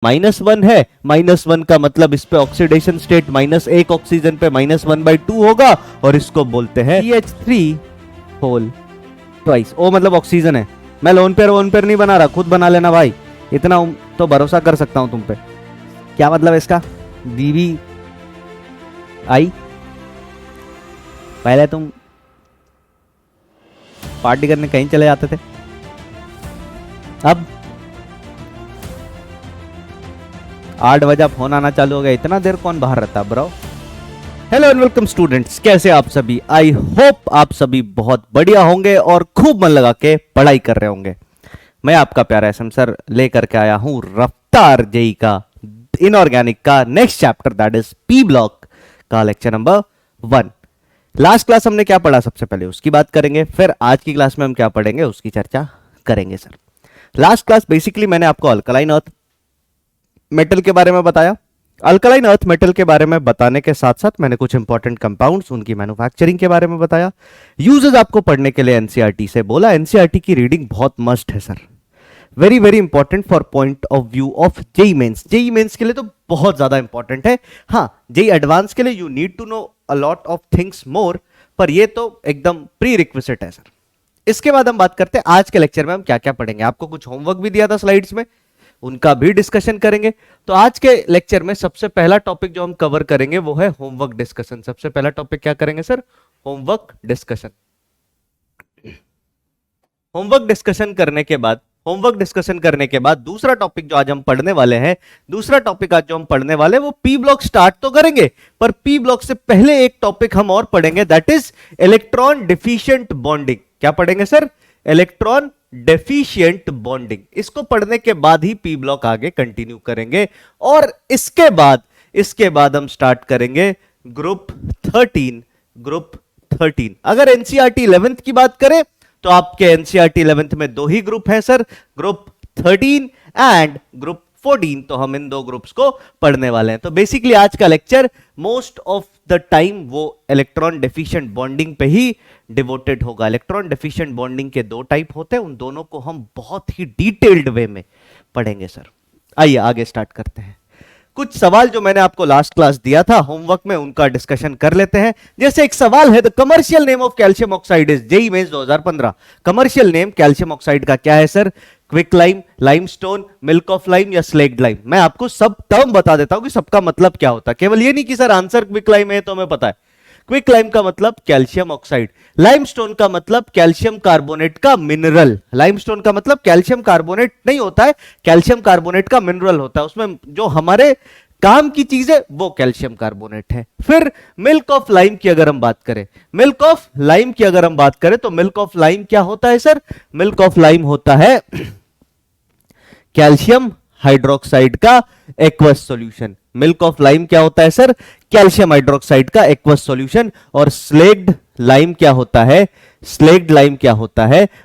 -1 है, -1 का मतलब इस पे ऑक्सीडेशन स्टेट -1 ऑक्सीजन पे -1/2 होगा और इसको बोलते हैं CH3 होल ट्वाइस। ओ मतलब ऑक्सीजन है। मैं लोन पेयर नहीं बना रहा, खुद बना लेना भाई, इतना तो भरोसा कर सकता हूं तुम पे। क्या मतलब इसका? बीबी आई, पहले तुम पार्टी करने कहीं चले जाते थे, अब 8 बजे फोन आना चालू हो गया। इतना देर कौन बाहर रहता bro? Hello and welcome students, कैसे आप सभी? आई होप आप सभी बहुत बढ़िया होंगे और खूब मन लगा के पढ़ाई कर रहे होंगे। मैं आपका प्यारा एसएम सर लेकर के आया हूं रफ्तार जेई का इनऑर्गेनिक का next chapter, that is P block का लेक्चर नंबर 1। लास्ट क्लास हमने क्या पढ़ा, सबसे पहले उसकी बात करेंगे, फिर आज की क्लास में हम क्या पढ़ेंगे उसकी चर्चा करेंगे। सर लास्ट क्लास बेसिकली मैंने आपको अल्कलाइन अर्थ मेटल के बारे में बताया। अल्कलाइन अर्थ मेटल के बारे में बताने के साथ साथ मैंने कुछ इंपॉर्टेंट कंपाउंड्स, उनकी मैन्युफैक्चरिंग के बारे में बताया। यूजेस आपको पढ़ने के लिए एनसीईआरटी से बोला। एनसीईआरटी की रीडिंग बहुत मस्ट है sir, very very important for point of view of JEE Mains. JEE Mains के लिए तो बहुत ज्यादा इंपॉर्टेंट है। हाँ, जेई एडवांस के लिए you need to know a lot of things more, पर ये तो एकदम प्री रिक्विजिट है सर। इसके बाद हम बात करते हैं आज के लेक्चर में हम क्या क्या पढ़ेंगे। आपको कुछ होमवर्क भी दिया था स्लाइड्स में, उनका भी डिस्कशन करेंगे। तो आज के लेक्चर में सबसे पहला टॉपिक जो हम कवर करेंगे वो है होमवर्क डिस्कशन। सबसे पहला टॉपिक क्या करेंगे sir? Homework discussion. Homework discussion करने के बाद दूसरा टॉपिक जो आज हम पढ़ने वाले हैं, वो पी ब्लॉक स्टार्ट तो करेंगे, पर पी ब्लॉक से पहले एक टॉपिक हम और पढ़ेंगे, that is electron deficient bonding. क्या पढ़ेंगे सर? Electron deficient bonding. इसको पढ़ने के बाद ही पी ब्लॉक आगे कंटिन्यू करेंगे और इसके बाद हम स्टार्ट करेंगे ग्रुप 13। अगर एनसीईआरटी 11th की बात करें तो आपके एनसीईआरटी 11th में 2 ही ग्रुप हैं सर, ग्रुप 13 एंड ग्रुप 14। तो हम इन 2 ग्रुप्स को पढ़ने वाले हैं। तो बेसिकली आज का lecture most of the time वो इलेक्ट्रॉन डेफिशिएंट बॉन्डिंग पे ही डिवोटेड होगा। इलेक्ट्रॉन डेफिशिएंट बॉन्डिंग के 2 टाइप होते हैं, उन दोनों को हम बहुत ही डिटेल्ड वे में पढ़ेंगे सर। आइए आगे स्टार्ट करते हैं। कुछ सवाल जो मैंने आपको लास्ट क्लास दिया था होमवर्क में, उनका डिस्कशन कर लेते हैं। जैसे एक सवाल है, the commercial name of calcium oxide is, JEE Mains 2015। Commercial name calcium oxide का क्या है sir? Quick lime, limestone, milk of lime या स्लेक्ड लाइम। मैं आपको सब टर्म बता देता हूं कि सबका मतलब क्या होता है, केवल ये नहीं कि सर आंसर क्विक लाइम है तो हमें पता है। क्विक लाइम का मतलब कैल्शियम ऑक्साइड, लाइमस्टोन का मतलब कैल्शियम कार्बोनेट का मिनरल। लाइमस्टोन का मतलब कैल्शियम कार्बोनेट नहीं होता है, कैल्शियम कार्बोनेट का मिनरल होता है, उसमें जो हमारे काम की चीज है वो कैल्शियम कार्बोनेट है। फिर मिल्क ऑफ लाइम की अगर हम बात करें, तो मिल्क ऑफ लाइम क्या होता है सर? मिल्क ऑफ लाइम होता है कैल्शियम हाइड्रोक्साइड का aqueous solution. Milk of lime क्या होता है सर? कैल्शियम हाइड्रोक्साइड का एक्वस सॉल्यूशन। और स्लेक्ड लाइम क्या होता है?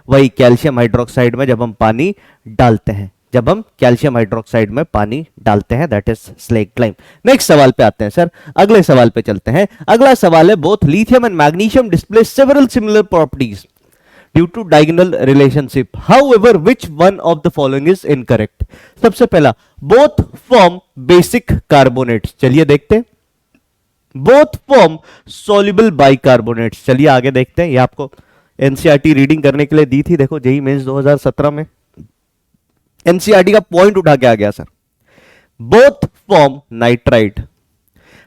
वही कैल्शियम हाइड्रोक्साइड में जब हम पानी डालते हैं, that is slaked lime. Next सवाल पे आते हैं सर, अगले सवाल पे चलते हैं। अगला सवाल है, both lithium and magnesium display several similar properties due to diagonal relationship, however which one of the following is incorrect? सबसे पहला, both form basic carbonates। चलिए देखते हैं। both form soluble bicarbonates। चलिए आगे देखते हैं। ये आपको एनसीईआरटी रीडिंग करने के लिए दी थी, देखो जेईई मेंस 2017 में एनसीईआरटी का पॉइंट उठा के आ गया sir. both form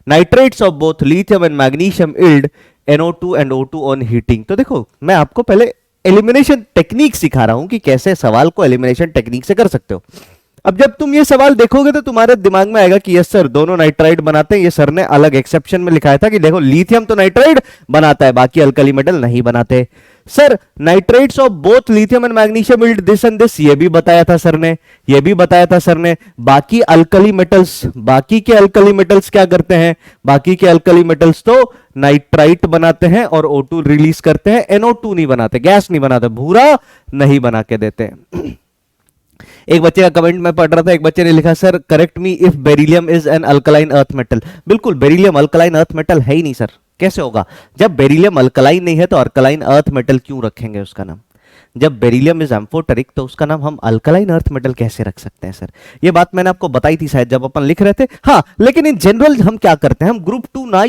nitrates of both lithium and magnesium yield NO2 and O2 on heating। तो देखो मैं आपको पहले एलिमिनेशन टेक्निक सिखा रहा हूं कि कैसे सवाल को एलिमिनेशन टेक्निक से कर सकते हो। अब जब तुम ये सवाल देखोगे तो तुम्हारे दिमाग में आएगा कि यस सर दोनों नाइट्राइड बनाते हैं। ये सर ने अलग एक्सेप्शन में लिखाया था कि देखो लिथियम तो नाइट्राइड बनाता है, बाकी अल्कली मेटल नहीं बनाते। Sir nitrides of both lithium and magnesium yield this and this, ये भी बताया था सर ने। बाकी अल्कली मेटल्स क्या करते हैं? बाकी के अल्कली मेटल्स तो नाइट्राइट बनाते हैं और O2 रिलीज करते हैं, NO2 नहीं बनाते, गैस नहीं बनाते, भूरा नहीं बना के देते हैं। एक बच्चे का कमेंट में पढ़ रहा था, एक बच्चे ने लिखा sir correct me if beryllium is an alkaline earth metal. बिल्कुल, बेरिलियम अल्कलाइन अर्थ मेटल है ही नहीं सर। कैसे होगा? जब बेरिलियम अल्कलाइन नहीं है तो अल्कलाइन अर्थ मेटल क्यों रखेंगे उसका नाम? जब बेरिलियम इज एम्फोटेरिक तो उसका नाम हम अल्कलाइन अर्थ मेटल कैसे रख सकते हैं सर? ये बात मैंने आपको बताई थी शायद जब अपन लिख रहे थे। हाँ, लेकिन इन जनरल हम क्या करते हैं, हम ग्रुप 2 ना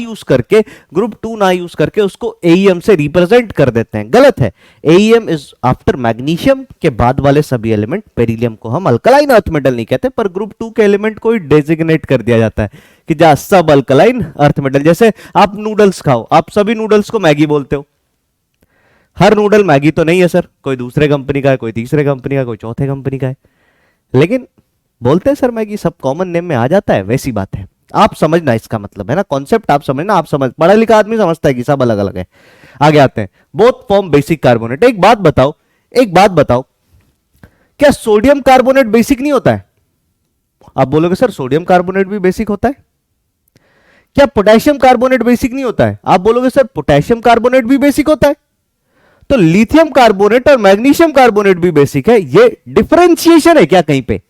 यूज करके उसको एईएम से रिप्रेजेंट कर देते हैं। गलत है। एईएम इज आफ्टर मैग्नीशियम के बाद वाले सभी एलिमेंट। बेरिलियम को हम अल्कलाइन अर्थ मेटल नहीं कहते, पर ग्रुप 2 के एलिमेंट को ही डेजिग्नेट कर दिया जाता है कि जा सब अल्कलाइन अर्थ मेटल। जैसे आप नूडल्स खाओ, आप सभी नूडल्स को मैगी बोलते हो। हर नूडल मैगी तो नहीं है सर, कोई दूसरे कंपनी का है, कोई तीसरे कंपनी का, कोई चौथे कंपनी का है, लेकिन बोलते हैं सर मैगी, सब कॉमन नेम में आ जाता है। वैसी बात है, आप समझना इसका मतलब है ना, कॉन्सेप्ट आप समझना, आप समझ, पढ़ा लिखा आदमी समझता है कि सब अलग अलग है। आगे आते हैं, बोथ फॉर्म बेसिक कार्बोनेट। एक बात बताओ, क्या सोडियम कार्बोनेट बेसिक नहीं होता है? आप बोलोगे सर सोडियम कार्बोनेट भी बेसिक होता है। क्या पोटेशियम कार्बोनेट बेसिक नहीं होता है? आप बोलोगे सर पोटेशियम कार्बोनेट भी बेसिक होता है। तो लिथियम कार्बोनेट और मैग्नीशियम कार्बोनेट भी बेसिक है। ये डिफरेंशिएशन है क्या कहीं पे?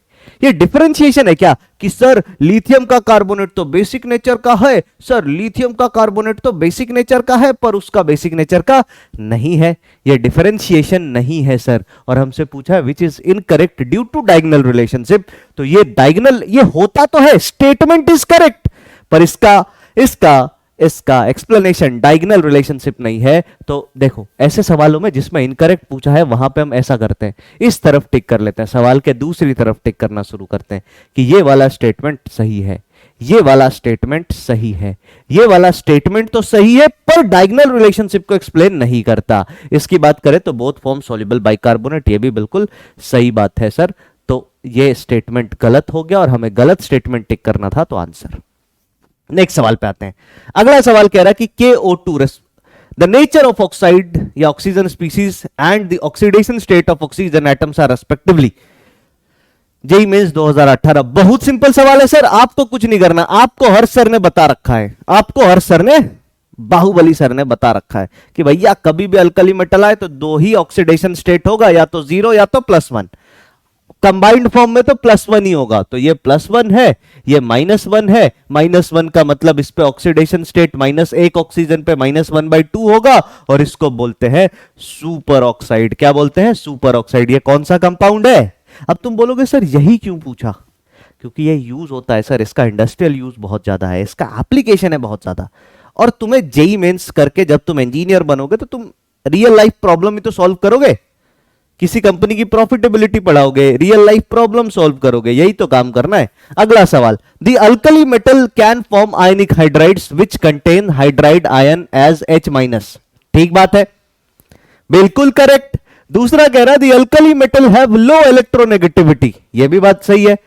ये डिफरेंशिएशन है क्या कि सर लिथियम का कार्बोनेट तो बेसिक नेचर का है, सर लिथियम का कार्बोनेट तो बेसिक नेचर का है पर उसका बेसिक नेचर का नहीं है? ये डिफरेंशिएशन नहीं है सर। और हमसे पूछा है which is incorrect due to diagonal relationship. तो ये डायगोनल, ये होता तो है, स्टेटमेंट इज करेक्ट, पर इसका एक्सप्लेनेशन डायगोनल रिलेशनशिप नहीं है। तो देखो, ऐसे सवालों में जिसमें इनकरेक्ट पूछा है वहां पे हम ऐसा करते हैं, इस तरफ टिक कर लेते हैं, सवाल के दूसरी तरफ टिक करना शुरू करते हैं कि ये वाला स्टेटमेंट सही है, ये वाला स्टेटमेंट सही है, ये वाला स्टेटमेंट तो सही है पर डायगोनल रिलेशनशिप को एक्सप्लेन नहीं करता। इसकी बात करें तो बोथ फॉर्म सॉल्युबल बाइकार्बोनेट, ये भी बिल्कुल सही बात है सर। तो ये स्टेटमेंट गलत हो गया और हमें गलत स्टेटमेंट टिक करना था, तो आंसर। नेक्स्ट सवाल पे आते हैं। अगला सवाल कह रहा है कि KO2, the nature of oxide या oxygen species and the oxidation state of oxygen atoms are respectively. JEE mains 2018। बहुत सिंपल सवाल है सर, आपको कुछ नहीं करना, आपको हर सर ने बता रखा है, आपको हर सर ने, बाहुबली सर ने बता रखा है कि भैया कभी भी अल्कली मेटल आए तो दो ही ऑक्सीडेशन स्टेट होगा, या तो 0 या तो +1। कंबाइंड फॉर्म में तो +1 ही होगा। तो ये +1 है, ये -1 है। -1 का मतलब इस पे ऑक्सीडेशन स्टेट -1 ऑक्सीजन पे -1/2 होगा और इसको बोलते हैं सुपर ऑक्साइड। क्या बोलते हैं? Super oxide. ये कौन सा कंपाउंड है? अब तुम बोलोगे सर यही क्यों पूछा? क्योंकि ये यूज होता है सर, इसका इंडस्ट्रियल यूज बहुत ज्यादा है, इसका एप्लीकेशन है बहुत ज्यादा। और तुम्हें जेईई मेंस करके जब तुम इंजीनियर बनोगे तो तुम रियल लाइफ प्रॉब्लम ही तो सॉल्व करोगे, किसी कंपनी की प्रॉफिटेबिलिटी पढ़ाओगे, रियल लाइफ प्रॉब्लम सॉल्व करोगे, यही तो काम करना है। अगला सवाल, the alkali metal can form ionic hydrides which contain hydride ion as H-। ठीक बात है, बिल्कुल करेक्ट। दूसरा कह रहा है the alkali metal have low electronegativity, यह भी बात सही है।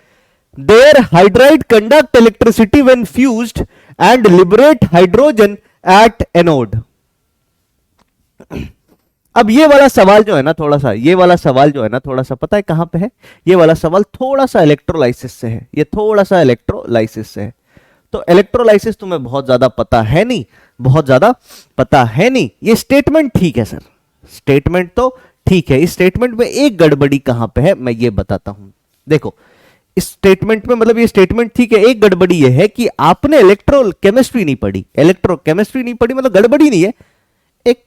Their hydride conduct electricity when fused and liberate hydrogen at anode. अब ये वाला सवाल जो है ना थोड़ा सा, ये वाला सवाल जो है ना थोड़ा सा, पता है कहां पे है? ये वाला सवाल थोड़ा सा इलेक्ट्रोलाइसिस से है, ये थोड़ा सा इलेक्ट्रोलाइसिस से है। तो इलेक्ट्रोलाइसिस तुम्हें बहुत ज्यादा पता है नहीं, बहुत ज्यादा पता है नहीं। ये स्टेटमेंट ठीक है सर, स्टेटमेंट तो ठीक है। इस स्टेटमेंट में एक गड़बड़ी कहां पे है मैं ये बताता हूं। देखो इस स्टेटमेंट में, मतलब ये स्टेटमेंट ठीक है, एक गड़बड़ी ये है कि आपने इलेक्ट्रोकेमिस्ट्री नहीं पढ़ी। इलेक्ट्रोकेमिस्ट्री नहीं पढ़ी मतलब गड़बड़ी नहीं है, एक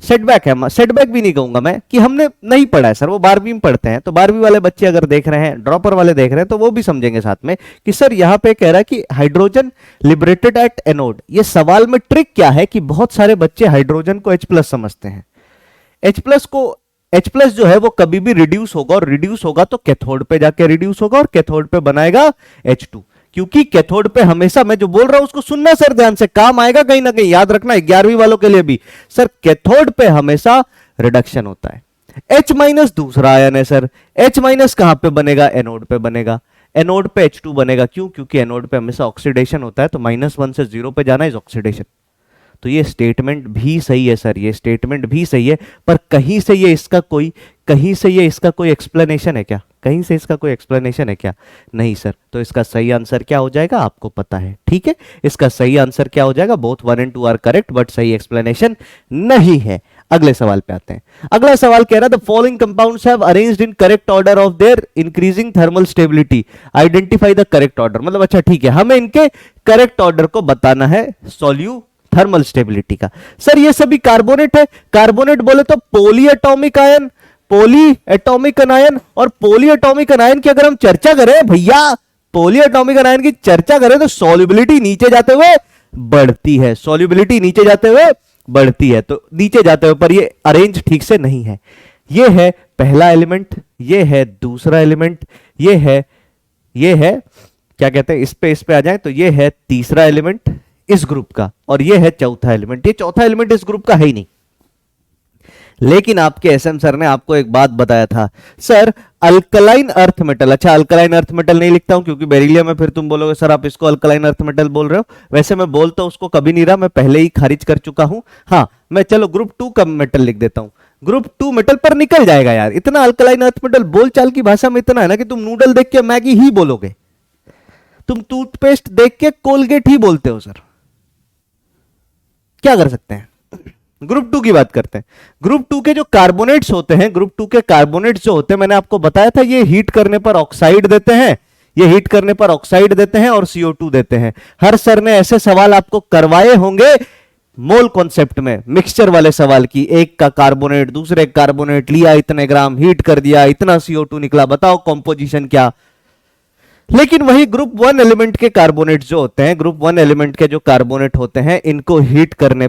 सेटबैक है, सेटबैक भी नहीं कहूंगा मैं, कि हमने नहीं पढ़ा है सर। वो 12वीं में पढ़ते हैं, तो 12वीं वाले बच्चे अगर देख रहे हैं, ड्रॉपर वाले देख रहे हैं, तो वो भी समझेंगे साथ में कि सर यहां पे कह रहा है कि हाइड्रोजन लिबरेटेड एट एनोड। ये सवाल में ट्रिक क्या है कि बहुत सारे बच्चे हाइड्रोजन को H+ समझते हैं। H+ जो है वो कभी भी रिड्यूस होगा, और रिड्यूस होगा तो कैथोड पे जाके रिड्यूस होगा, और कैथोड पे बनाएगा H2। क्योंकि कैथोड पे हमेशा, मैं जो बोल रहा हूं उसको सुनना सर ध्यान से, काम आएगा कहीं ना कहीं, याद रखना 11वीं वालों के लिए भी। सर कैथोड पे हमेशा रिडक्शन होता है। H- दूसरा आयन है सर, H- कहां पे बनेगा? एनोड पे बनेगा। एनोड पे H2 बनेगा, क्यों? क्योंकि एनोड पे हमेशा ऑक्सीडेशन होता है, तो -1 से 0 पे जाना इज ऑक्सीडेशन। तो ये स्टेटमेंट भी सही है सर, ये स्टेटमेंट भी सही है, पर कहीं से ये इसका कोई एक्सप्लेनेशन है क्या? कहीं से इसका कोई एक्सप्लेनेशन है क्या? नहीं सर। तो इसका सही आंसर क्या हो जाएगा आपको पता है, ठीक है? इसका सही आंसर क्या हो जाएगा? Both 1 and 2 are correct, but सही एक्सप्लेनेशन नहीं है। अगले सवाल पे आते हैं। अगला सवाल कह रहा है the following compounds have arranged in correct order of their increasing thermal stability, identify the correct order. मतलब अच्छा ठीक है, हमें इनके करेक्ट ऑर्डर को बताना है, थर्मल स्टेबिलिटी का। सर ये सभी कार्बोनेट है, कार्बोनेट बोले तो poly atomic ion, poly atomic अनायन, और पॉली एटॉमिक अनायन की अगर हम चर्चा करें भैया, पॉली एटॉमिक अनायन की चर्चा करें तो सॉल्युबिलिटी नीचे जाते हुए बढ़ती है, सॉल्युबिलिटी नीचे जाते हुए बढ़ती है, तो नीचे जाते हुए, पर ये अरेंज ठीक से नहीं है। ये है पहला एलिमेंट, ये है दूसरा एलिमेंट, ये है क्या कहते हैं, इस पे आ जाए तो ये है तीसरा एलिमेंट इस ग्रुप का, और ये है चौथा एलिमेंट। ये चौथा एलिमेंट इस ग्रुप का है ही नहीं। लेकिन आपके एसएम सर ने आपको एक बात बताया था, सर अल्कलाइन अर्थ मेटल, अच्छा अल्कलाइन अर्थ मेटल नहीं लिखता हूं क्योंकि बेरिलियम है, फिर तुम बोलोगे सर आप इसको अल्कलाइन अर्थ मेटल बोल रहे हो। वैसे मैं बोल तो उसको कभी नहीं रहा, मैं पहले ही खारिज कर चुका हूं। हाँ मैं चलो ग्रुप 2 का मेटल लिख देता हूं, ग्रुप 2 मेटल पर निकल जाएगा यार, इतना अल्कलाइन अर्थ मेटल बोलचाल की भाषा में इतना है ना कि तुम नूडल देख के मैगी ही बोलोगे, तुम टूथपेस्ट देख के कोलगेट ही बोलते हो। सर क्या कर सकते हैं। ग्रुप 2 की बात करते हैं। ग्रुप 2 के जो कार्बोनेट्स होते हैं, ग्रुप 2 के कार्बोनेट्स जो होते हैं, मैंने आपको बताया था ये हीट करने पर ऑक्साइड देते हैं, ये हीट करने पर ऑक्साइड देते हैं और CO2 देते हैं। हर सर ने ऐसे सवाल आपको करवाए होंगे मोल कॉन्सेप्ट में, मिक्सचर वाले सवाल की, एक का कार्बोनेट दूसरे कार्बोनेट लिया, इतने ग्राम हीट कर दिया, इतना CO2 निकला, बताओ कॉम्पोजिशन क्या। लेकिन वही ग्रुप 1 एलिमेंट के कार्बोनेट जो होते हैं, ग्रुप 1 एलिमेंट के जो कार्बोनेट होते हैं, इनको हीट करने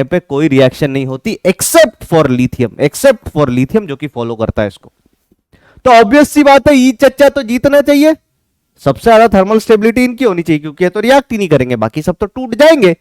पे कोई रिएक्शन नहीं होती एक्सेप्ट फॉर लिथियम जो कि फॉलो करता है इसको। तो ऑब्वियस सी बात है ई चच्चा तो जीतना चाहिए, सबसे ज्यादा थर्मल स्टेबिलिटी इनकी होनी चाहिए क्योंकि ये तो रिएक्ट ही नहीं करेंगे, बाकी सब तो टूट जाएंगे।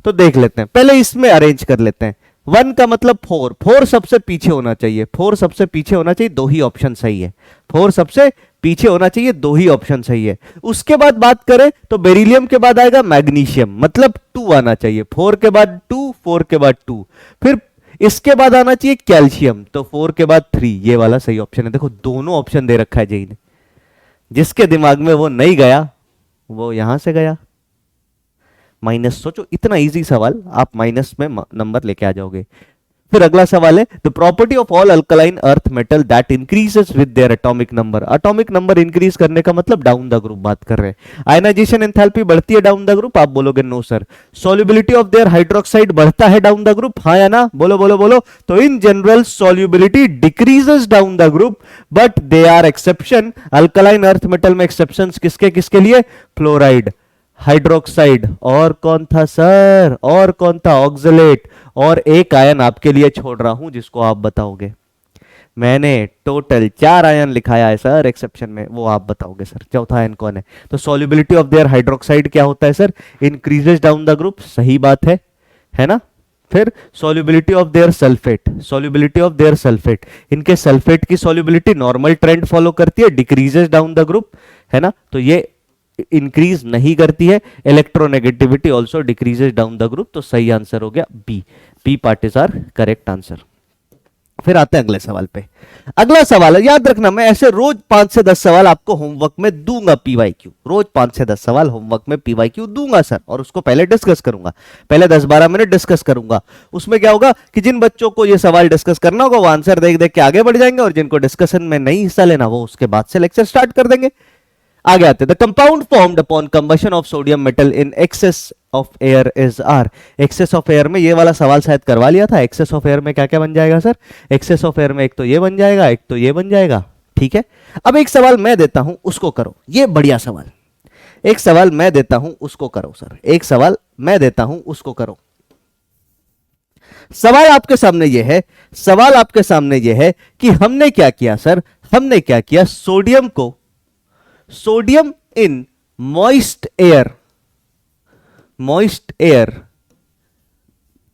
तो देख लेते हैं, पहले इसमें अरेंज कर लेते हैं। 1 का मतलब 4 सबसे पीछे होना चाहिए, 4 सबसे पीछे होना चाहिए, दो ही ऑप्शन सही है, 4 सबसे पीछे होना चाहिए, दो ही ऑप्शन सही है। उसके बाद बात करें तो बेरिलियम के बाद आएगा मैग्नीशियम, मतलब 2 आना चाहिए, 4 के बाद 2, 4 के बाद 2, फिर इसके बाद आना चाहिए कैल्शियम, तो 4 के बाद 3, ये वाला सही ऑप्शन है। देखो दोनों ऑप्शन दे रखा है जेई ने, जिसके दिमाग में वो नहीं गया वो यहां से गया माइनस। सोचो इतना इजी सवाल, आप माइनस में नंबर लेके आ जाओगे। फिर अगला सवाल है, the property of all alkaline earth metal that increases with their atomic number. Atomic number increase करने का मतलब डाउन द ग्रुप बात कर रहे हैं। आयनाइजेशन एंथैल्पी बढ़ती है डाउन द ग्रुप, आप बोलोगे no sir. Solubility of their hydroxide बढ़ता है डाउन द ग्रुप, हाँ या ना, बोलो बोलो बोलो। तो in general solubility decreases down the group, but they are exception. Alkaline earth metal में एक्सेप्शंस किसके किसके लिए, फ्लोराइड, हाइड्रोक्साइड, और कौन था सर, और कौन था, ऑक्सलेट, और एक आयन आपके लिए छोड़ रहा हूं जिसको आप बताओगे। मैंने टोटल 4 आयन लिखाया है सर एक्सेप्शन में, वो आप बताओगे सर चौथा आयन कौन है। तो सॉल्युबिलिटी ऑफ देयर हाइड्रोक्साइड क्या होता है sir, increases down the group, सही बात है ना। फिर solubility of there sulphate, solubility of there sulphate, इनके सल्फेट की सॉल्युबिलिटी नॉर्मल ट्रेंड फॉलो करती है, डिक्रीजेस डाउन द ग्रुप, है ना, तो ये इंक्रीज नहीं करती है। Electronegativity also decreases down the group, तो सही आंसर हो गया B part is are correct answer. फिर आते हैं अगले सवाल पे। अगला सवाल है, याद रखना मैं ऐसे रोज 5 से 10 सवाल आपको होमवर्क में दूंगा पीवाईक्यू, रोज 5 से 10 सवाल होमवर्क में पीवाईक्यू दूंगा सर, और उसको पहले डिस्कस करूंगा, पहले 10-12 मिनट डिस्कस करूंगा। उसमें क्या होगा कि जिन बच्चों को ये सवाल डिस्कस करना होगा वो आंसर देख देख के आगे बढ़ जाएंगे, और जिनको डिस्कशन में नहीं हिस्सा लेना वो उसके बाद से लेक्चर स्टार्ट कर देंगे। आगे आते, the compound formed upon combustion of sodium metal in excess of air is are. Excess of air में ये वाला सवाल शायद करवा लिया था, एक्सेस ऑफ एयर में क्या क्या बन जाएगा सर, एक्सेस ऑफ एयर में एक तो ये बन जाएगा, एक तो ये बन जाएगा, ठीक है। अब एक सवाल मैं देता हूं उसको करो, ये बढ़िया सवाल, एक सवाल मैं देता हूं उसको करो सर, एक सवाल मैं देता हूं उसको करो। सवाल आपके सामने ये है, सवाल आपके सामने ये है कि हमने क्या किया सर, हमने क्या किया, सोडियम को, sodium in moist air, moist air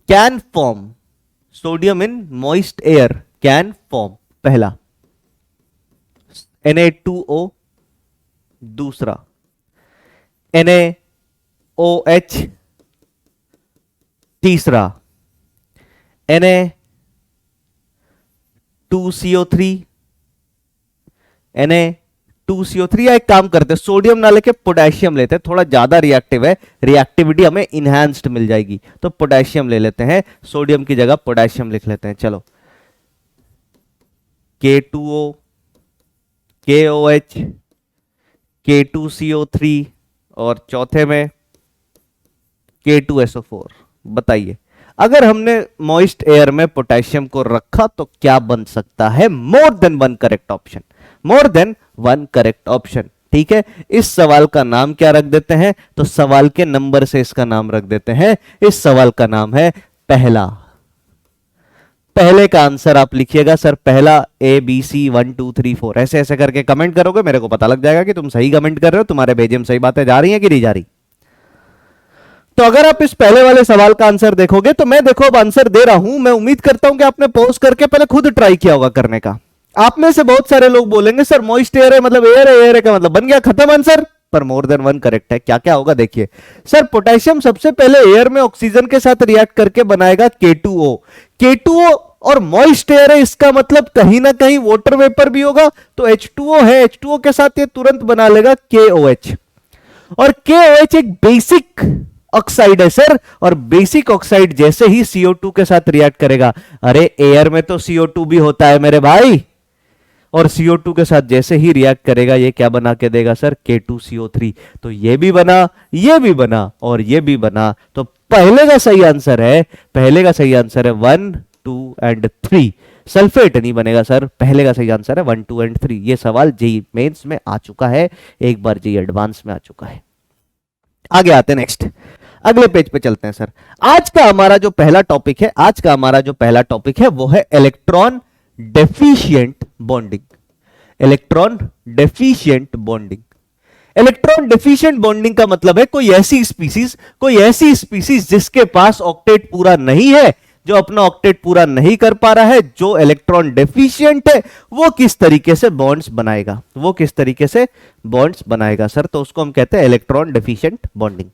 can form, sodium in moist air can form, पहला Na2O, दूसरा NaOH, तीसरा Na2CO3, Na2CO3। या एक काम करते हैं, सोडियम ना लेके पोटेशियम लेते हैं, थोड़ा ज्यादा रिएक्टिव है, रिएक्टिविटी हमें इनहैंस्ड मिल जाएगी, तो पोटेशियम ले लेते हैं, सोडियम की जगह पोटेशियम लिख लेते हैं। चलो K2O, KOH, K2CO3, और चौथे में K2SO4। बताइए, अगर हमने मॉइस्ट एयर में पोटेशियम को रखा तो क्या बन सकता है? More than one correct option, more than one correct option. ठीक है, इस सवाल का नाम क्या रख देते हैं? तो सवाल के नंबर से इसका नाम रख देते हैं। इस सवाल का नाम है पहला। पहले का आंसर आप लिखिएगा सर, पहला ABC 1 2 3 4 ऐसे ऐसे करके कमेंट करोगे, मेरे को पता लग जाएगा कि तुम सही कमेंट कर रहे हो, तुम्हारे भेजे में सही बातें जा रही हैं कि नहीं जा रही। तो अगर आप इस पहले वाले सवाल का आंसर देखोगे तो मैं देखो अब आंसर दे रहा हूं, मैं उम्मीद करता हूं कि आपने पॉज करके पहले खुद ट्राई किया होगा करने का। आप में से बहुत सारे लोग बोलेंगे सर मॉइस्ट एयर है मतलब एयर है, एयर है का मतलब बन गया खत्म आंसर, पर मोर देन वन करेक्ट है। क्या क्या होगा देखिए सर, पोटेशियम सबसे पहले एयर में ऑक्सीजन के साथ रिएक्ट करके बनाएगा K2O। K2O और मॉइस्ट एयर है, इसका मतलब कहीं ना कहीं वाटर वेपर भी होगा, तो H2O है, H2O के साथ ये तुरंत बना लेगा KOH, और KOH एक बेसिक ऑक्साइड है सर, और बेसिक ऑक्साइड जैसे ही CO2 के साथ रिएक्ट करेगा, अरे एयर में तो CO2 भी होता है मेरे भाई, और CO2 के साथ जैसे ही रिएक्ट करेगा ये क्या बना के देगा सर? K2CO3। तो ये भी बना, ये भी बना और ये भी बना, तो पहले का सही आंसर है, पहले का सही आंसर है 1 2 एंड 3। सल्फेट नहीं बनेगा सर, पहले का सही आंसर है 1 2 एंड 3। ये सवाल जेई मेंस में आ चुका है, एक बार जेई एडवांस में आ चुका है। आगे आते हैं, नेक्स्ट अगले पेज पे चलते हैं सर। आज का हमारा जो पहला टॉपिक है, आज का हमारा जो पहला टॉपिक है वो है electron deficient bonding. Electron deficient bonding. Electron deficient bonding का मतलब है कोई ऐसी स्पीसीज जिसके पास ऑक्टेट पूरा नहीं है, जो अपना ऑक्टेट पूरा नहीं कर पा रहा है, जो इलेक्ट्रॉन डेफिशिएंट है, वो किस तरीके से बॉन्ड्स बनाएगा, वो किस तरीके से बॉन्ड्स बनाएगा सर, तो उसको हम कहते हैं electron deficient bonding.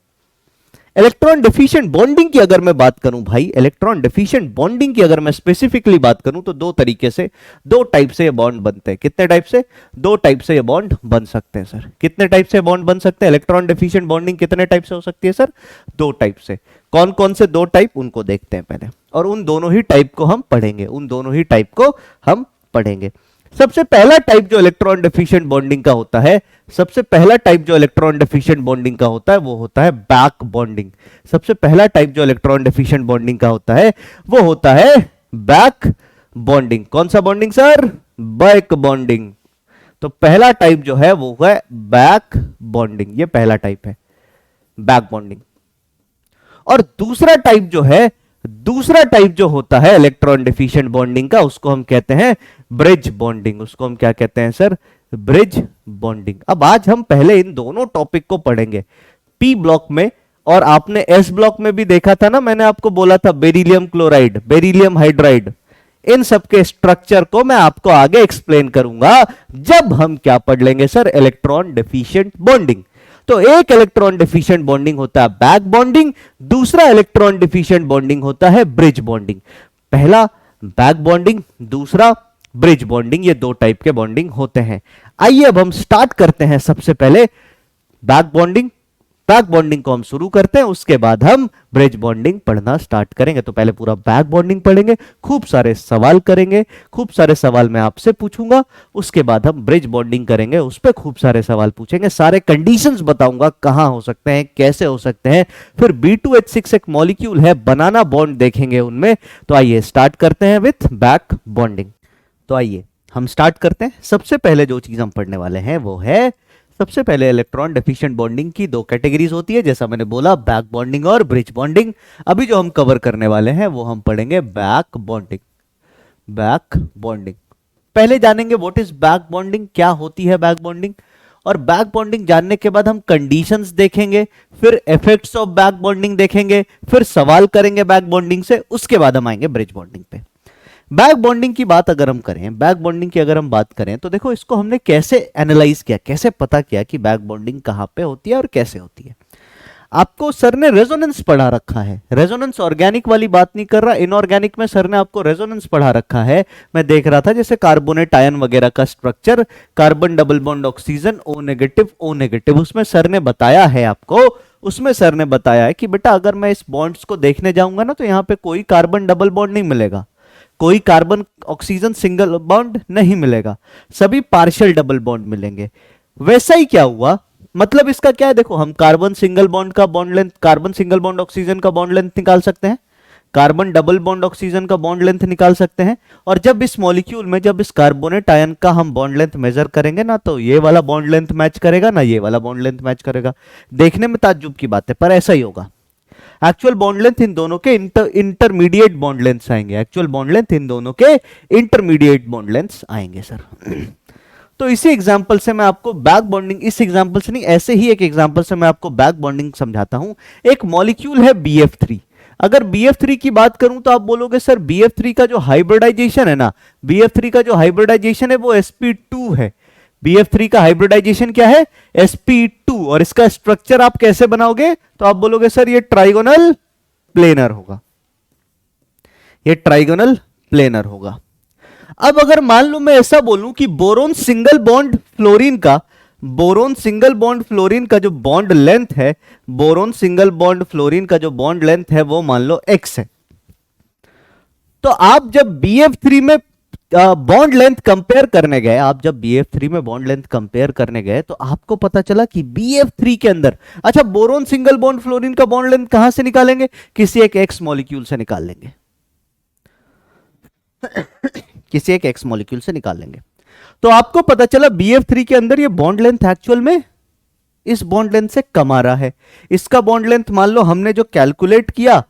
Electron deficient bonding की अगर मैं बात करूं भाई, इलेक्ट्रॉन डेफिशिएंट बॉन्डिंग की अगर मैं स्पेसिफिकली बात करूं तो दो तरीके से, दो टाइप से ये बॉन्ड बनते हैं। कितने टाइप से? दो टाइप से ये बॉन्ड बन सकते हैं सर। कितने टाइप से बॉन्ड बन सकते हैं? इलेक्ट्रॉन डेफिशिएंट बॉन्डिंग कितने टाइप से हो सकती है सर? दो टाइप से। कौन कौन से दो टाइप, उनको देखते हैं पहले, और उन दोनों ही टाइप को हम पढ़ेंगे, उन दोनों ही टाइप को हम पढ़ेंगे। सबसे पहला टाइप जो इलेक्ट्रॉन डेफिशिएंट बॉन्डिंग का होता है, सबसे पहला टाइप जो इलेक्ट्रॉन डेफिशिएंट बॉन्डिंग का होता है वो होता है बैक बॉन्डिंग। सबसे पहला टाइप जो इलेक्ट्रॉन डेफिशिएंट बॉन्डिंग का होता है वो होता है बैक बॉन्डिंग। कौन सा बॉन्डिंग सर? Back bonding. तो पहला टाइप जो है वो है बैक बॉन्डिंग, ये पहला टाइप है बैक बॉन्डिंग। और दूसरा टाइप जो होता है इलेक्ट्रॉन डेफिशिएंट बॉन्डिंग का, उसको हम कहते हैं ब्रिज बॉन्डिंग। उसको हम क्या कहते हैं सर? Bridge bonding. अब आज हम पहले इन दोनों टॉपिक को पढ़ेंगे पी ब्लॉक में, और आपने एस ब्लॉक में भी देखा था ना, मैंने आपको बोला था बेरिलियम क्लोराइड, बेरिलियम हाइड्राइड, इन सब के स्ट्रक्चर को मैं आपको आगे एक्सप्लेन करूंगा जब हम क्या पढ़ लेंगे सर? Electron deficient bonding. तो एक इलेक्ट्रॉन डेफिशिएंट बॉन्डिंग होता है बैक बॉन्डिंग, दूसरा इलेक्ट्रॉन डेफिशिएंट बॉन्डिंग होता है ब्रिज बॉन्डिंग। पहला बैक बॉन्डिंग, दूसरा ब्रिज बॉन्डिंग, ये दो टाइप के बॉन्डिंग होते हैं। आइए अब हम स्टार्ट करते हैं सबसे पहले बैक बॉन्डिंग। बैक बॉन्डिंग को हम शुरू करते हैं, उसके बाद हम ब्रिज बॉन्डिंग पढ़ना स्टार्ट करेंगे। तो पहले पूरा बैक बॉन्डिंग पढ़ेंगे, खूब सारे सवाल करेंगे, खूब सारे सवाल मैं आपसे पूछूंगा, उसके बाद हम ब्रिज बॉन्डिंग करेंगे, उस पर खूब सारे सवाल पूछेंगे, सारे कंडीशंस बताऊंगा कहां हो सकते हैं, कैसे हो सकते हैं। फिर B2H6 एक मॉलिक्यूल है, बनाना बॉन्ड देखेंगे उनमें। तो आइए स्टार्ट करते हैं विथ बैक बॉन्डिंग। तो आइए हम स्टार्ट करते हैं। सबसे पहले जो चीज हम पढ़ने वाले हैं वो है, सबसे पहले इलेक्ट्रॉन डेफिशिएंट बॉन्डिंग की दो कैटेगरीज होती है, जैसा मैंने बोला बैक बॉन्डिंग और ब्रिज बॉन्डिंग। अभी जो हम कवर करने वाले हैं वो हम पढ़ेंगे बैक बॉन्डिंग। बैक बॉन्डिंग पहले जानेंगे व्हाट इज बैक बॉन्डिंग, क्या होती है बैक बॉन्डिंग, और बैक बॉन्डिंग जानने के बाद हम कंडीशंस देखेंगे, फिर इफेक्ट्स ऑफ बैक बॉन्डिंग देखेंगे, फिर सवाल करेंगे बैक बॉन्डिंग से, उसके बाद हम आएंगे ब्रिज बॉन्डिंग पे। बैक बॉन्डिंग की बात अगर हम करें, बैक बॉन्डिंग की अगर हम बात करें तो देखो इसको हमने कैसे एनालाइज किया, कैसे पता किया कि बैक बॉन्डिंग कहां पे होती है और कैसे होती है। आपको सर ने रेजोनेंस पढ़ा रखा है, रेजोनेंस ऑर्गेनिक वाली बात नहीं कर रहा, इनऑर्गेनिक में सर ने आपको रेजोनेंस पढ़ा रखा है। मैं देख रहा था जैसे कार्बोनेट आयन वगैरह का structure, carbon double bond oxygen O negative O negative, उसमें सर ने बताया है आपको, उसमें सर ने बताया है कि बेटा अगर मैं इस बॉन्ड्स को देखने जाऊंगा ना तो यहां पे कोई कार्बन डबल बॉन्ड नहीं मिलेगा, कोई कार्बन ऑक्सीजन सिंगल बॉन्ड नहीं मिलेगा, सभी पार्शियल डबल बॉन्ड मिलेंगे। वैसा ही क्या हुआ, मतलब इसका क्या है, देखो हम कार्बन सिंगल बॉन्ड का bond length, carbon single bond oxygen का बॉन्ड लेंथ निकाल सकते हैं, कार्बन डबल बॉन्ड ऑक्सीजन का बॉन्ड लेंथ निकाल सकते हैं। और जब इस मॉलिक्यूल में, जब इस कार्बोनेट आयन का हम बॉन्ड लेंथ मेजर करेंगे ना, तो ये वाला बॉन्ड लेंथ मैच करेगा ना ये वाला बॉन्ड लेंथ मैच करेगा। देखने में ताज्जुब की बात है पर ऐसा ही होगा। एक्चुअल बॉन्ड लेंथ इन दोनों के इंटरमीडिएट बॉन्ड लेंथ आएंगे, एक्चुअल बॉन्ड लेंथ इन दोनों के इंटरमीडिएट बॉन्ड लेंथ आएंगे सर। तो इसी एग्जांपल से मैं आपको बैक बॉन्डिंग, इस एग्जांपल से नहीं, ऐसे ही एक एग्जांपल से मैं आपको बैक बॉन्डिंग समझाता हूं। एक मॉलिक्यूल है BF3। अगर BF3 की बात करूं तो आप बोलोगे सर BF3 का जो हाइब्रिडाइजेशन है ना, BF3 का जो हाइब्रिडाइजेशन है वो sp2 है। BF3 का हाइब्रिडाइजेशन क्या है, sp2। और इसका स्ट्रक्चर आप कैसे बनाओगे, तो आप बोलोगे सर ये ट्राइगोनल प्लेनर होगा, ये ट्राइगोनल प्लेनर होगा। अब अगर मान लो मैं ऐसा बोलूं कि बोरोन सिंगल बॉन्ड फ्लोरीन का, बोरोन सिंगल बॉन्ड फ्लोरीन का जो बॉन्ड लेंथ है, बोरोन सिंगल बॉन्ड फ्लोरीन का जो बॉन्ड लेंथ है वो मान लो x है। तो आप जब BF3 में बॉन्ड लेंथ कंपेयर करने गए, आप जब BF3 में बॉन्ड लेंथ कंपेयर करने गए तो आपको पता चला कि BF3 के अंदर, अच्छा बोरोन सिंगल बॉन्ड फ्लोरीन का बॉन्ड लेंथ कहां से निकालेंगे, किसी एक X मॉलिक्यूल से निकाल लेंगे, किसी एक X मॉलिक्यूल से निकाल लेंगे। तो आपको पता चला BF3 के अंदर ये बॉन्ड लेंथ एक्चुअल में इस बॉन्ड लेंथ से कम आ रहा है। इसका बॉन्ड लेंथ मान लो हमने जो कैलकुलेट किया,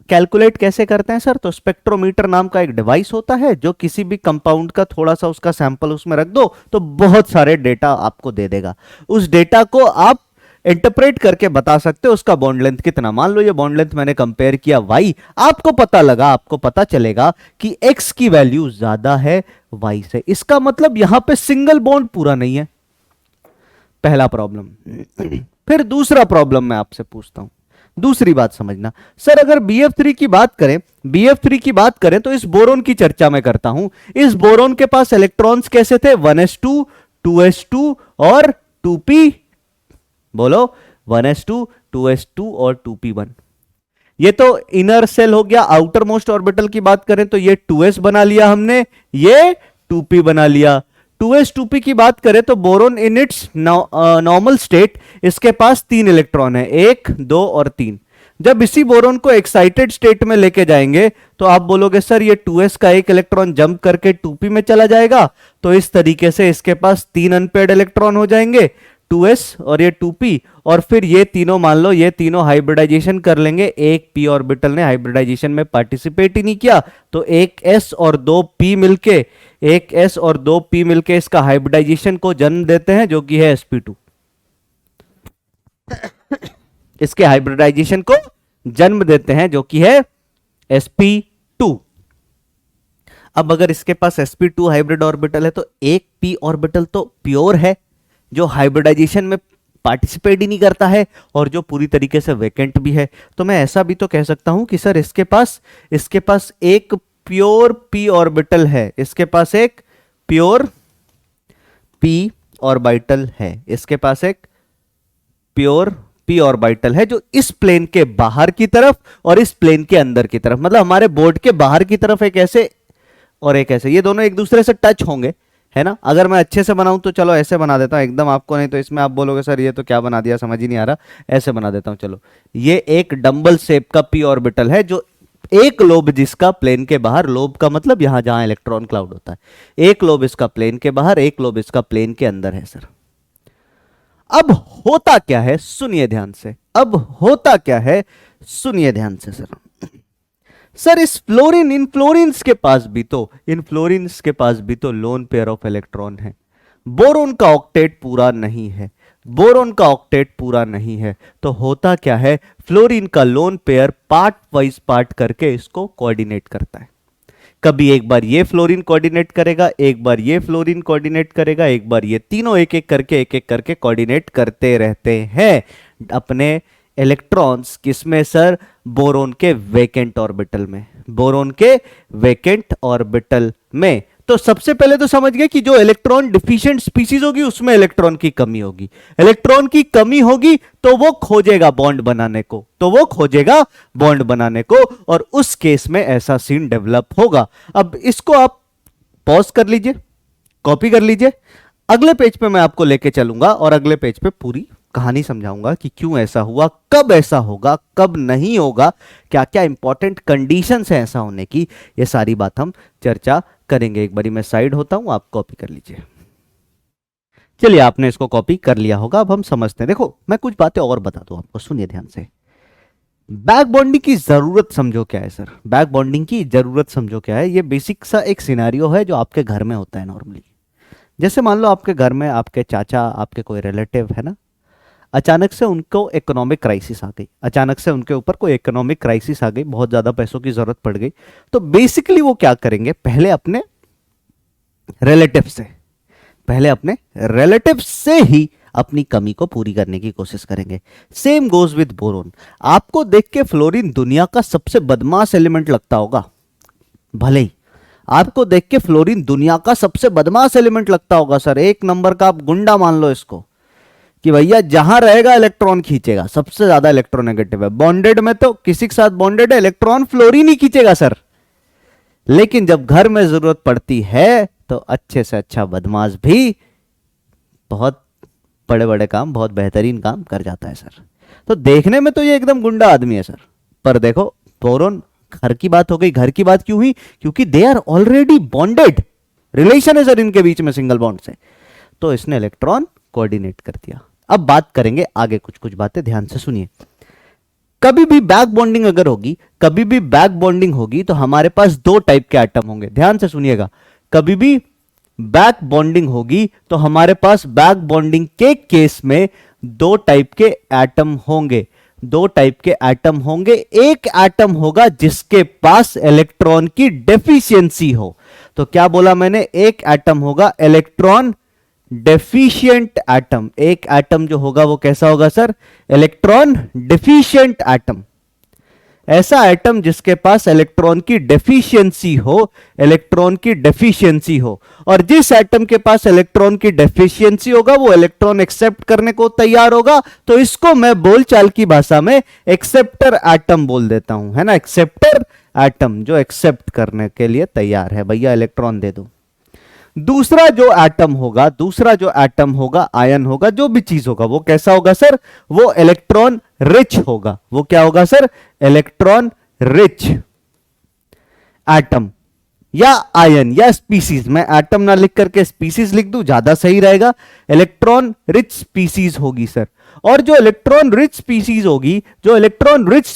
कैलकुलेट कैसे करते हैं सर, तो स्पेक्ट्रोमीटर नाम का एक डिवाइस होता है जो किसी भी कंपाउंड का थोड़ा सा उसका सैंपल उसमें रख दो तो बहुत सारे डेटा आपको दे देगा। उस डेटा को आप इंटरप्रेट करके बता सकते हो उसका बॉन्ड लेंथ कितना। मान लो ये बॉन्ड लेंथ मैंने कंपेयर किया y, आपको पता लगा, आपको पता चलेगा कि x की वैल्यू ज्यादा है y से। इसका मतलब यहां पे सिंगल बॉन्ड पूरा नहीं है, पहला प्रॉब्लम। फिर दूसरा प्रॉब्लम मैं आपसे पूछता हूं, दूसरी बात समझना सर। अगर BF3 की बात करें, BF3 की बात करें तो इस बोरोन की चर्चा मैं करता हूं। इस बोरोन के पास इलेक्ट्रॉन्स कैसे थे, 1s2, 2s2 और 2p, बोलो 1s2, 2s2 और 2p1। ये तो इनर सेल हो गया। आउटर मोस्ट ऑर्बिटल की बात करें तो ये 2s बना लिया हमने, ये 2p बना लिया। 2s 2p की बात करें तो boron in its normal state इसके पास 3 इलेक्ट्रॉन है, 1, 2 और 3। जब इसी बोरोन को एक्साइटेड स्टेट में लेके जाएंगे तो आप बोलोगे सर ये 2s का एक इलेक्ट्रॉन जंप करके 2p में चला जाएगा। तो इस तरीके से इसके पास 3 अनपेयर्ड इलेक्ट्रॉन हो जाएंगे, 2s और ये 2p, और फिर ये तीनों मान लो ये तीनों हाइब्रिडाइजेशन कर लेंगे। एक p ऑर्बिटल ने हाइब्रिडाइजेशन में पार्टिसिपेट ही नहीं किया, तो एक s और 2p मिलके, एक s और 2p मिलके इसका हाइब्रिडाइजेशन को जन्म देते हैं जो कि है sp2। इसके हाइब्रिडाइजेशन को जन्म देते हैं जो कि है sp2। अब अगर इसके पास sp2 हाइब्रिड ऑर्बिटल है तो एक p ऑर्बिटल तो प्योर है जो हाइब्रिडाइजेशन में पार्टिसिपेट ही नहीं करता है और जो पूरी तरीके से वेकेंट भी है। तो मैं ऐसा भी तो कह सकता हूं कि सर इसके पास एक प्योर p ऑर्बिटल है, इसके पास एक प्योर p ऑर्बिटल है, इसके पास एक प्योर p ऑर्बिटल है जो इस प्लेन के बाहर की तरफ और इस प्लेन के अंदर की तरफ, मतलब हमारे बोर्ड के बाहर की तरफ एक ऐसे और एक ऐसे, ये दोनों एक दूसरे से टच होंगे, है ना। अगर मैं अच्छे से बनाऊं तो चलो ऐसे बना देता हूं एकदम आपको, नहीं तो इसमें आप बोलोगे सर ये तो क्या बना दिया, समझ ही नहीं आ रहा। ऐसे बना देता हूं, चलो ये एक डंबल शेप का p ऑर्बिटल है जो एक लोब जिसका प्लेन के बाहर, लोब का मतलब यहां जहां इलेक्ट्रॉन क्लाउड होता है, एक लोब इसका प्लेन के बाहर, एक लोब इसका प्लेन के अंदर है सर। अब होता क्या है सुनिए ध्यान से, अब होता क्या है सुनिए ध्यान से सर इस फ्लोरीन, इन फ्लोरीन्स के पास भी तो, इन फ्लोरीन्स के पास भी तो लोन पेयर ऑफ इलेक्ट्रॉन है। बोरोन का ऑक्टेट पूरा नहीं है, बोरोन का ऑक्टेट पूरा नहीं है। तो होता क्या है, फ्लोरीन का lone pair part wise part करके इसको कोऑर्डिनेट करता है। कभी एक बार ये फ्लोरीन कोऑर्डिनेट करेगा, एक बार ये फ्लोरीन कोऑर्डिनेट करेगा, एक बार ये, तीनों एक एक करके कोऑर्डिनेट करते रहते हैं अपने इलेक्ट्रॉन्स। किसमें सर, बोरोन के वेकेंट ऑर्बिटल में, बोरोन के वेकेंट ऑर्बिटल में। तो सबसे पहले तो समझ गए कि जो इलेक्ट्रॉन डिफिशिएंट स्पीसीज होगी उसमें इलेक्ट्रॉन की कमी होगी, इलेक्ट्रॉन की कमी होगी तो वो खोजेगा बॉन्ड बनाने को, तो वो खोजेगा बॉन्ड बनाने को, और उस केस में ऐसा सीन डेवलप होगा। अब इसको आप पॉज कर लीजिए, कॉपी कर लीजिए। अगले पेज पे मैं आपको लेके चलूंगा और अगले पेज पे पूरी कहानी समझाऊंगा कि क्यों ऐसा हुआ, कब ऐसा होगा, कब नहीं होगा, क्या क्या इंपॉर्टेंट कंडीशंस है ऐसा होने की, ये सारी बात हम चर्चा करेंगे। एक बारी मैं साइड होता हूं, आप कॉपी कर लीजिए। चलिए, आपने इसको कॉपी कर लिया होगा, अब हम समझते हैं। देखो, मैं कुछ बातें और बता दूं आपको, सुनिए ध्यान से। बैक बॉन्डिंग की जरूरत समझो क्या है सर। बैक बॉन्डिंग की जरूरत समझो क्या है। ये बेसिक सा एक सिनेरियो है जो आपके घर में होता है नॉर्मली। जैसे मान लो आपके घर में आपके चाचा, आपके कोई रिलेटिव है ना, अचानक से उनको इकोनॉमिक क्राइसिस आ गई, अचानक से उनके ऊपर कोई इकोनॉमिक क्राइसिस आ गई, बहुत ज्यादा पैसों की जरूरत पड़ गई। तो बेसिकली वो क्या करेंगे, पहले अपने रिलेटिव से ही अपनी कमी को पूरी करने की कोशिश करेंगे। Same goes with boron. आपको देख के फ्लोरीन दुनिया का सबसे बदमाश एलिमेंट लगता होगा, भले ही आपको देख के फ्लोरीन दुनिया का सबसे बदमाश एलिमेंट लगता होगा सर, एक नंबर का आप गुंडा मान लो इसको, कि भैया जहां रहेगा इलेक्ट्रॉन खींचेगा, सबसे ज्यादा इलेक्ट्रोनेगेटिव है। बॉन्डेड में तो किसी के साथ बॉन्डेड है, इलेक्ट्रॉन फ्लोरीन ही खींचेगा सर। लेकिन जब घर में जरूरत पड़ती है तो अच्छे से अच्छा बदमाश भी बहुत बड़े बड़े काम, बहुत बेहतरीन काम कर जाता है सर। तो देखने में तो ये एकदम गुंडा आदमी है सर, पर देखो बोरोन, घर की बात हो गई। घर की बात क्यों हुई, क्योंकि they are already bonded, relation है सर इनके बीच में सिंगल बॉन्ड से, तो इसने इलेक्ट्रॉन कोऑर्डिनेट कर दिया। अब बात करेंगे आगे, कुछ कुछ बातें ध्यान से सुनिए। कभी भी बैक बॉन्डिंग अगर होगी, कभी भी बैक बॉन्डिंग होगी तो हमारे पास दो टाइप के एटम होंगे, ध्यान से सुनिएगा। कभी भी बैक बॉन्डिंग होगी तो हमारे पास बैक बॉन्डिंग के केस में दो टाइप के एटम होंगे, दो टाइप के एटम होंगे। एक एटम होगा जिसके पास इलेक्ट्रॉन की डेफिशिएंसी हो। तो क्या बोला मैंने, एक एटम होगा इलेक्ट्रॉन डेफिशिएंट एटम। एक एटम जो होगा वो कैसा होगा सर, इलेक्ट्रॉन डेफिशिएंट एटम। ऐसा एटम जिसके पास इलेक्ट्रॉन की डेफिशिएंसी हो, इलेक्ट्रॉन की डेफिशिएंसी हो। और जिस एटम के पास इलेक्ट्रॉन की डेफिशिएंसी होगा वो इलेक्ट्रॉन एक्सेप्ट करने को तैयार होगा, तो इसको मैं बोलचाल की भाषा में एक्सेप्टर एटम बोल देता हूं, है ना। एक्सेप्टर एटम जो एक्सेप्ट करने के लिए तैयार है, भैया इलेक्ट्रॉन दे दो। दूसरा जो एटम होगा, आयन होगा, जो भी चीज होगा, वो कैसा होगा सर, वो इलेक्ट्रॉन रिच होगा। वो क्या होगा सर, इलेक्ट्रॉन रिच एटम या आयन या स्पीसीज। मैं एटम ना लिख करके स्पीसीज लिख दूं, ज्यादा सही रहेगा। इलेक्ट्रॉन रिच स्पीसीज होगी सर। और जो इलेक्ट्रॉन रिच स्पीसीज होगी, जो इलेक्ट्रॉन रिच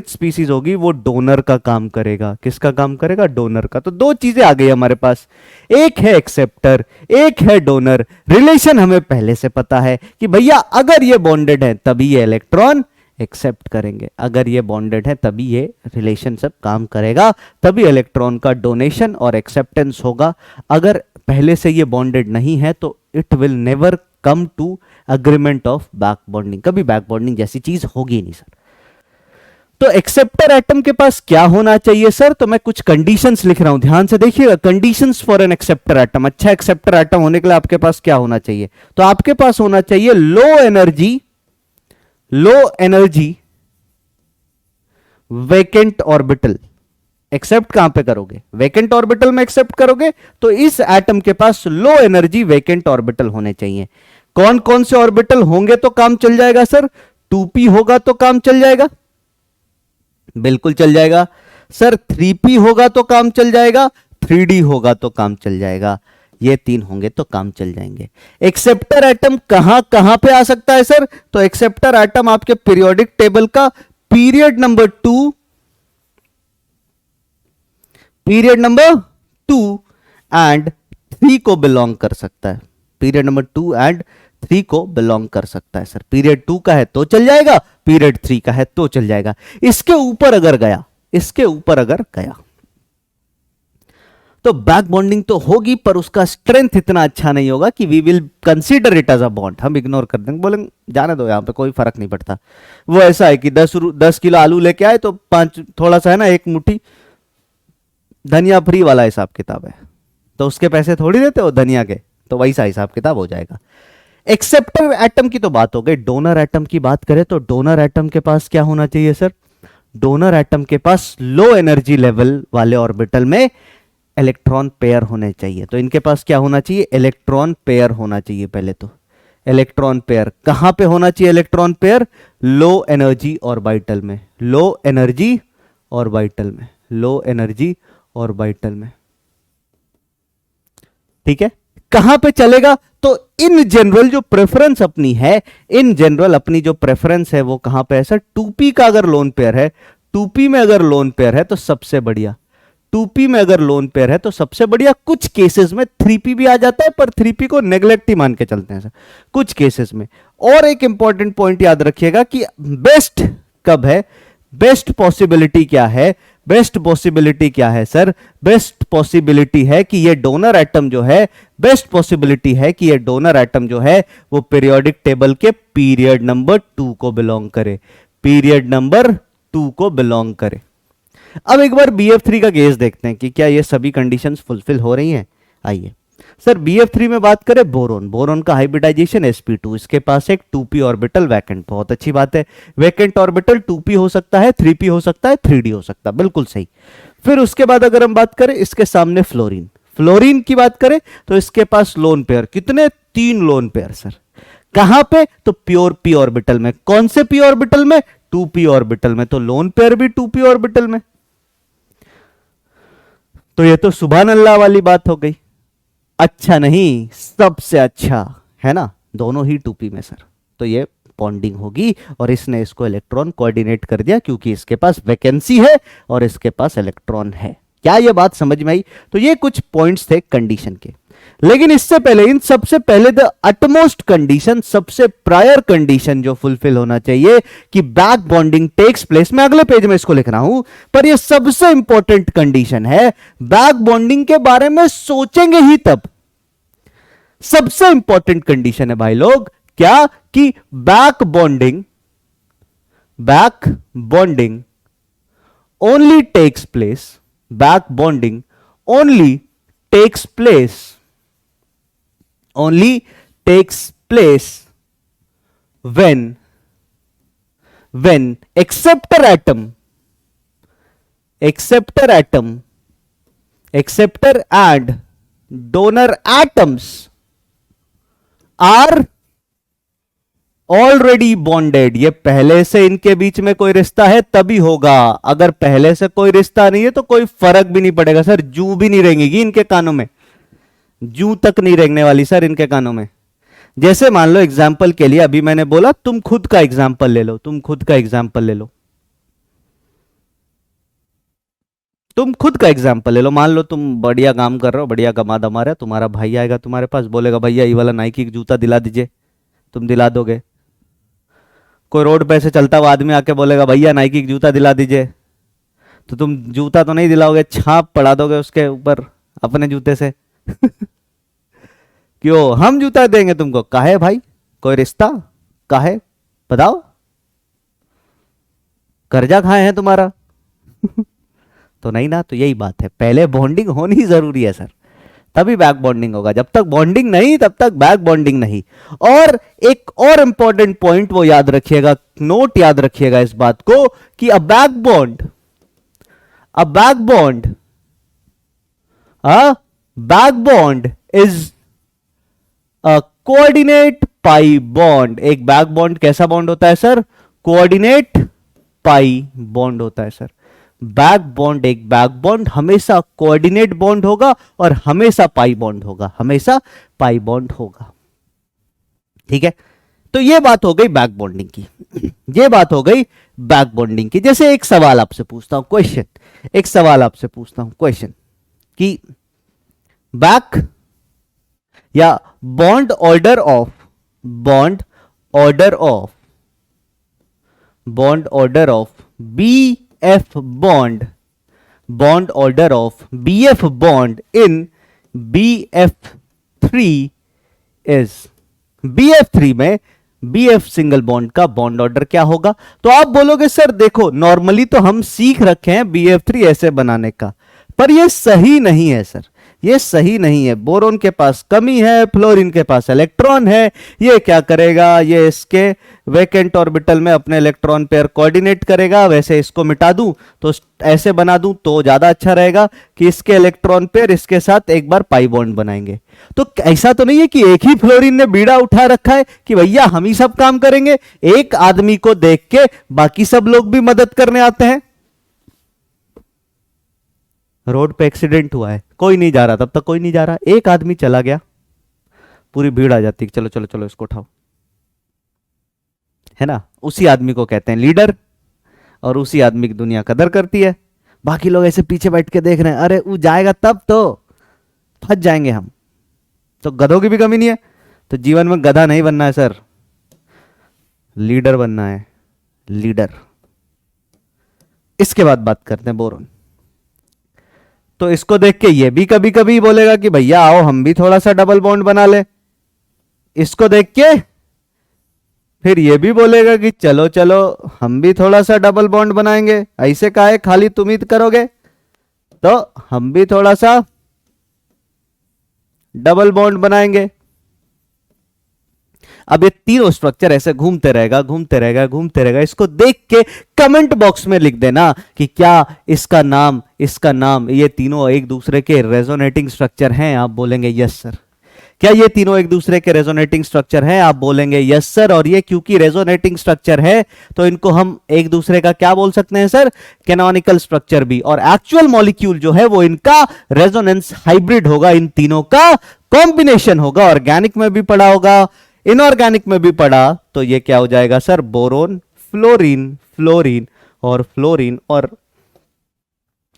स्पीसीज होगी वो डोनर का काम करेगा। किसका काम करेगा, डोनर का। तो दो चीजें आ गई हमारे पास, एक है एक्सेप्टर, एक है डोनर। रिलेशन हमें पहले से पता है कि भैया अगर ये बॉन्डेड है तभी ये इलेक्ट्रॉन एक्सेप्ट करेंगे, अगर ये बॉन्डेड है तभी ये रिलेशनशिप काम करेगा, तभी इलेक्ट्रॉन का डोनेशन और एक्सेप्टेंस होगा। अगर पहले से ये बॉन्डेड नहीं है तो it will never come to agreement of back bonding, कभी बैक बॉन्डिंग जैसी चीज होगी नहीं सर। तो एक्सेप्टर एटम के पास क्या होना चाहिए सर, तो मैं कुछ कंडीशंस लिख रहा हूं, ध्यान से देखिएगा। Conditions for an acceptor atom, अच्छा एक्सेप्टर एटम होने के लिए आपके पास क्या होना चाहिए, तो आपके पास होना चाहिए low energy vacant orbital. Accept कहां पे करोगे, वेकेंट ऑर्बिटल में एक्सेप्ट करोगे, तो इस एटम के पास लो एनर्जी वेकेंट ऑर्बिटल होने चाहिए। कौन कौन से ऑर्बिटल होंगे तो काम चल जाएगा सर, 2p होगा तो काम चल जाएगा, बिल्कुल चल जाएगा सर। 3p होगा तो काम चल जाएगा, 3d होगा तो काम चल जाएगा, ये तीन होंगे तो काम चल जाएंगे। एक्सेप्टर एटम कहां कहां पे आ सकता है सर, तो एक्सेप्टर एटम आपके पीरियोडिक टेबल का पीरियड नंबर 2 एंड 3 को बिलोंग कर सकता है। पीरियड नंबर 2 एंड 3 को बिलोंग कर सकता है सर। पीरियड 2 का है तो चल जाएगा, पीरियड 3 का है तो चल जाएगा। इसके ऊपर अगर गया तो बैक बॉन्डिंग तो होगी पर उसका स्ट्रेंथ इतना अच्छा नहीं होगा कि we will consider it as a bond, हम इग्नोर कर देंगे, बोलेंगे जाने दो, यहां पे कोई फर्क नहीं पड़ता। वो ऐसा है कि 10 किलो आलू लेके आए तो 5 थोड़ा सा है ना, एक मुट्ठी धनिया फ्री वाला हिसाब किताब है, तो उसके पैसे थोड़ी देते हो धनिया के, तो वैसा हिसाब किताब हो जाएगा। एक्सेप्टर एटम की तो बात हो गई। डोनर एटम की बात करें तो डोनर एटम के पास क्या होना चाहिए सर, डोनर एटम के पास लो एनर्जी लेवल वाले ऑर्बिटल में इलेक्ट्रॉन पेयर होने चाहिए। तो इनके पास क्या होना चाहिए? इलेक्ट्रॉन पेयर होना चाहिए। पहले तो इलेक्ट्रॉन पेयर कहां पे होना चाहिए? Electron pair low energy orbital में, लो एनर्जी ऑर्बिटल में, लो एनर्जी ऑर्बिटल में। ठीक है, कहां पे चलेगा? तो इन जनरल जो प्रेफरेंस अपनी है, इन जनरल अपनी जो प्रेफरेंस है वो कहां पे है सर? 2p का अगर लोन पेयर है, 2p में अगर लोन पेयर है तो सबसे बढ़िया, 2p में अगर लोन पेयर है तो सबसे बढ़िया। कुछ केसेस में 3p भी आ जाता है, पर 3p को नेग्लेक्ट ही मान के चलते हैं सर कुछ केसेस में। और एक इंपॉर्टेंट पॉइंट याद रखिएगा कि बेस्ट कब है, बेस्ट पॉसिबिलिटी क्या है? बेस्ट पॉसिबिलिटी क्या है सर? बेस्ट पॉसिबिलिटी है कि ये डोनर एटम जो है, बेस्ट पॉसिबिलिटी है कि ये डोनर एटम जो है वो पीरियोडिक टेबल के पीरियड नंबर 2 को बिलोंग करे, पीरियड नंबर 2 को बिलोंग करे। अब एक बार BF3 का केस देखते हैं कि क्या ये सभी कंडीशंस फुलफिल हो रही हैं। आइए सर, BF3 में बात करें, बोरोन, बोरोन का हाइब्रिडाइजेशन sp2, इसके पास एक 2p ऑर्बिटल वैकेंट, बहुत अच्छी बात है। वैकेंट ऑर्बिटल 2p हो सकता है, 3p हो सकता है, 3d हो सकता है, बिल्कुल सही। फिर उसके बाद अगर हम बात करें इसके सामने फ्लोरीन, फ्लोरीन की बात करें तो इसके पास लोन पेयर कितने? 3 लोन पेयर सर। कहां पे? तो प्योर p ऑर्बिटल में। कौन से p ऑर्बिटल में? 2p ऑर्बिटल में। तो लोन पेयर भी 2p ऑर्बिटल में। तो ये तो सुभान अल्लाह वाली बात हो गई। अच्छा नहीं, सबसे अच्छा है ना, दोनों ही 2p में सर। तो ये बॉन्डिंग होगी और इसने इसको इलेक्ट्रॉन कोऑर्डिनेट कर दिया क्योंकि इसके पास वैकेंसी है और इसके पास इलेक्ट्रॉन है। क्या ये बात समझ में आई? तो ये कुछ पॉइंट्स थे कंडीशन के। लेकिन इससे पहले, इन सबसे पहले द अटमोस्ट कंडीशन, सबसे प्रायर कंडीशन जो फुलफिल होना चाहिए कि बैक बॉन्डिंग टेक्स प्लेस, मैं अगले पेज में इसको लिख रहा हूं, पर ये सबसे इंपॉर्टेंट कंडीशन है। बैक बॉन्डिंग के बारे में सोचेंगे ही तब। सबसे इंपॉर्टेंट कंडीशन है भाई लोग, क्या? कि back bonding, back bonding only takes place, back bonding only takes place, only takes place when acceptor atom, acceptor atom, acceptor and donor atoms are already bonded. ये पहले से इनके बीच में कोई रिश्ता है तभी होगा, अगर पहले से कोई रिश्ता नहीं है तो कोई फर्क भी नहीं पड़ेगा सर, जू भी नहीं रेंगेगी इनके कानों में, जू तक नहीं रेंगने वाली सर इनके कानों में। जैसे मान लो एग्जाम्पल के लिए अभी मैंने बोला, तुम खुद का एग्जाम्पल ले लो, तुम खुद का एग्जाम्पल ले लो, तुम खुद का एग्जाम्पल ले लो। मान लो तुम बढ़िया काम कर रहे हो, बढ़िया कमा दमा रहे हो, तुम्हारा भाई आएगा तुम्हारे पास, बोलेगा भैया ये वाला नाइकी का जूता दिला दीजिए, तुम दिला दोगे? कोई रोड पे से चलता हुआ आदमी आके बोलेगा भैया नाइकी का जूता दिला दीजिए, तो तुम जूता तो नहीं दिलाओगे, छाप पड़ा दोगे उसके ऊपर अपने जूते से क्यों? हम जूता देंगे तुमको। काहे भाई? कोई रिश्ता? काहे? बताओ, कर्जा खाए हैं तुम्हारा तो नहीं ना। तो यही बात है, पहले बॉन्डिंग होनी जरूरी है सर, तभी बैक बॉन्डिंग होगा। जब तक बॉन्डिंग नहीं तब तक बैक बॉन्डिंग नहीं। और एक और इंपॉर्टेंट पॉइंट वो याद रखिएगा, नोट याद रखिएगा इस बात को कि a back bond, a back bond, a back bond is a coordinate pi bond. एक बैक बॉन्ड कैसा बॉन्ड होता है सर? कोऑर्डिनेट पाई बॉन्ड होता है सर। बैक बॉन्ड, एक बैक बॉन्ड हमेशा कोऑर्डिनेट बॉन्ड होगा और हमेशा पाई बॉन्ड होगा, हमेशा पाई बॉन्ड होगा। ठीक है, तो ये बात हो गई बैक बॉन्डिंग की, ये बात हो गई बैक बॉन्डिंग की। जैसे एक सवाल आपसे पूछता हूं, क्वेश्चन, एक सवाल आपसे पूछता हूं, क्वेश्चन, कि बैक या bond order of, bond order of, bond order of BF bond, bond order of BF bond in BF3 is, BF3 में BF सिंगल बॉन्ड का बॉन्ड ऑर्डर क्या होगा? तो आप बोलोगे सर देखो नॉर्मली तो हम सीख रखे हैं BF3 ऐसे बनाने का, पर ये सही नहीं है सर, ये सही नहीं है। बोरोन के पास कमी है, फ्लोरीन के पास इलेक्ट्रॉन है। ये क्या करेगा, ये इसके वैकेंट ऑर्बिटल में अपने इलेक्ट्रॉन पेयर कोऑर्डिनेट करेगा। वैसे इसको मिटा दूं तो ऐसे बना दूं तो ज्यादा अच्छा रहेगा कि इसके इलेक्ट्रॉन पेयर इसके साथ एक बार पाई बॉन्ड बनाएंगे। तो ऐसा तो नहीं है कि एक ही फ्लोरीन ने बीड़ा उठा रखा है कि भैया हम ही सब काम करेंगे। एक आदमी को देख के बाकी सब लोग भी मदद करने आते हैं। रोड पे एक्सीडेंट हुआ है, कोई नहीं जा रहा, तब तक कोई नहीं जा रहा, एक आदमी चला गया, पूरी भीड़ आ जाती है, चलो चलो चलो इसको उठाओ, है ना। उसी आदमी को कहते हैं लीडर, और उसी आदमी की दुनिया कदर करती है। बाकी लोग ऐसे पीछे बैठ के देख रहे हैं, अरे वो जाएगा तब तो फंस जाएंगे हम। तो गधों की भी कमी नहीं है। तो जीवन में गधा नहीं बनना है सर, लीडर बनना है, लीडर। इसके बाद बात करते हैं बोरोन। तो इसको देख के ये भी कभी कभी बोलेगा कि भैया आओ हम भी थोड़ा सा डबल बॉन्ड बना ले। इसको देख के फिर ये भी बोलेगा कि चलो चलो हम भी थोड़ा सा डबल बॉन्ड बनाएंगे, ऐसे काहे खाली तुम ही करोगे, तो हम भी थोड़ा सा डबल बॉन्ड बनाएंगे। अब ये तीनों स्ट्रक्चर ऐसे घूमते रहेगा घूमते रहेगा घूमते रहेगा। इसको देख के कमेंट बॉक्स में लिख देना कि क्या इसका नाम ये तीनों एक दूसरे के रेजोनेटिंग स्ट्रक्चर हैं। आप बोलेंगे यस सर। क्या ये तीनों एक दूसरे के रेजोनेटिंग स्ट्रक्चर हैं? आप बोलेंगे यस सर। और ये क्योंकि रेजोनेटिंग स्ट्रक्चर है तो इनको हम एक दूसरे का क्या बोल सकते हैं सर? कैनोनिकल स्ट्रक्चर भी। और एक्चुअल मॉलिक्यूल जो है वो इनका रेजोनेंस हाइब्रिड होगा, इन तीनों का कॉम्बिनेशन होगा। ऑर्गेनिक में भी पढ़ा होगा, इनऑर्गेनिक में भी पढ़ा। तो ये क्या हो जाएगा सर? बोरोन, फ्लोरीन, फ्लोरीन और फ्लोरीन, और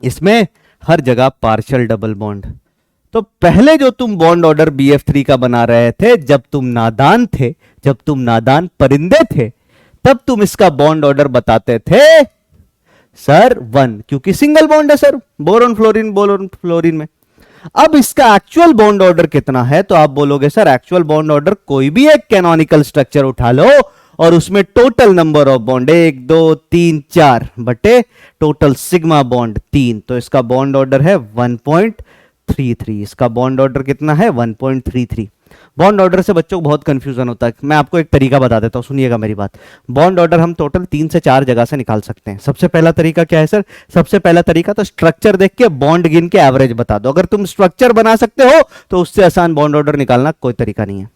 इसमें हर जगह पार्शियल डबल बॉन्ड। तो पहले जो तुम बॉन्ड ऑर्डर BF3 का बना रहे थे, जब तुम नादान थे, जब तुम नादान परिंदे थे, तब तुम इसका बॉन्ड ऑर्डर बताते थे सर 1, क्योंकि सिंगल बॉन्ड है सर, बोरोन फ्लोरीन में। अब इसका एक्चुअल बॉन्ड ऑर्डर कितना है? तो आप बोलोगे सर एक्चुअल बॉन्ड ऑर्डर कोई भी एक कैनोनिकल स्ट्रक्चर उठा लो और उसमें टोटल नंबर ऑफ बॉन्ड 1 2 3 4 बटे टोटल सिग्मा बॉन्ड 3। तो इसका बॉन्ड ऑर्डर है 1.33। इसका बॉन्ड ऑर्डर कितना है? 1.33। बॉन्ड ऑर्डर से बच्चों को बहुत कंफ्यूजन होता है। मैं आपको एक तरीका बता देता हूं, सुनिएगा मेरी बात। बॉन्ड ऑर्डर हम टोटल 3 से 4 जगह से निकाल सकते हैं। सबसे पहला तरीका क्या है सर? सबसे पहला तरीका तो स्ट्रक्चर देख के बॉन्ड गिन के एवरेज बता दो। अगर तुम स्ट्रक्चर बना सकते हो तो उससे आसान बॉन्ड ऑर्डर निकालना कोई तरीका नहीं है।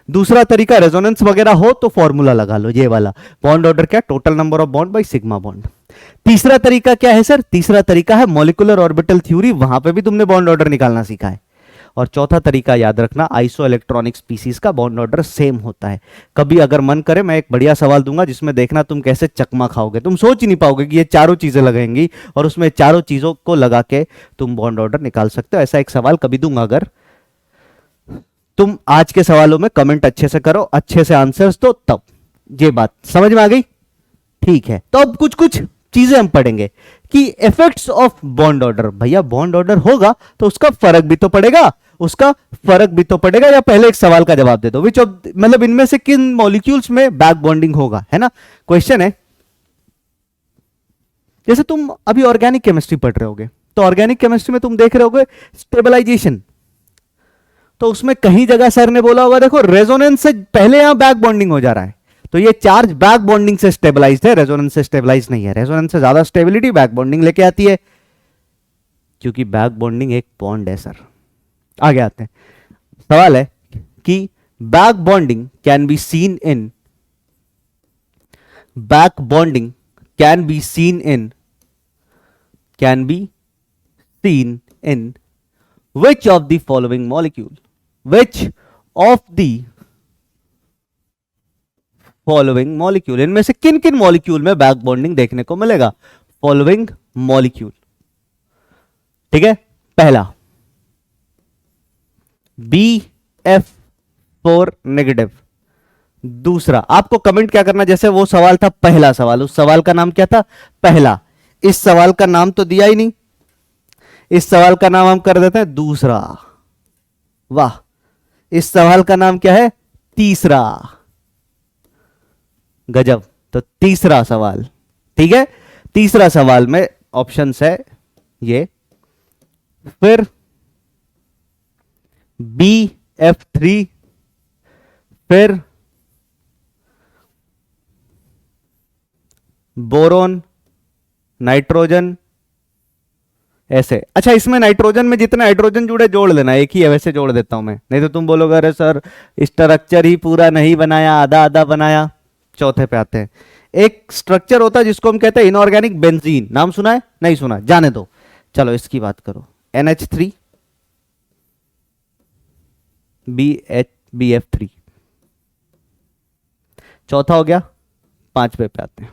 दूसरा तरीका, रेजोनेंस वगैरह हो तो फॉर्मूला लगा लो, ये वाला बॉन्ड ऑर्डर क्या? Total number of bond by sigma bond. तीसरा तरीका क्या है सर? तीसरा तरीका है मॉलिक्यूलर ऑर्बिटल थ्योरी, वहां पे भी तुमने बॉन्ड ऑर्डर निकालना सीखा है। और चौथा तरीका याद रखना, आइसो इलेक्ट्रॉनिक स्पीसीज का बॉन्ड ऑर्डर सेम होता है। कभी अगर मन करे मैं एक बढ़िया सवाल दूंगा जिसमें देखना तुम कैसे चकमा खाओगे। तुम सोच ही नहीं पाओगे कि ये चारों चीजें लगेंगी और उसमें चारों चीजों को लगा के तुम बॉन्ड ऑर्डर निकाल सकते हो। ऐसा एक सवाल कभी दूंगा। अगर तुम आज के सवालों में कमेंट अच्छे से करो, अच्छे से आंसर्स दो, तब ये बात समझ में आ गई? ठीक है। तो अब कुछ कुछ चीजें हम पढ़ेंगे कि इफेक्ट्स ऑफ बॉन्ड ऑर्डर। भैया बॉन्ड ऑर्डर होगा तो उसका फर्क भी तो पड़ेगा, उसका फर्क भी तो पड़ेगा। या पहले एक सवाल का जवाब दे दो, विच ऑफ मतलब इनमें से किन मॉलिक्यूल्स में बैक बॉन्डिंग होगा, है ना। क्वेश्चन है, जैसे तुम अभी ऑर्गेनिक केमिस्ट्री पढ़ रहे होगे तो ऑर्गेनिक केमिस्ट्री में तुम देख रहे होगे स्टेबलाइजेशन। तो उसमें कहीं जगह सर ने बोला होगा देखो रेजोनेंस से पहले यहां बैक बॉन्डिंग हो जा रहा है, तो ये चार्ज बैक बॉन्डिंग से स्टेबलाइज्ड है, रेजोनेंस से स्टेबलाइज नहीं है। रेजोनेंस से ज्यादा स्टेबिलिटी बैक बॉन्डिंग लेके आती है, क्योंकि बैक बॉन्डिंग एक बॉन्ड है सर। आगे आते हैं। सवाल है कि back bonding can be seen in, back bonding can be seen in, can be seen in which of the following molecule, which of the following molecule, इनमें से किन किन मॉलिक्यूल में बैक बॉन्डिंग देखने को मिलेगा? फॉलोइंग मॉलिक्यूल, ठीक है। पहला BF4 नेगेटिव। दूसरा, आपको कमेंट क्या करना, जैसे वो सवाल था पहला सवाल, उस सवाल का नाम क्या था? पहला। इस सवाल का नाम तो दिया ही नहीं, इस सवाल का नाम हम कर देते हैं दूसरा। वाह, इस सवाल का नाम क्या है? तीसरा। गजब। तो तीसरा सवाल, ठीक है। तीसरा सवाल में ऑप्शंस है ये। फिर BF3, फिर बोरोन, नाइट्रोजन, ऐसे। अच्छा, इसमें नाइट्रोजन में जितने हाइड्रोजन जुड़े जोड़ लेना, एक ही है वैसे जोड़ देता हूं मैं, नहीं तो तुम बोलोगे अरे सर स्ट्रक्चर ही पूरा नहीं बनाया, आधा आधा बनाया। चौथे पे आते हैं। एक स्ट्रक्चर होता है जिसको हम कहते हैं इनऑर्गेनिक बेंजीन, नाम सुना है? नहीं सुना, जाने दो। चलो इसकी बात करो, NH3 BF3, चौथा हो गया। पांचवे पे आते हैं,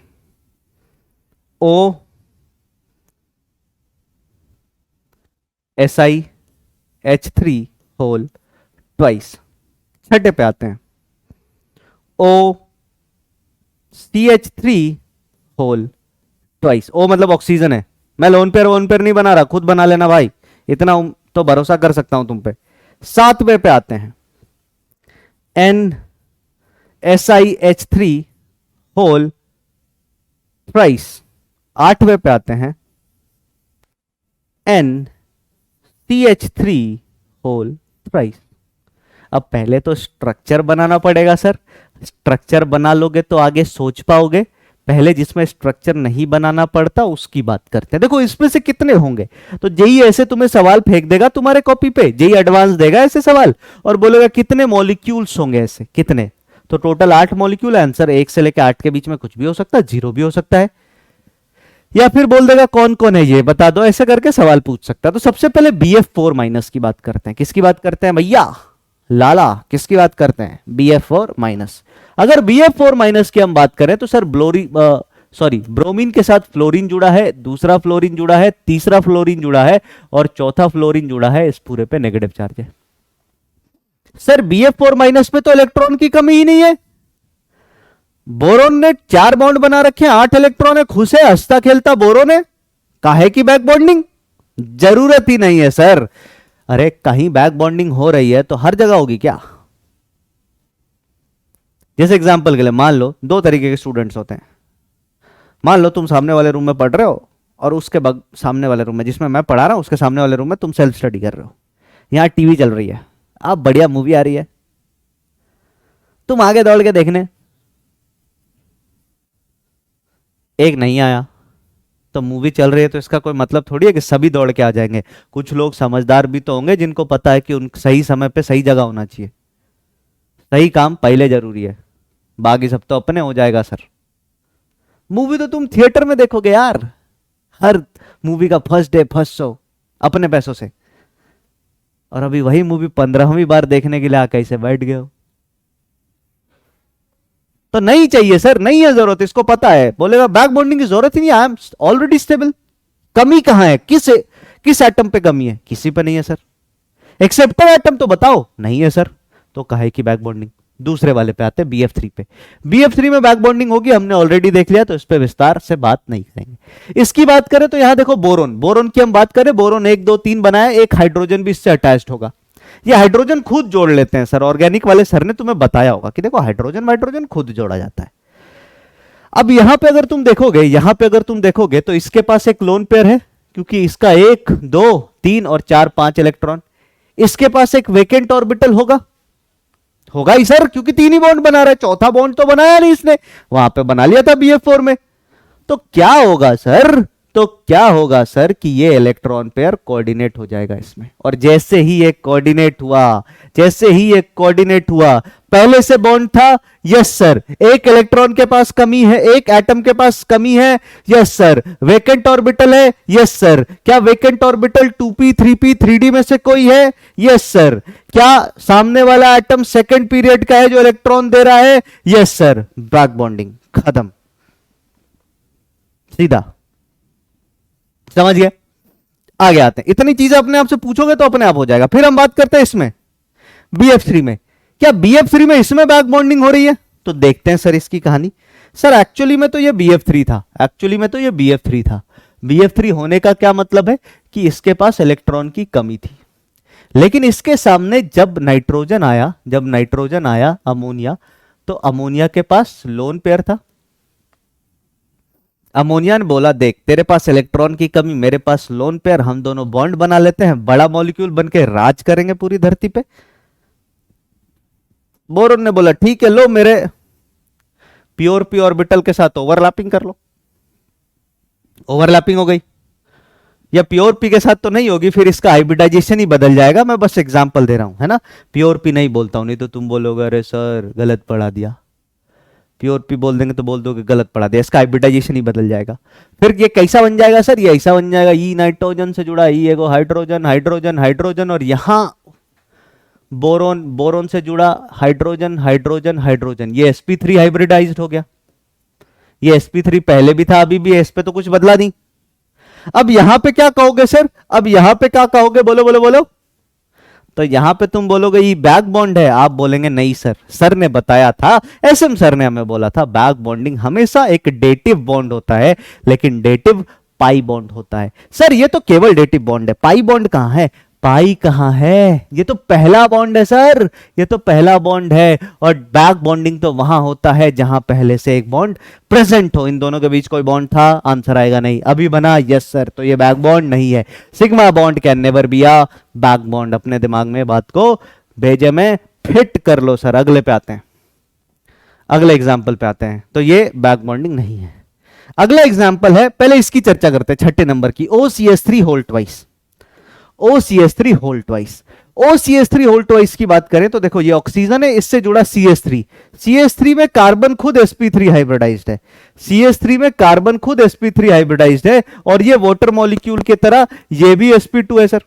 OSiH3 होल ट्वाइस। छठे पे आते हैं, OCH3 होल ट्वाइस। O मतलब ऑक्सीजन है, मैं लोन पेयर नहीं बना रहा, खुद बना लेना भाई, इतना तो भरोसा कर सकता हूं तुम पे। सातवें पे आते हैं, NSiH3 होल ट्वाइस। आठवें पे आते हैं, NCH3 होल ट्वाइस। अब पहले तो स्ट्रक्चर बनाना पड़ेगा सर, स्ट्रक्चर बना लोगे तो आगे सोच पाओगे। पहले जिसमें स्ट्रक्चर नहीं बनाना पड़ता उसकी बात करते हैं। देखो इसमें से कितने होंगे, तो जेई ऐसे तुम्हें सवाल फेंक देगा तुम्हारे कॉपी पे, जेई एडवांस देगा ऐसे सवाल और बोलेगा कितने मॉलिक्यूल्स होंगे, ऐसे कितने। तो टोटल 8 मॉलिक्यूल, आंसर 1 से लेकर 8 के बीच में कुछ भी हो सकता है, 0 भी हो सकता है। या फिर बोल देगा कौन कौन है ये बता दो, ऐसे करके सवाल पूछ सकता है। तो सबसे पहले BF4 माइनस की बात करते हैं। किसकी बात करते हैं भैया? लाला, किसकी बात करते हैं? BF4 minus. अगर BF4 माइनस की हम बात करें तो सर ब्रोमीन के साथ फ्लोरीन जुड़ा है, दूसरा फ्लोरीन जुड़ा है, तीसरा फ्लोरीन जुड़ा है और चौथा फ्लोरीन जुड़ा है। इस पूरे पे नेगेटिव चार्ज है। सर BF4 माइनस में तो इलेक्ट्रॉन की कमी ही नहीं है। बोरोन ने 4 बॉन्ड बना रखे हैं, 8 इलेक्ट्रॉन है, खुश है, हंसता खेलता बोरोन है। काहे की बैक बॉन्डिंग? जरूरत ही नहीं है सर। अरे कहीं बैक बॉन्डिंग हो रही है तो हर जगह होगी क्या? जैसे एग्जांपल के लिए मान लो 2 तरीके के स्टूडेंट्स होते हैं। मान लो तुम सामने वाले रूम में पढ़ रहे हो और उसके सामने वाले रूम में जिसमें मैं पढ़ा रहा हूं उसके सामने वाले रूम में तुम सेल्फ स्टडी कर रहे हो। यहां टीवी चल रही है, अब बढ़िया मूवी आ रही है, तुम आगे दौड़ के देखने, एक नहीं आया। तो मूवी चल रही है तो इसका कोई मतलब थोड़ी है कि सभी दौड़ के आ जाएंगे। कुछ लोग समझदार भी तो होंगे जिनको पता है कि उन सही समय पे सही जगह होना चाहिए, सही काम पहले जरूरी है, बाकी सब तो अपने हो जाएगा सर। मूवी तो तुम थिएटर में देखोगे यार, हर मूवी का फर्स्ट डे फर्स्ट शो अपने पैसों से, और अभी वही मूवी 15वीं बार देखने के लिए आके इसे बैठ गए हो। तो नहीं चाहिए सर, नहीं है जरूरत, इसको पता है। बोलेगा बैक बॉन्डिंग की जरूरत ही नहीं, आई एम ऑलरेडी स्टेबल। कमी कहां है? किस एटम पे कमी है? किसी पे नहीं है सर। एक्सेप्टर एटम तो बताओ, नहीं है सर, तो काहे की बैक बॉन्डिंग? दूसरे वाले पे आते हैं BF3 पे। BF3 में बैक बॉन्डिंग होगी, हमने ऑलरेडी देख लिया, तो इस पे विस्तार से बात नहीं करेंगे। इसकी बात करें तो यहां देखो बोरोन की हम बात करें, बोरोन 1 2 3 बनाया, एक हाइड्रोजन भी इससे अटैच्ड होगा। ये हाइड्रोजन खुद जोड़ लेते हैं सर, ऑर्गेनिक वाले सर ने तुम्हें बताया होगा कि देखो हाइड्रोजन खुद जोड़ा जाता है। अब यहां पे अगर तुम देखोगे तो इसके पास एक लोन पेयर है, क्योंकि इसका 1 2 3 और 4 5 इलेक्ट्रॉन। इसके पास एक वेकेंट ऑर्बिटल होगा ही सर, क्योंकि 3 ही बॉन्ड बना रहा है, चौथा बॉन्ड तो बनाया नहीं इसने, वहां पे बना लिया था BF4 में। तो क्या होगा सर कि ये इलेक्ट्रॉन पेयर कोऑर्डिनेट हो जाएगा इसमें, और जैसे ही ये कोऑर्डिनेट हुआ, पहले से बॉन्ड था, यस सर, एक इलेक्ट्रॉन के पास कमी है, एक एटम के पास कमी है, यस सर, वेकेंट ऑर्बिटल है, यस सर, क्या vacant orbital 2p 3p 3d में से कोई है? यस सर, क्या सामने वाला एटम सेकेंड पीरियड का है जो इलेक्ट्रॉन दे रहा है? यस सर, बैक बॉन्डिंग खत्म, सीधा समझ गए। आगे आते हैं, इतनी चीजें अपने आप से पूछोगे तो अपने आप हो जाएगा। फिर हम बात करते हैं इसमें BF3 में, क्या BF3 में इसमें बैक बॉन्डिंग हो रही है? तो देखते हैं सर इसकी कहानी। सर एक्चुअली में तो ये BF3 था। BF3 होने का क्या मतलब है कि इसके पास इलेक्ट्रॉन की कमी थी, लेकिन इसके सामने जब नाइट्रोजन आया अमोनिया, तो अमोनिया के पास लोन पेयर था। अमोनिया ने बोला देख तेरे पास इलेक्ट्रॉन की कमी, मेरे पास लोन पेयर, हम दोनों बॉन्ड बना लेते हैं, बड़ा मॉलिक्यूल बनके राज करेंगे पूरी धरती पे। बोरोन ने बोला ठीक है, लो मेरे प्योर पी ऑर्बिटल के साथ ओवरलैपिंग कर लो। ओवरलैपिंग हो गई, या प्योर पी के साथ तो नहीं होगी, फिर इसका हाइब्रिडाइजेशन ही बदल जाएगा। मैं बस एग्जांपल दे रहा हूं, है ना। प्योर पी नहीं बोलता हूं, नहीं तो तुम बोलोगे अरे सर गलत पढ़ा दिया। प्योर पी बोल देंगे तो बोल दोगे गलत पढ़ा दिया, इसका हाइब्रिडाइजेशन ही बदल जाएगा। फिर ये कैसा बन जाएगा सर, ये ऐसा बन जाएगा, ई नाइट्रोजन से जुड़ा, ई एगो हाइड्रोजन, हाइड्रोजन हाइड्रोजन, और यहां बोरोन, बोरोन से जुड़ा हाइड्रोजन हाइड्रोजन हाइड्रोजन, ये sp3 हाइब्रिडाइज्ड हो गया। ये sp3 पहले भी था, अभी भी है, इस पे तो कुछ बदला नहीं। अब यहां पे क्या कहोगे सर, अब यहां पे क्या कहोगे, बोलो बोलो बोलो। तो यहां पे तुम बोलोगे ये बैक बॉन्ड है, आप बोलेंगे नहीं सर, सर ने बताया था, एसएम सर ने हमें बोला था बैक बॉन्डिंग हमेशा एक डेटिव बॉन्ड होता है, लेकिन डेटिव पाई बॉन्ड होता है। सर ये तो केवल डेटिव बॉन्ड है, पाई बॉन्ड कहां है, पाई कहां है, ये तो पहला बॉन्ड है सर, ये तो पहला बॉन्ड है। और बैक बॉन्डिंग तो वहां होता है जहां पहले से एक बॉन्ड प्रेजेंट हो। इन दोनों के बीच कोई बॉन्ड था, आंसर आएगा नहीं। अभी बना, यस सर, तो ये बैक बॉन्ड नहीं है। Sigma bond can never be a back bond. अपने दिमाग में बात को भेजे में फिट कर लो सर। अगले पे आते हैं, अगले एग्जाम्पल पे आते हैं। तो ये बैक बॉन्डिंग नहीं है। अगला एग्जाम्पल है, पहले इसकी चर्चा करते हैं, छठे नंबर की, OCH3 whole twice. OCH3 whole twice, OCH3 whole twice की बात करें तो देखो ये ऑक्सीजन है, इससे जुड़ा CH3, CH3 में कार्बन खुद sp3 हाइब्रिडाइज्ड है, CH3 में कार्बन खुद sp3 हाइब्रिडाइज्ड है, और ये वाटर मॉलिक्यूल की तरह ये भी sp2 है सर,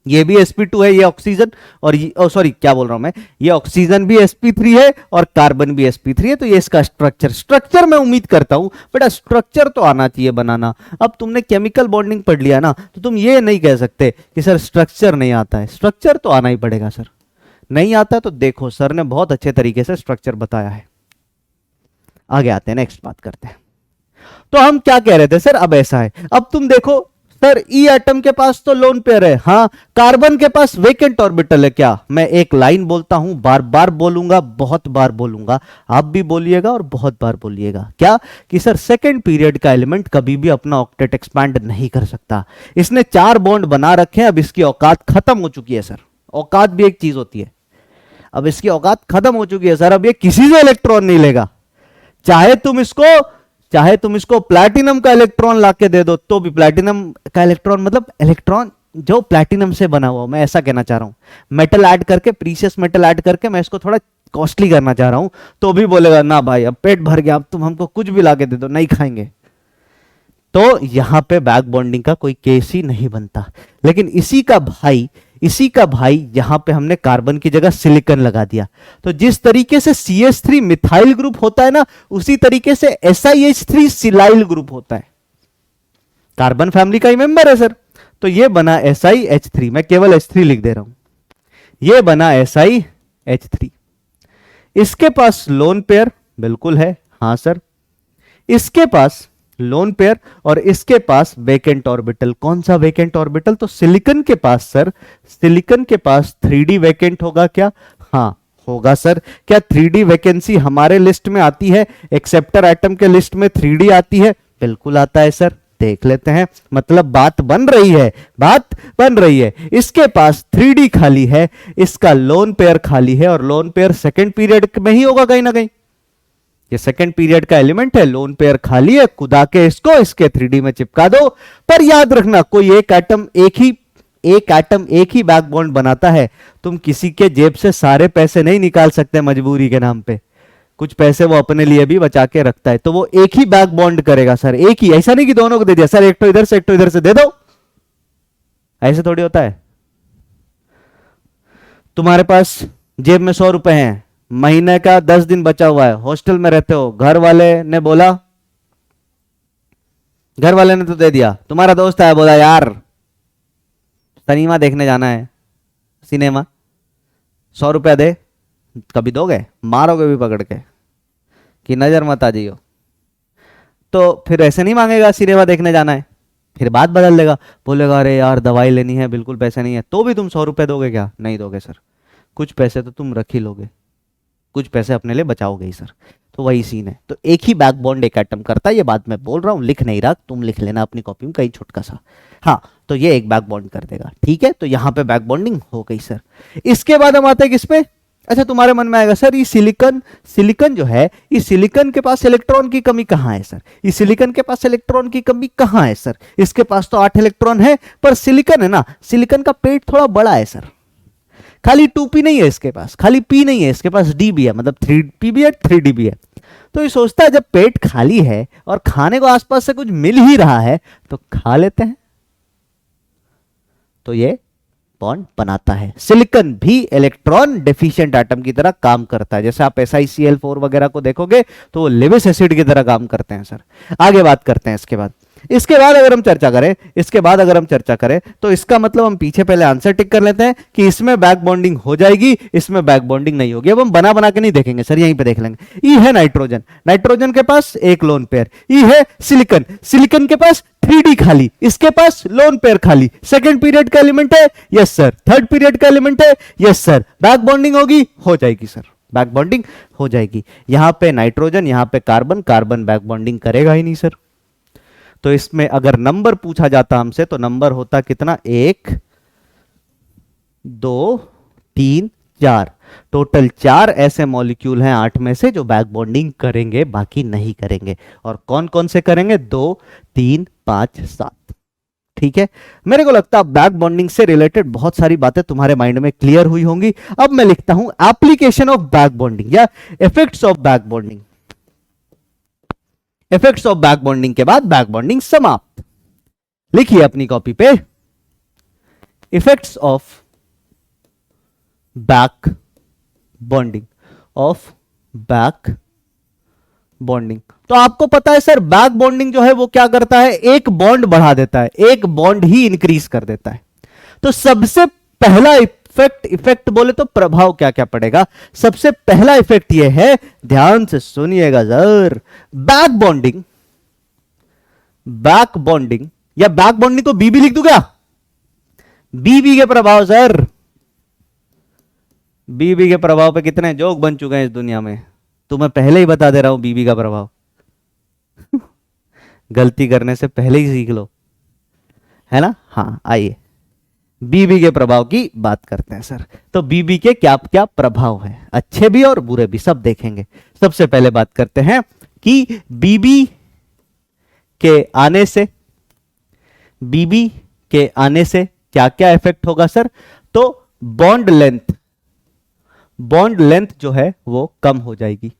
ये भी sp2 है, ये ऑक्सीजन, और ये सॉरी क्या बोल रहा हूं मैं, ये ऑक्सीजन भी sp3 है और कार्बन भी sp3 है। तो ये इसका स्ट्रक्चर मैं उम्मीद करता हूं बेटा स्ट्रक्चर तो आना चाहिए बनाना। अब तुमने केमिकल बॉन्डिंग पढ़ लिया ना, तो तुम ये नहीं कह सकते कि सर स्ट्रक्चर नहीं आता है, स्ट्रक्चर तो आना ही पड़ेगा सर। नहीं आता तो देखो सर ने बहुत अच्छे तरीके से स्ट्रक्चर बताया है। आगे आते हैं, नेक्स्ट बात करते हैं। तो हम क्या कह रहे थे सर, अब ऐसा है, अब तुम देखो सर ई एटम के पास तो लोन पेयर है, हाँ, कार्बन के पास वेकेंट ऑर्बिटल है। क्या मैं एक लाइन बोलता हूं, बार बार बोलूंगा, बहुत बार बोलूंगा, आप भी बोलिएगा और बहुत बार बोलिएगा, क्या कि सर सेकंड पीरियड का एलिमेंट कभी भी अपना ऑक्टेट एक्सपैंड नहीं कर सकता। इसने 4 बॉन्ड बना रखे हैं, अब इसकी औकात खत्म हो चुकी है सर। औकात भी एक चीज होती है, अब इसकी औकात खत्म हो चुकी है सर। अब ये किसी से इलेक्ट्रॉन नहीं लेगा, चाहे तुम इसको प्लैटिनम का इलेक्ट्रॉन लाके दे दो तो भी, प्लैटिनम का इलेक्ट्रॉन मतलब इलेक्ट्रॉन जो प्लैटिनम से बना हुआ, मैं ऐसा कहना चाह रहा हूं, मेटल ऐड करके, प्रीशियस मेटल ऐड करके मैं इसको थोड़ा कॉस्टली करना चाह रहा हूं, तो भी बोलेगा ना भाई अब पेट भर गया, अब तुम हमको कुछ भी लाके दे दो, नहीं खाएंगे। तो यहां पे बैक बॉन्डिंग का कोई केस ही नहीं बनता। लेकिन इसी का भाई यहां पे हमने कार्बन की जगह सिलिकॉन लगा दिया। तो जिस तरीके से CH3 मिथाइल ग्रुप होता है ना, उसी तरीके से SiH3 सिलाइल ग्रुप होता है, कार्बन फैमिली का ही मेंबर है सर। तो ये बना SiH3, मैं केवल H3 लिख दे रहा हूं, ये बना SiH3। इसके पास लोन पेयर बिल्कुल है, हां सर, इसके पास लोन पेयर और इसके पास वेकेंट ऑर्बिटल। कौन सा वेकेंट ऑर्बिटल, तो सिलिकॉन के पास सर, सिलिकॉन के पास 3D वेकेंट होगा क्या, हां होगा सर। क्या 3D वैकेंसी हमारे लिस्ट में आती है, एक्सेप्टर एटम के लिस्ट में 3D आती है, बिल्कुल आता है सर, देख लेते हैं। मतलब बात बन रही है, बात बन रही है। इसके पास 3D खाली है, इसका लोन पेयर खाली है, और लोन पेयर सेकेंड पीरियड में ही होगा कहीं ना कहीं, ये सेकंड पीरियड का एलिमेंट है, लोन पेयर खाली है, खुदा के इसको इसके 3D में चिपका दो। पर याद रखना कोई एक एटम एक ही बैक बॉन्ड बनाता है, तुम किसी के जेब से सारे पैसे नहीं निकाल सकते मजबूरी के नाम पे, कुछ पैसे वो अपने लिए भी बचा के रखता है, तो वो एक ही बैक बॉन्ड करेगा सर, एक ही, ऐसा नहीं कि दोनों को दे दिया सर, एक तो इधर से एक तो इधर से दे दो, ऐसे थोड़ी होता है। तुम्हारे पास जेब में 100 रुपए हैं, महीने का 10 दिन बचा हुआ है, हॉस्टल में रहते हो, घर वाले ने बोला, घर वाले ने तो दे दिया, तुम्हारा दोस्त आया बोला यार सिनेमा देखने जाना है, सिनेमा 100 रुपया दे, कभी दोगे, मारोगे भी पकड़ के कि नजर मत आ जाइयो। तो फिर ऐसे नहीं मांगेगा सिनेमा देखने जाना है, फिर बात बदल देगा, बोलेगा अरे यार दवाई लेनी है, बिल्कुल पैसे नहीं है, तो भी तुम 100 रुपये दोगे क्या, नहीं दोगे सर, कुछ पैसे तो तुम रख ही लोगे। कुछ पैसे अपने लिए बचाओगे ही सर। तो वही सीन है। तो एक ही बैक बॉन्ड एक एटम करता है, ये बात मैं बोल रहा हूं, लिख नहीं रहा, तुम लिख लेना अपनी कॉपी में कहीं छोटका सा। हाँ, तो ये एक बैक बॉन्ड कर देगा, ठीक है। तो यहां पे बैक बॉन्डिंग हो गई सर। इसके बाद हम आते हैं किस पे? अच्छा, तुम्हारे मन में आएगा सर ये सिलिकॉन, सिलिकॉन जो है, इस सिलिकॉन के पास इलेक्ट्रॉन की कमी कहां है सर? इस सिलिकॉन के पास इलेक्ट्रॉन की कमी कहां है सर? इसके पास तो 8 इलेक्ट्रॉन है, पर सिलिकॉन है ना, सिलिकॉन का पेट थोड़ा बड़ा है सर। खाली 2p नहीं है इसके पास, खाली p नहीं है इसके पास, d भी है, मतलब 3p भी है 3d भी है। तो ये सोचता है जब पेट खाली है और खाने को आसपास से कुछ मिल ही रहा है तो खा लेते हैं। तो ये बॉन्ड बनाता है। सिलिकॉन भी इलेक्ट्रॉन डेफिशिएंट एटम की तरह काम करता है। जैसे आप SiCl4 वगैरह को देखोगे तो वो लेविस एसिड की तरह काम करते हैं सर। आगे बात करते हैं इसके बाद अगर हम चर्चा करें तो इसका मतलब हम पीछे पहले आंसर टिक कर लेते हैं कि इसमें बैक बॉन्डिंग हो जाएगी, इसमें बैक बॉन्डिंग नहीं होगी। अब हम बना बना के नहीं देखेंगे सर, यहीं पे देख लेंगे। ई है नाइट्रोजन, नाइट्रोजन के पास एक लोन पेयर। ई है सिलिकॉन, सिलिकॉन के पास 3d खाली, इसके पास लोन पेयर खाली। सेकंड पीरियड का एलिमेंट है, यस सर। थर्ड पीरियड का एलिमेंट है, यस सर। बैक बॉन्डिंग होगी, हो जाएगी सर, बैक बॉन्डिंग हो जाएगी। यहां पे नाइट्रोजन, यहां पे कार्बन, कार्बन बैक बॉन्डिंग करेगा ही नहीं सर। तो इसमें अगर नंबर पूछा जाता हमसे तो नंबर होता कितना? 1 2 3 4। टोटल 4 ऐसे मॉलिक्यूल हैं 8 में से जो बैक बॉन्डिंग करेंगे, बाकी नहीं करेंगे। और कौन कौन से करेंगे? 2 3 5 7। ठीक है, मेरे को लगता है बैक बॉन्डिंग से रिलेटेड बहुत सारी बातें तुम्हारे माइंड में क्लियर हुई होंगी। अब मैं लिखता हूं एप्लीकेशन ऑफ बैक बॉन्डिंग या effects of back bonding. Effects of back bonding के बाद बैक बॉन्डिंग समाप्त। लिखिए अपनी कॉपी पे, effects of back bonding, of back bonding. तो आपको पता है सर, बैक बॉन्डिंग जो है वो क्या करता है? एक बॉन्ड बढ़ा देता है, एक बॉन्ड ही इंक्रीज कर देता है। तो सबसे पहला इफेक्ट बोले तो प्रभाव क्या क्या पड़ेगा? सबसे पहला इफेक्ट ये है, ध्यान से सुनिएगा सर, बैक बॉन्डिंग या बैक बॉन्डिंग को बीबी लिख दूं क्या? बीबी के प्रभाव सर, बीबी के प्रभाव पे कितने जोक बन चुके हैं इस दुनिया में, तो मैं पहले ही बता दे रहा हूं बीबी का प्रभाव। गलती करने से पहले ही सीख लो, है ना। हाँ, आइए बीबी के प्रभाव की बात करते हैं सर। तो बीबी के क्या क्या प्रभाव है, अच्छे भी और बुरे भी, सब देखेंगे। सबसे पहले बात करते हैं कि बीबी के आने से क्या क्या इफेक्ट होगा सर? तो बॉन्ड लेंथ जो है वो कम हो जाएगी।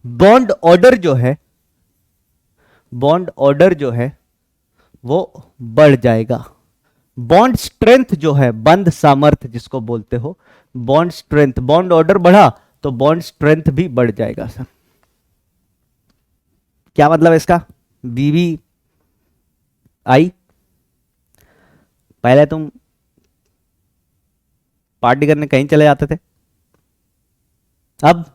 बॉन्ड ऑर्डर जो है वो बढ़ जाएगा। बॉन्ड स्ट्रेंथ जो है, बंध सामर्थ्य जिसको बोलते हो, बॉन्ड स्ट्रेंथ, बॉन्ड ऑर्डर बढ़ा तो बॉन्ड स्ट्रेंथ भी बढ़ जाएगा सर। क्या मतलब इसका? बीबी आई, पहले तुम पार्टी करने कहीं चले जाते थे, अब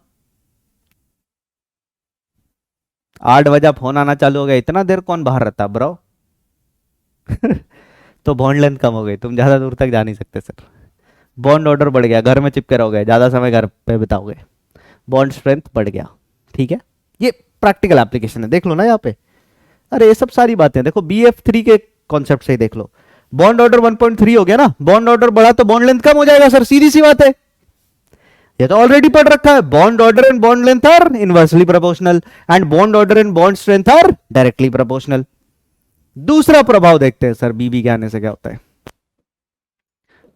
8 बजे फोन आना चालू हो गया, इतना देर कौन बाहर रहता ब्रो? तो बॉन्ड लेंथ कम हो गई, तुम ज्यादा दूर तक जा नहीं सकते सर। बॉन्ड ऑर्डर बढ़ गया, घर में चिपके रहोगे, ज्यादा समय घर पे बिताओगे, बॉन्ड स्ट्रेंथ बढ़ गया। ठीक है, ये प्रैक्टिकल एप्लीकेशन है, देख लो ना यहाँ पे। अरे ये सब सारी बातें देखो, BF3 के कॉन्सेप्ट से ही देख लो। बॉन्ड ऑर्डर 1.3 हो गया ना, बॉन्ड ऑर्डर बढ़ा तो बॉन्ड लेंथ कम हो जाएगा सर, सीधी सी बात है। ये तो ऑलरेडी पढ़ रखा है, bond order and bond length are inversely proportional and bond order and bond strength are directly proportional. दूसरा प्रभाव देखते हैं सर, बीबी के आने से क्या होता है।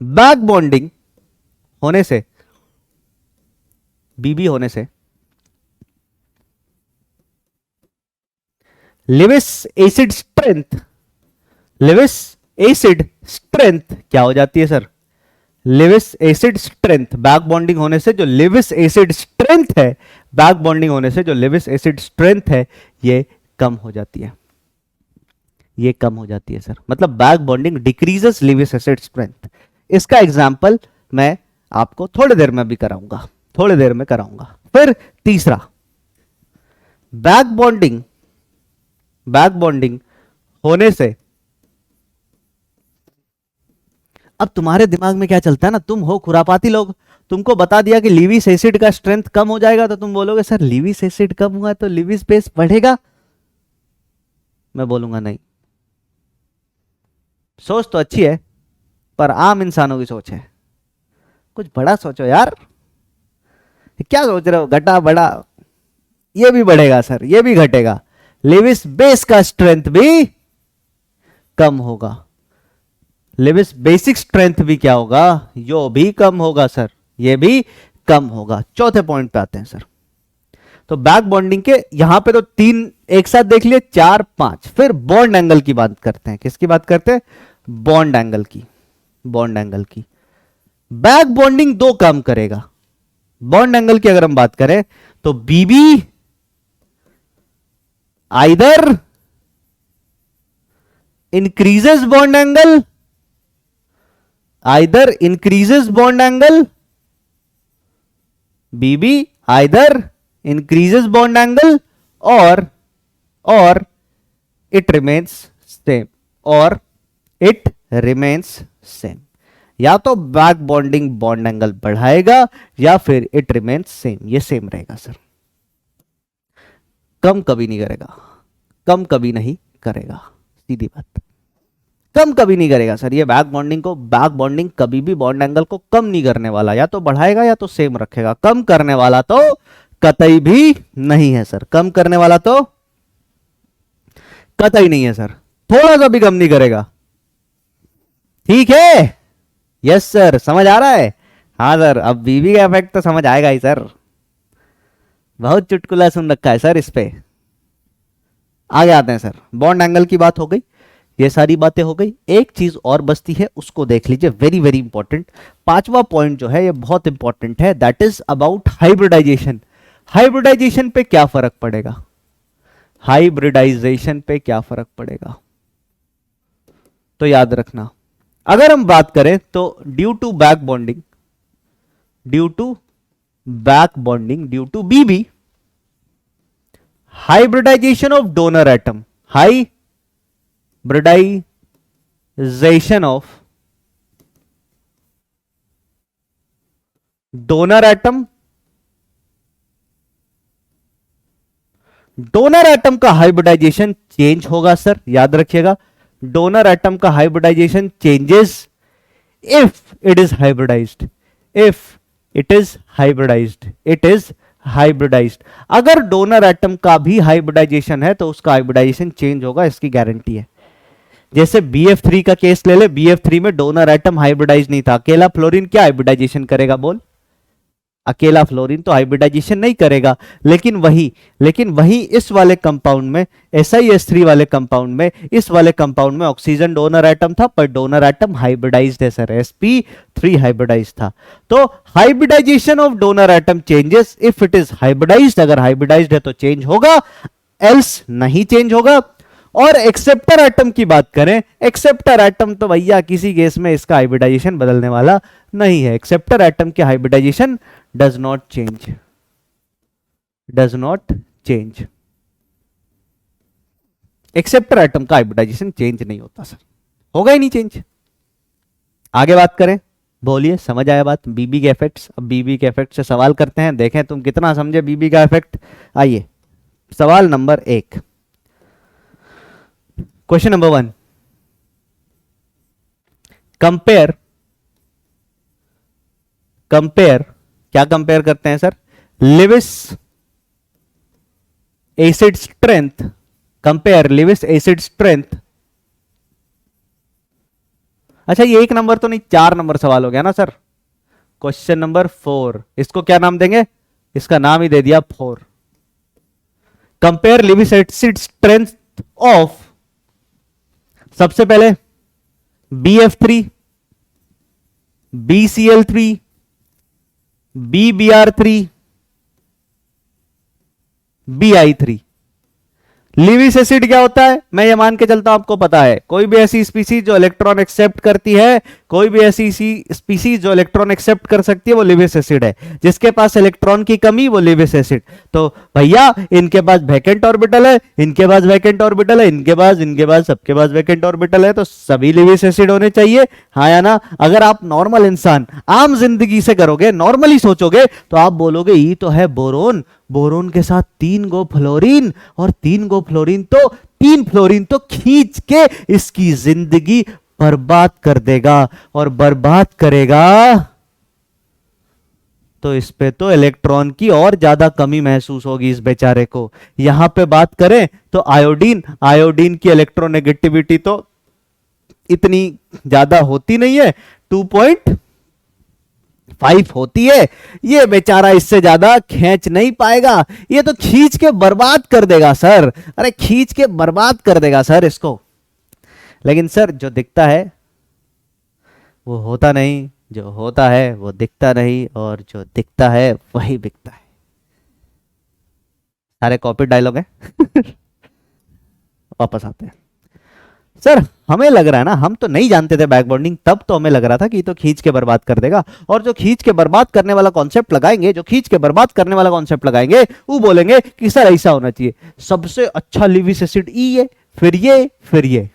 बैक बॉन्डिंग होने से, बीबी होने से लेविस एसिड स्ट्रेंथ क्या हो जाती है sir? Lewis acid strength, back bonding होने से जो लेविस एसिड स्ट्रेंथ है, बैक बॉन्डिंग होने से जो लेविस एसिड स्ट्रेंथ है, ये कम हो जाती है, ये कम हो जाती है सर। मतलब back bonding decreases Lewis acid strength. इसका एग्जांपल मैं आपको थोड़ी देर में भी कराऊंगा, थोड़ी देर में कराऊंगा। फिर तीसरा, बैक बॉन्डिंग होने से, अब तुम्हारे दिमाग में क्या चलता है ना, तुम हो खुरापाती लोग, तुमको बता दिया कि लिविस एसिड का स्ट्रेंथ कम हो जाएगा, तो तुम बोलोगे सर लिविस एसिड कम हुआ तो लिविस बेस बढ़ेगा? मैं बोलूंगा नहीं। सोच तो अच्छी है पर आम इंसानों की सोच है, कुछ बड़ा सोचो यार। क्या सोच रहे हो घटा बड़ा? ये भी बढ़ेगा सर, ये भी घटेगा, लिविस बेस का स्ट्रेंथ भी कम होगा, लिविस बेसिक स्ट्रेंथ भी क्या होगा, यो भी कम होगा सर, ये भी कम होगा। चौथे पॉइंट पे आते हैं सर। तो बैक बॉन्डिंग के यहां पे तो 3 एक साथ देख लिए, 4 5। फिर बॉन्ड एंगल की बात करते हैं। किसकी बात करते हैं? बॉन्ड एंगल की। बॉन्ड एंगल की बैक बॉन्डिंग 2 काम करेगा। बॉन्ड एंगल की अगर हम बात करें तो BB either increases bond angle, either increases bond angle, BB either increases bond angle or it remains same, or it remains same। या तो बैक बॉन्डिंग बॉन्ड एंगल बढ़ाएगा या फिर इट रिमेन्स सेम, ये सेम रहेगा सर। कम कभी नहीं करेगा, कम कभी नहीं करेगा, सीधी बात, कम कभी नहीं करेगा सर। ये बैक बॉन्डिंग कभी भी बॉन्ड एंगल को कम नहीं करने वाला, या तो बढ़ाएगा या तो सेम रखेगा। कम करने वाला तो कतई भी नहीं है सर, कम करने वाला तो कतई नहीं है सर, थोड़ा सा भी कम नहीं करेगा। ठीक है? यस सर, समझ आ रहा है? हाँ सर, अब बीबी का इफेक्ट तो समझ आएगा ही सर, बहुत चुटकुला सुन रखा है सर इस पे। आगे आते हैं सर। बॉन्ड एंगल की बात हो गई, ये सारी बातें हो गई। एक चीज और बचती है, उसको देख लीजिए, वेरी वेरी इंपॉर्टेंट। 5वां पॉइंट जो है ये बहुत इंपॉर्टेंट है, that is about hybridisation. Hybridisation पे क्या फर्क पड़ेगा? हाइब्रिडाइजेशन पे क्या फर्क पड़ेगा तो याद रखना, अगर हम बात करें तो due to back bonding, due to back bonding, due to BB, hybridisation of donor atom, hybridisation of donor atom, donor atom का हाइब्रिडाइजेशन चेंज होगा सर, याद रखिएगा। डोनर एटम का hybridisation changes if it is hybridised, if it is hybridised, it is hybridised. अगर donor atom का भी hybridisation है तो उसका हाइब्रिडाइजेशन चेंज होगा, इसकी गारंटी है। जैसे BF3 का केस ले ले, BF3 में डोनर एटम हाइब्रिडाइज नहीं था, अकेला फ्लोरीन क्या हाइब्रिडाइजेशन करेगा बोल? अकेला फ्लोरीन तो हाइब्रिडाइजेशन नहीं करेगा। लेकिन वही इस वाले कंपाउंड में, SiS3 वाले कंपाउंड में, इस वाले कंपाउंड में ऑक्सीजन डोनर एटम था पर डोनर एटम हाइब्रिडाइज्ड है सर, sp3 हाइब्रिडाइज्ड था। तो hybridisation of donor atom changes if it is hybridised, अगर हाइब्रिडाइज्ड है तो चेंज होगा, एल्स नहीं चेंज होगा। और एक्सेप्टर एटम की बात करें, एक्सेप्टर एटम तो भैया किसी केस में इसका हाइब्रिडाइजेशन बदलने वाला नहीं है। एक्सेप्टर एटम के hybridisation does not change, does not change. Acceptor atom का हाइब्रिडाइजेशन चेंज नहीं होता सर, होगा ही नहीं चेंज। आगे बात करें, बोलिए समझ आया बात? बीबी के इफेक्ट्स। अब बीबी के इफेक्ट से सवाल करते हैं, देखें तुम कितना समझे बीबी का इफेक्ट। आइए सवाल number 1, question number 1, compare, compare क्या कंपेयर करते हैं sir? Lewis acid strength, compare Lewis acid strength. अच्छा ये 1 नंबर तो नहीं, 4 नंबर सवाल हो गया ना सर। क्वेश्चन नंबर 4, इसको क्या नाम देंगे? इसका नाम ही दे दिया 4। Compare Lewis acid strength of, सबसे पहले BF3, BCl3, BBr3, BI3। Lewis acid क्या होता है, मैं ये मान के चलता हूं आपको पता है, कोई भी ऐसी स्पीसीज जो इलेक्ट्रॉन एक्सेप्ट करती है, कोई भी ऐसी स्पीसीज जो इलेक्ट्रॉन एक्सेप्ट कर सकती है, वो लिविस एसिड है। जिसके पास इलेक्ट्रॉन की कमी, वो लिविस एसिड। तो भैया इनके पास वैकेंट ऑर्बिटल है, इनके पास वैकेंट ऑर्बिटल है, इनके पास सबके पास वैकेंट ऑर्बिटल है, तो सभी लिविस एसिड होने चाहिए, हाँ या ना। अगर आप नॉर्मल इंसान आम जिंदगी से करोगे, नॉर्मली सोचोगे, तो आप बोलोगे ये तो है बोरोन, बोरोन के साथ 3 गो फ्लोरीन, और 3 गो फ्लोरीन तो 3 फ्लोरीन तो खींच के इसकी जिंदगी बर्बाद कर देगा, और बर्बाद करेगा तो इस पे तो इलेक्ट्रॉन की और ज्यादा कमी महसूस होगी इस बेचारे को। यहां पे बात करें तो आयोडीन, आयोडीन की इलेक्ट्रोनेगेटिविटी तो इतनी ज्यादा होती नहीं है, 2.5 होती है। ये बेचारा इससे ज्यादा खींच नहीं पाएगा, ये तो खींच के बर्बाद कर देगा सर, अरे खींच के बर्बाद कर देगा सर इसको। लेकिन सर जो दिखता है वो होता नहीं, जो होता है वो दिखता नहीं, और जो दिखता है वही बिकता है। सारे कॉपी डायलॉग है। वापस आते हैं सर, हमें लग रहा है ना, हम तो नहीं जानते थे बैक बॉन्डिंग, तब तो हमें लग रहा था कि तो खींच के बर्बाद कर देगा, और जो खींच के बर्बाद करने वाला कॉन्सेप्ट लगाएंगे, जो खींच के बर्बाद करने वाला कॉन्सेप्ट लगाएंगे, वो बोलेंगे कि सर ऐसा होना चाहिए, सबसे अच्छा लिविस एसिड ई है, फिर ये, फिर ये।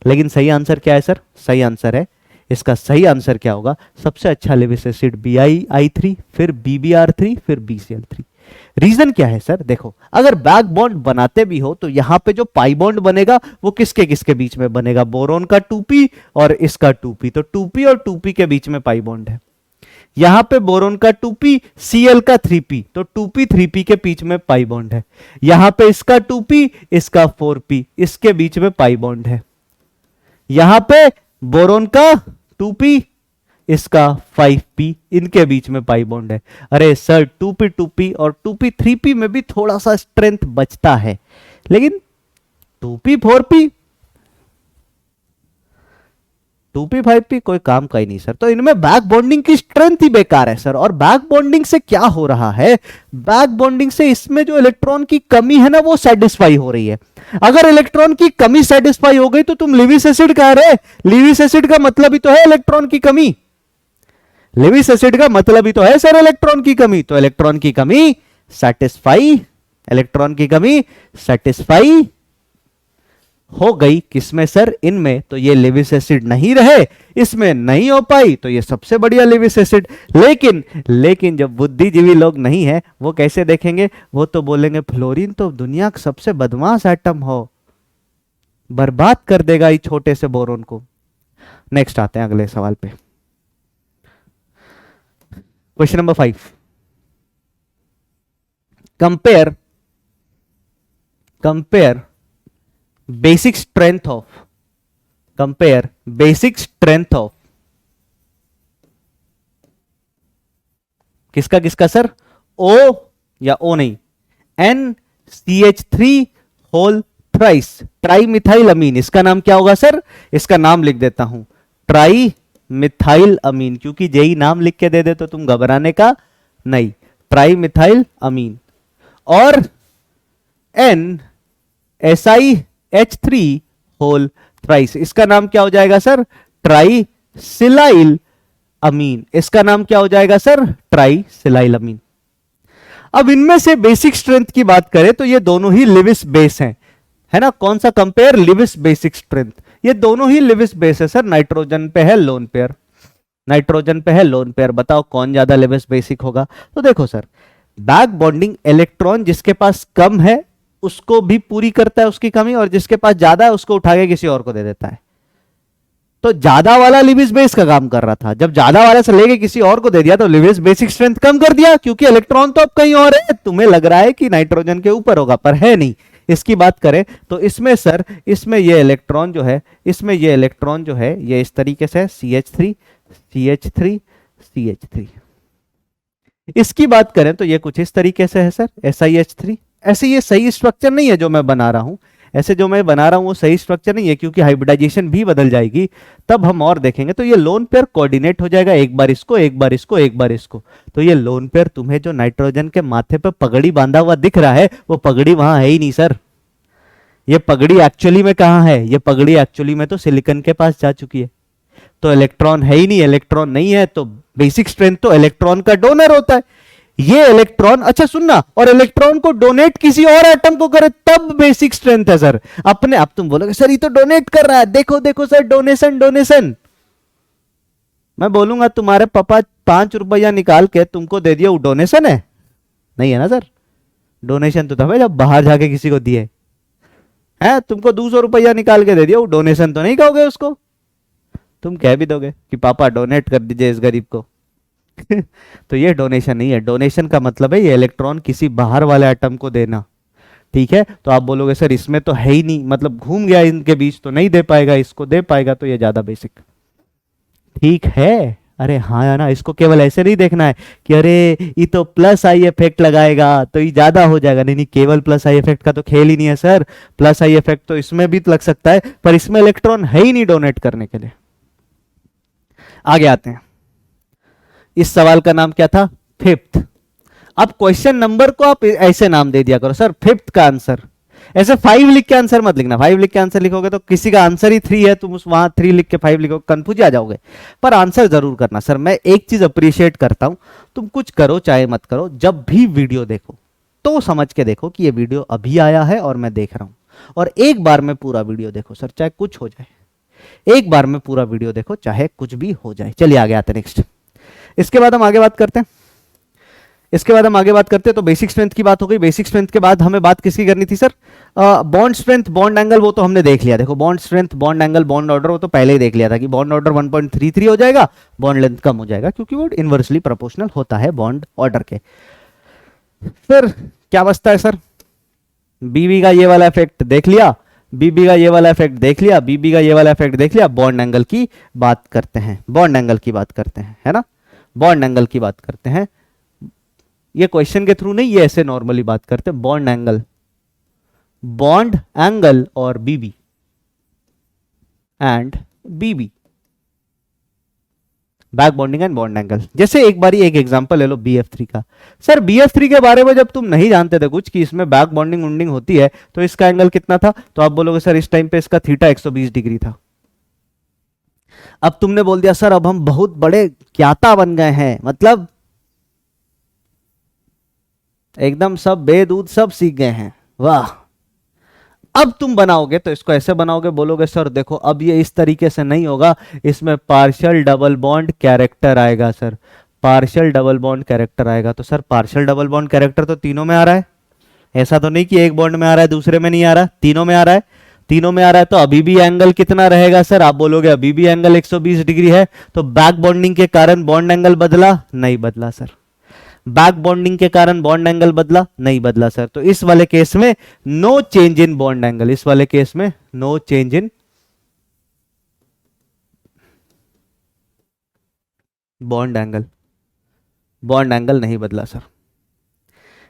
लेकिन सही आंसर क्या है सर, सही आंसर है, इसका सही आंसर क्या होगा, सबसे अच्छा लिविस एसिड BiI3, फिर BbR3, फिर BCl3। रीजन क्या है सर, देखो अगर बैक बॉन्ड बनाते भी हो तो यहां पे जो पाई बॉन्ड बनेगा वो किसके किसके बीच में बनेगा, बोरोन का 2p और इसका 2p, तो 2p और 2p के बीच में पाई बॉन्ड है। यहां पे बोरोन का 2p, Cl का 3p, तो 2p 3p के बीच में पाई बॉन्ड है। यहां पे इसका 2p, इसका 4p, इसके बीच में पाई बॉन्ड है। यहां पे बोरोन का 2p, इसका 5p, इनके बीच में पाई बॉन्ड है। अरे सर 2p 2p और 2p 3p में भी थोड़ा सा स्ट्रेंथ बचता है, लेकिन 2p 4p 2p 5p कोई काम का ही नहीं सर। तो इनमें बैक बॉन्डिंग की स्ट्रेंथ ही बेकार है सर। और बैक बॉन्डिंग से क्या हो रहा है, बैक बॉन्डिंग से इसमें जो इलेक्ट्रॉन की कमी है ना वो सेटिस्फाई हो रही है। अगर इलेक्ट्रॉन की कमी सेटिस्फाई हो गई तो तुम लिविस एसिड कह रहे, लिविस एसिड का मतलब ही तो है इलेक्ट्रॉन की कमी, लिविस एसिड का मतलब ही तो है सर इलेक्ट्रॉन की कमी। तो इलेक्ट्रॉन की कमी सेटिस्फाई, इलेक्ट्रॉन की कमी सेटिस्फाई हो गई किसमें सर, इनमें, तो ये लिविस एसिड नहीं रहे, इसमें नहीं हो पाई, तो ये सबसे बढ़िया लिविस एसिड। लेकिन जब बुद्धिजीवी लोग नहीं है वो कैसे देखेंगे, वो तो बोलेंगे फ्लोरीन तो दुनिया का सबसे बदमाश एटम हो, बर्बाद कर देगा इस छोटे से बोरोन को। नेक्स्ट आते हैं अगले सवाल पे, question number 5। Compare basic strength of किसका सर, O या O नहीं, NCH3 whole thrice, trimethylamine. इसका नाम क्या होगा सर, इसका नाम लिख देता हूं, ट्राई मिथाइल अमीन, क्योंकि जेई नाम लिख के दे दे तो तुम घबराने का नहीं, ट्राई मिथाइल अमीन। और NSiH3 होल थ्राइस, इसका नाम क्या हो जाएगा सर, ट्राई सिलाइल अमीन। इसका नाम क्या हो जाएगा सर, ट्राई सिलाइल अमीन। अब इनमें से बेसिक स्ट्रेंथ की बात करें तो ये दोनों ही लिविस बेस हैं, है ना। कौन सा कंपेयर, लिविस बेसिक स्ट्रेंथ, ये दोनों ही लिविस बेस है सर। नाइट्रोजन पे है लोन पेयर, नाइट्रोजन पे है लोन पेयर, बताओ कौन ज्यादा लिविस बेसिक होगा। तो देखो सर, बैक बॉन्डिंग इलेक्ट्रॉन जिसके पास कम है उसको भी पूरी करता है उसकी कमी, और जिसके पास ज्यादा है उसको उठा के किसी और को दे देता है। तो ज्यादा वाला लिविस बेस का काम कर रहा था, जब ज्यादा वाले से लेके किसी और को दे दिया तो लिविस बेसिक स्ट्रेंथ कम कर दिया, क्योंकि इलेक्ट्रॉन तो अब कहीं और है। तुम्हें लग रहा है कि नाइट्रोजन के ऊपर होगा, पर है नहीं। इसकी बात करें तो इसमें सर, इसमें ये इलेक्ट्रॉन जो है, इसमें ये इलेक्ट्रॉन जो है ये इस तरीके से CH3 CH3 CH3। इसकी बात करें तो ये कुछ इस तरीके से है सर, SiH3। ऐसे ये सही स्ट्रक्चर नहीं है जो मैं बना रहा हूं, ऐसे जो मैं बना रहा हूं वो सही स्ट्रक्चर नहीं है, क्योंकि हाइब्रिडाइजेशन भी बदल जाएगी, तब हम और देखेंगे। तो ये लोन पेयर कोऑर्डिनेट हो जाएगा, एक बार इसको, एक बार इसको, एक बार इसको। तो ये लोन पेयर, तुम्हें जो नाइट्रोजन के माथे पे पगड़ी बांधा हुआ दिख रहा है वो पगड़ी वहां है ही नहीं सर, ये पगड़ी एक्चुअली में कहां है? ये पगड़ी एक्चुअली में तो सिलिकॉन के पास जा चुकी है, तो इलेक्ट्रॉन है ही नहीं, इलेक्ट्रॉन नहीं है तो बेसिक स्ट्रेंथ तो इलेक्ट्रॉन का डोनर होता है। ये इलेक्ट्रॉन, अच्छा सुनना, और इलेक्ट्रॉन को डोनेट किसी और एटम को करे तब बेसिक स्ट्रेंथ है सर। अपने आप तुम बोलोगे सर ये तो डोनेट कर रहा है, देखो देखो सर डोनेशन डोनेशन। मैं बोलूंगा तुम्हारे पापा 5 रुपया निकाल के तुमको दे दिया, वो डोनेशन है? नहीं है ना सर। डोनेशन तो तब है जब बाहर जाके किसी को दिए है। तुमको 200 रुपया निकाल के दे दिया, वो डोनेशन तो नहीं कहोगे उसको। तुम कह भी दोगे कि पापा डोनेट कर दीजिए इस गरीब को। तो ये डोनेशन नहीं है। डोनेशन का मतलब है ये इलेक्ट्रॉन किसी बाहर वाले एटम को देना, ठीक है। तो आप बोलोगे सर इसमें तो है ही नहीं, मतलब घूम गया इनके बीच तो नहीं दे पाएगा, इसको दे पाएगा, तो ये ज्यादा बेसिक, ठीक है। अरे हाँ या ना, इसको केवल ऐसे नहीं देखना है कि अरे ये तो प्लस आई इफेक्ट लगाएगा तो ये ज्यादा हो जाएगा। नहीं नहीं, केवल प्लस आई इफेक्ट का तो खेल ही नहीं है सर। प्लस आई इफेक्ट तो इसमें भी लग सकता है, पर इसमें इलेक्ट्रॉन है ही नहीं डोनेट करने के लिए। आगे आते हैं। इस सवाल का नाम क्या था? फिफ्थ। अब क्वेश्चन नंबर को आप ऐसे नाम दे दिया करो सर, फिफ्थ का आंसर। ऐसे 5 लिख के आंसर मत लिखना। 5 लिख के आंसर लिखोगे तो किसी का आंसर ही 3 है, तुम उस वहां 3 लिख के 5 लिखोगे, कंफ्यूज आ जाओगे। पर आंसर जरूर करना सर। मैं एक चीज अप्रिशिएट करता हूं, तुम कुछ करो चाहे मत करो, जब भी वीडियो देखो तो समझ के देखो कि ये वीडियो अभी आया है और मैं देख रहा हूं, और एक बार में पूरा वीडियो देखो सर, चाहे कुछ हो जाए। एक बार में पूरा वीडियो देखो चाहे कुछ भी हो जाए। चलिए आगे आते हैं नेक्स्ट। इसके बाद हम आगे बात करते हैं। तो बेसिक स्ट्रेंथ की बात हो गई। बेसिक स्ट्रेंथ के बाद हमें बात किसकी करनी थी sir? Bond strength, bond angle, वो तो हमने देख लिया। देखो bond strength, bond angle, bond order, वो तो पहले ही देख लिया था कि बॉन्ड ऑर्डर 1.33 हो जाएगा, बॉन्ड लेंथ कम हो जाएगा, क्योंकि वो इनवर्सली प्रोपोर्शनल होता है बॉन्ड ऑर्डर के। फिर क्या बचता है सर? बीबी का ये वाला इफेक्ट देख लिया, बीबी का ये वाला इफेक्ट देख लिया, बीबी का ये वाला इफेक्ट देख लिया। बॉन्ड एंगल की बात करते हैं, बॉन्ड एंगल की बात करते हैं, है ना। बॉन्ड एंगल की बात करते हैं। ये क्वेश्चन के थ्रू नहीं, ये ऐसे नॉर्मली बात करते हैं। बॉन्ड एंगल और BB and BB, back bonding and bond angle. जैसे एक बारी एक एग्जांपल ले लो BF3 का। सर BF3 के बारे में जब तुम नहीं जानते थे कुछ कि इसमें बैक बॉन्डिंग वॉन्डिंग होती है, तो इसका एंगल कितना था? तो आप बोलोगे सर इस टाइम पे इसका थीटा 120 डिग्री था। अब तुमने बोल दिया सर अब हम बहुत बड़े ज्ञाता बन गए हैं, मतलब एकदम सब बेदूध सब सीख गए हैं, वाह। अब तुम बनाओगे तो इसको ऐसे बनाओगे, बोलोगे सर देखो अब ये इस तरीके से नहीं होगा, इसमें पार्शियल डबल बॉन्ड कैरेक्टर आएगा sir, partial double bond character आएगा। तो sir partial double bond character तो तीनों में आ रहा है, ऐसा तो नहीं कि एक बॉन्ड में आ रहा है दूसरे में नहीं आ रहा, तीनों में आ रहा है। तीनों में आ रहा है तो अभी भी एंगल कितना रहेगा सर? आप बोलोगे अभी भी एंगल 120 डिग्री है, तो बैक बॉन्डिंग के कारण बॉन्ड एंगल बदला? नहीं बदला सर। बैक बॉन्डिंग के कारण बॉन्ड एंगल बदला? नहीं बदला सर। तो इस वाले केस में no change in bond angle, इस वाले केस में no change in bond angle, bond angle नहीं बदला सर।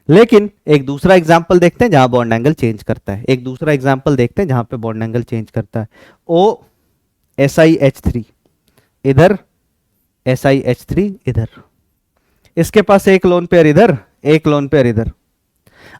लेकिन एक दूसरा एग्जांपल देखते हैं जहां बॉन्ड एंगल चेंज करता है, एक दूसरा एग्जांपल देखते हैं जहां पे बॉन्ड एंगल चेंज करता है। OSiH3 इधर, SiH3 इधर, इसके पास एक लोन पेयर इधर, एक लोन पेयर इधर।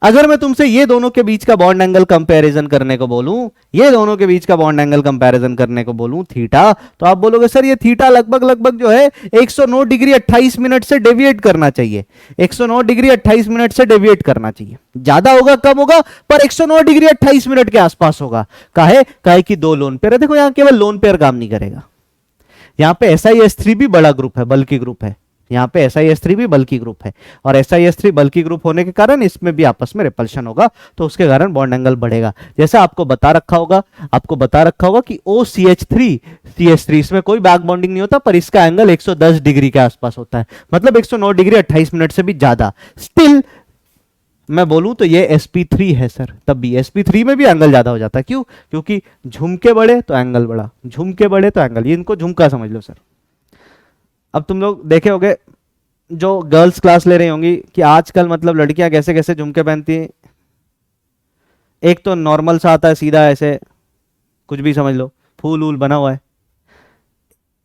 अगर मैं तुमसे ये दोनों के बीच का बॉन्ड एंगल कंपैरिजन करने को बोलूं, ये दोनों के बीच का बॉन्ड एंगल कंपैरिजन करने को बोलूं थीटा, तो आप बोलोगे सर ये थीटा लगभग लगभग जो है 109 डिग्री 28 मिनट से डेविएट करना चाहिए, 109 डिग्री 28 मिनट से डेविएट करना चाहिए। ज्यादा होगा कम होगा, पर 109 डिग्री 28 मिनट के आसपास होगा। काहे कि दो लोन पेयर है। देखो यहां केवल लोन पेयर काम नहीं करेगा, यहां पे SiS3 भी बड़ा ग्रुप है, बल्कि ग्रुप है, यहाँ पे SiS3 भी बल्कि ग्रुप है, और SiS3 बल्कि ग्रुप होने के कारण इसमें भी आपस में रिपल्शन होगा, तो उसके कारण बॉन्ड एंगल बढ़ेगा। जैसे आपको बता रखा होगा कि OCH3 CH3 इसमें कोई बैक बॉन्डिंग नहीं होता, पर इसका एंगल 110 डिग्री के आसपास होता है, मतलब 109 डिग्री 28 मिनट से भी ज्यादा। स्टिल मैं बोलूं तो ये sp3 है सर, तब भी sp3 में भी एंगल ज्यादा हो जाता है। क्यों? क्योंकि झुमके बड़े तो एंगल बड़ा, झुमके बड़े तो एंगल, ये इनको झुमका समझ लो सर। अब तुम लोग देखे होंगे जो गर्ल्स क्लास ले रही होंगी कि आजकल मतलब लड़कियां कैसे कैसे झुमके पहनती हैं। एक तो नॉर्मल सा आता है सीधा ऐसे, कुछ भी समझ लो, फूल वूल बना हुआ है।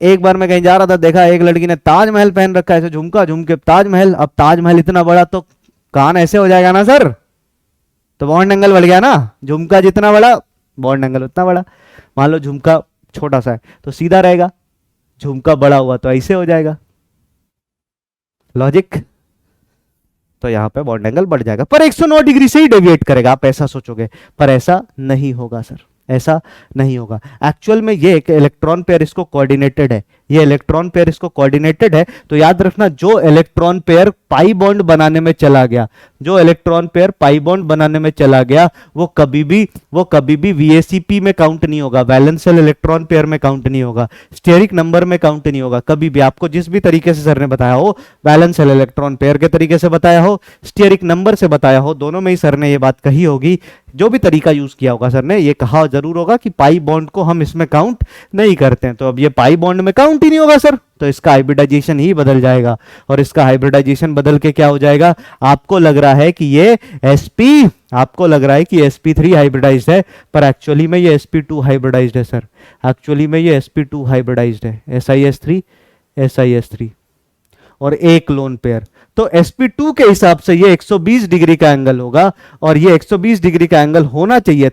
एक बार मैं कहीं जा रहा था, देखा एक लड़की ने ताजमहल पहन रखा है, ऐसे झुमका झुमके ताजमहल। अब ताजमहल इतना बड़ा तो कान ऐसे हो जाएगा ना सर, तो बॉन्ड एंगल बढ़ गया ना। झुमका जितना बड़ा बॉन्ड एंगल उतना बड़ा। मान लो झुमका छोटा सा है तो सीधा रहेगा, झुमका बड़ा हुआ तो ऐसे हो जाएगा। लॉजिक। तो यहां पे बॉन्ड एंगल बढ़ जाएगा, पर 109 डिग्री से ही डेविएट करेगा, आप ऐसा सोचोगे, पर ऐसा नहीं होगा सर, ऐसा नहीं होगा। एक्चुअल में ये एक इलेक्ट्रॉन पेयर इसको कोऑर्डिनेटेड है, ये इलेक्ट्रॉन पेयर इसको कोऑर्डिनेटेड है। तो याद रखना, जो इलेक्ट्रॉन पेयर पाई बॉन्ड बनाने में चला गया, जो इलेक्ट्रॉन पेयर पाई बॉन्ड बनाने में चला गया, वो कभी भी वीएसीपी में काउंट नहीं होगा, वैलेंशियल इलेक्ट्रॉन पेयर में काउंट नहीं होगा, स्टेरिक नंबर में काउंट नहीं होगा कभी भी। आपको जिस भी तरीके से सर ने बताया हो, वैलेंशियल इलेक्ट्रॉन पेयर के तरीके से बताया हो, स्टेरिक नंबर से बताया हो, दोनों में ही सर ने ये बात कही होगी। जो भी तरीका यूज किया होगा सर ने, ये कहा जरूर होगा कि पाई बॉन्ड को हम इसमें काउंट नहीं करते हैं। तो अब ये पाई बॉन्ड में काउंट ही नहीं होगा सर, तो इसका हाइब्रिडाइजेशन ही बदल जाएगा। और इसका हाइब्रिडाइजेशन बदल के क्या हो जाएगा, आपको लग रहा है कि ये आपको लग रहा है कि sp3 हाइब्रिडाइज्ड है, पर एक्चुअली में ये sp2 हाइब्रिडाइज्ड है सर। एक्चुअली में ये sp2 हाइब्रिडाइज्ड है, SiS3 और एक लोन पेयर। तो sp2 के हिसाब से ये 120 डिग्री का एंगल होगा, और ये 120 डिग्री का एंगल होना चाहिए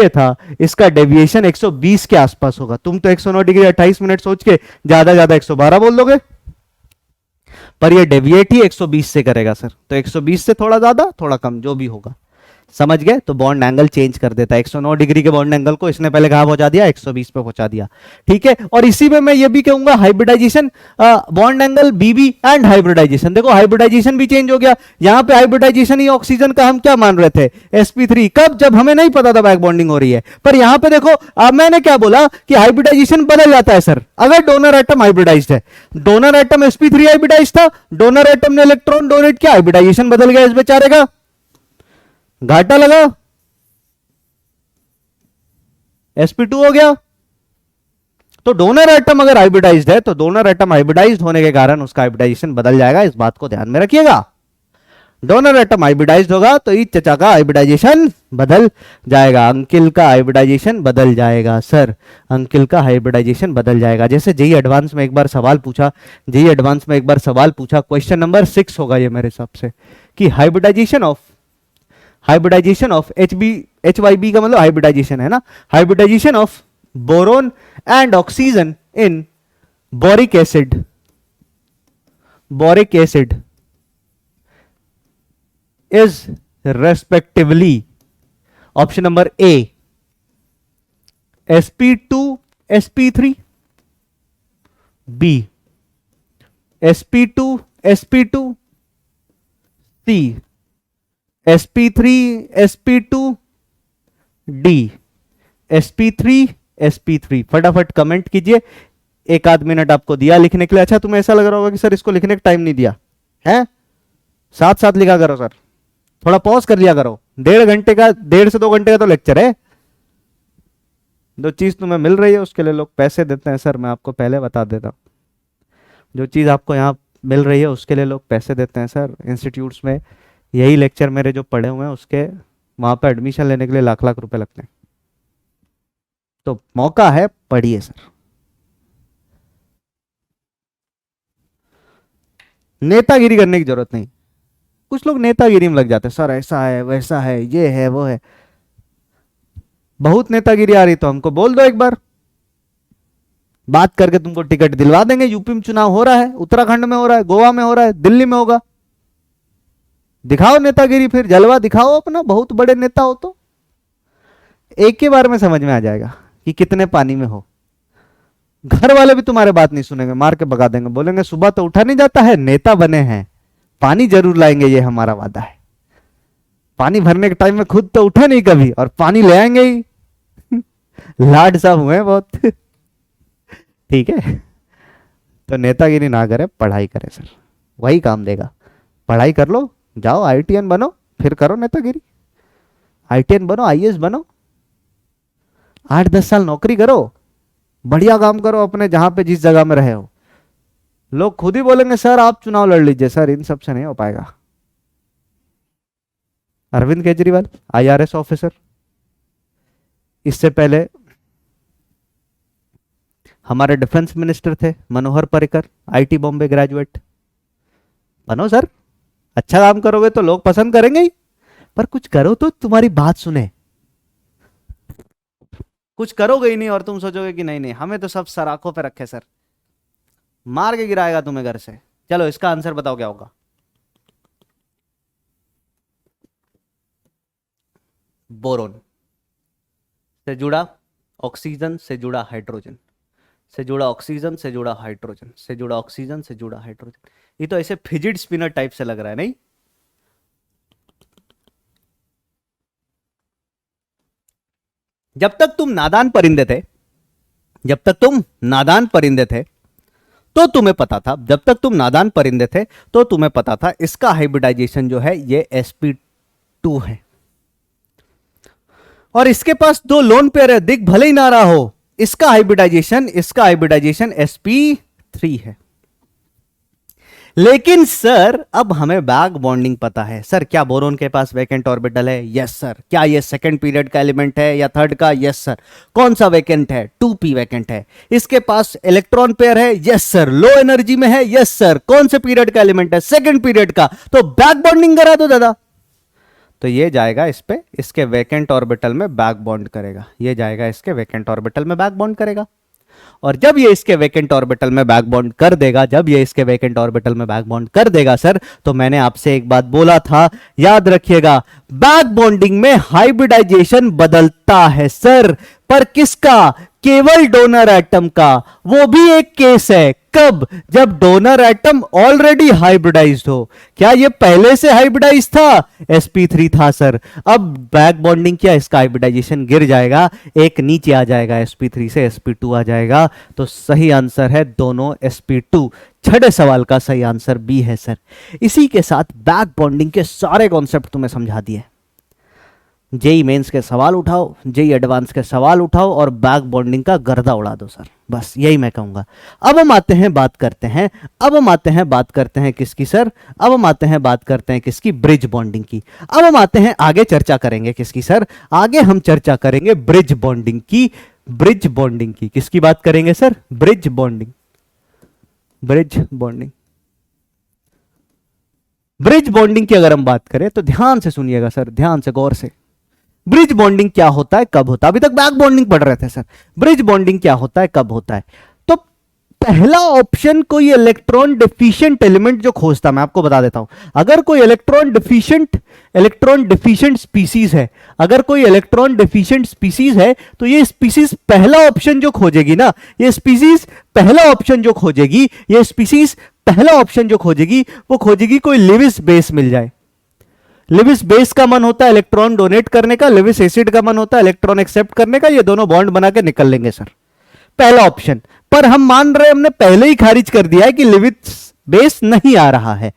था। इसका डेविएशन 120 के आसपास होगा। तुम तो 109 डिग्री 28 मिनट सोच के ज्यादा 112 बोल दोगे, पर ये डेविएट ही 120 से करेगा सर। तो 120 से थोड़ा ज्यादा थोड़ा कम जो भी होगा, समझ गए। तो बॉन्ड एंगल चेंज कर देता है, 109 डिग्री के बॉन्ड एंगल को इसने पहले कहां पहुंचा दिया, 120 पे पहुंचा दिया, ठीक है। और इसी में मैं ये भी कहूंगा hybridisation, bond angle BB and hybridisation. देखो हाइब्रिडाइजेशन भी चेंज हो गया। यहां पे हाइब्रिडाइजेशन ही ऑक्सीजन का हम क्या मान रहे थे, sp3, कब, जब हमें नहीं पता था बैक बॉन्डिंग हो रही है। पर यहां पे देखो, मैंने क्या बोला कि हाइब्रिडाइजेशन बदल जाता है सर, अगर डोनर एटम हाइब्रिडाइज्ड है। डोनर एटम sp3 हाइब्रिडाइज्ड था, डोनर एटम ने इलेक्ट्रॉन डोनेट किया, हाइब्रिडाइजेशन बदल गया इस बेचारे का, घाटा लगा, sp2 हो गया। तो डोनर एटम अगर हाइब्रिडाइज्ड है, तो डोनर एटम हाइब्रिडाइज्ड होने के कारण उसका हाइब्रिडाइजेशन बदल जाएगा, इस बात को ध्यान में रखिएगा। डोनर एटम हाइब्रिडाइज्ड होगा तो इस चचा का हाइब्रिडाइजेशन बदल जाएगा, अंकिल का हाइब्रिडाइजेशन बदल जाएगा सर, अंकिल का हाइब्रिडाइजेशन बदल जाएगा। जैसे जेई एडवांस में एक बार सवाल पूछा, क्वेश्चन नंबर 6 होगा ये मेरे हिसाब से, कि हाइब्रिडाइजेशन ऑफ HYB का मतलब हाइब्रिडाइजेशन है ना, hybridisation of boron and oxygen in boric acid is respectively, option number A sp2 sp3, B sp2 C sp3 sp2, D sp3 फटाफट कमेंट कीजिए। एक आध मिनट आपको दिया लिखने के लिए। अच्छा, तुम्हें ऐसा लग रहा होगा कि सर इसको लिखने का टाइम नहीं दिया है, साथ साथ लिखा करो सर, थोड़ा पॉज कर लिया करो। 1.5 से 2 घंटे का तो लेक्चर है। जो चीज तुम्हें मिल रही है उसके लिए लोग पैसे देते हैं सर, मैं आपको पहले बता देता हूं। जो चीज आपको यहाँ मिल रही है उसके लिए लोग पैसे देते हैं सर। इंस्टीट्यूट्स में यही लेक्चर मेरे जो पढ़े हुए हैं उसके वहां पर एडमिशन लेने के लिए लाख लाख रुपए लगते हैं। तो मौका है, पढ़िए सर। नेतागिरी करने की जरूरत नहीं। कुछ लोग नेतागिरी में लग जाते हैं, सर ऐसा है वैसा है ये है वो है। बहुत नेतागिरी आ रही तो हमको बोल दो एक बार, बात करके तुमको टिकट दिलवा देंगे। यूपी में चुनाव हो रहा है, उत्तराखंड में हो रहा है, गोवा में हो रहा है, दिल्ली में होगा। दिखाओ नेतागिरी, फिर जलवा दिखाओ अपना, बहुत बड़े नेता हो तो एक के बार में समझ में आ जाएगा कि कितने पानी में हो। घर वाले भी तुम्हारे बात नहीं सुनेंगे, मार के भगा देंगे, बोलेंगे सुबह तो उठा नहीं जाता है, नेता बने हैं, पानी जरूर लाएंगे, ये हमारा वादा है। पानी भरने के टाइम में खुद तो उठे नहीं कभी, और पानी ले आएंगे ही। लाड साहब हुए बहुत। ठीक है, तो नेतागिरी ना करे, पढ़ाई करे सर, वही काम देगा। पढ़ाई कर लो, जाओ IITN बनो, फिर करो नेतागिरी। IITN बनो, IAS बनो, 8-10 साल नौकरी करो, बढ़िया काम करो अपने जहां पे जिस जगह में रहे हो। लोग खुद ही बोलेंगे सर आप चुनाव लड़ लीजिए। सर इन सब से नहीं हो पाएगा। अरविंद केजरीवाल IRS ऑफिसर, इससे पहले हमारे डिफेंस मिनिस्टर थे मनोहर पर्रिकर, IIT बॉम्बे ग्रेजुएट। बनो सर, अच्छा काम करोगे तो लोग पसंद करेंगे ही, पर कुछ करो तो तुम्हारी बात सुने। कुछ करोगे ही नहीं और तुम सोचोगे कि नहीं नहीं हमें तो सब सर आंखों पे रखे सर, मार के गिराएगा तुम्हें घर से। चलो इसका आंसर बताओ क्या होगा। बोरोन से जुड़ा ऑक्सीजन से जुड़ा हाइड्रोजन, से जुड़ा ऑक्सीजन से जुड़ा हाइड्रोजन, से जुड़ा ऑक्सीजन से जुड़ा हाइड्रोजन। ये तो ऐसे फिजिट स्पिनर टाइप से लग रहा है नहीं। जब तक तुम नादान परिंदे थे, जब तक तुम नादान परिंदे थे तो तुम्हें पता था, जब तक तुम नादान परिंदे थे तो तुम्हें पता था इसका हाइब्रिडाइजेशन जो है ये sp2 है, और इसके पास दो लोन पेयर है, दिख भले ही ना रहा हो, इसका हाइब्रिडाइजेशन sp3 है। लेकिन सर अब हमें बैक बॉन्डिंग पता है। सर क्या बोरोन के पास वैकेंट ऑर्बिटल है? Yes sir. क्या ये सेकंड पीरियड का एलिमेंट है या थर्ड का? Yes sir. कौन सा वैकेंट है? 2p वैकेंट है। इसके पास इलेक्ट्रॉन पेयर है? Yes sir. लो एनर्जी में है? Yes sir. कौन से पीरियड का एलिमेंट है? सेकंड पीरियड का। तो बैक बॉन्डिंग करा दो दादा। तो ये जाएगा इस पे, इसके वैकेंट ऑर्बिटल में बैक बॉन्ड करेगा, ये जाएगा इसके वैकेंट ऑर्बिटल में बैक बॉन्ड करेगा। और जब ये इसके वैकेंट ऑर्बिटल में बैक बॉन्ड कर देगा, जब ये इसके वैकेंट ऑर्बिटल में बैक बॉन्ड कर देगा सर, तो मैंने आपसे एक बात बोला था, याद रखिएगा, बैक बॉन्डिंग में हाइब्रिडाइजेशन बदलता है सर, पर किसका? केवल डोनर एटम का। वो भी एक केस है, कब? जब डोनर एटम ऑलरेडी हाइब्रिडाइज्ड हो। क्या ये पहले से हाइब्रिडाइज था? sp3 था सर। अब बैक बॉन्डिंग किया, इसका हाइब्रिडाइजेशन गिर जाएगा, एक नीचे आ जाएगा, sp3 से sp2 आ जाएगा। तो सही आंसर है दोनों sp2। छठे सवाल का सही आंसर बी है सर। इसी के साथ बैक बॉन्डिंग के सारे कॉन्सेप्ट तुम्हें समझा दिए। जेई मेंस के सवाल उठाओ, जेई एडवांस के सवाल उठाओ और बैक बॉन्डिंग का गर्दा उड़ा दो सर, बस यही मैं कहूंगा। अब हम आते हैं बात करते हैं, किसकी सर? अब हम आते हैं बात करते हैं किसकी? ब्रिज बॉन्डिंग की। अब हम आते हैं आगे चर्चा करेंगे किसकी सर? आगे हम चर्चा करेंगे ब्रिज बॉन्डिंग की। ब्रिज बॉन्डिंग की किसकी बात करेंगे sir? Bridge bonding. Bridge bonding, bridge bonding की अगर हम बात करें तो ध्यान से सुनिएगा सर, ध्यान से, गौर से। ब्रिज बॉन्डिंग क्या होता है, कब होता है? अभी तक बैक बॉन्डिंग पढ़ रहे थे सर। ब्रिज बॉन्डिंग क्या होता है, कब होता है? तो पहला ऑप्शन कोई इलेक्ट्रॉन डिफिशिएंट एलिमेंट जो खोजता, मैं आपको बता देता हूं, अगर कोई इलेक्ट्रॉन डिफिशिएंट स्पीसीज है, अगर कोई इलेक्ट्रॉन डिफिशिएंट स्पीसीज है, तो ये स्पीसीज पहला ऑप्शन जो खोजेगी ना, ये स्पीसीज पहला ऑप्शन जो खोजेगी, ये स्पीसीज पहला ऑप्शन जो खोजेगी, वो खोजेगी कोई लिविस बेस मिल जाए। लिविस बेस का मन होता है इलेक्ट्रॉन डोनेट करने का, लिविस एसिड का मन होता है इलेक्ट्रॉन एक्सेप्ट करने का, ये दोनों बॉन्ड बना के निकल लेंगे सर, पहला ऑप्शन। पर हम मान रहे, हमने पहले ही खारिज कर दिया है कि लिविस बेस नहीं आ रहा है।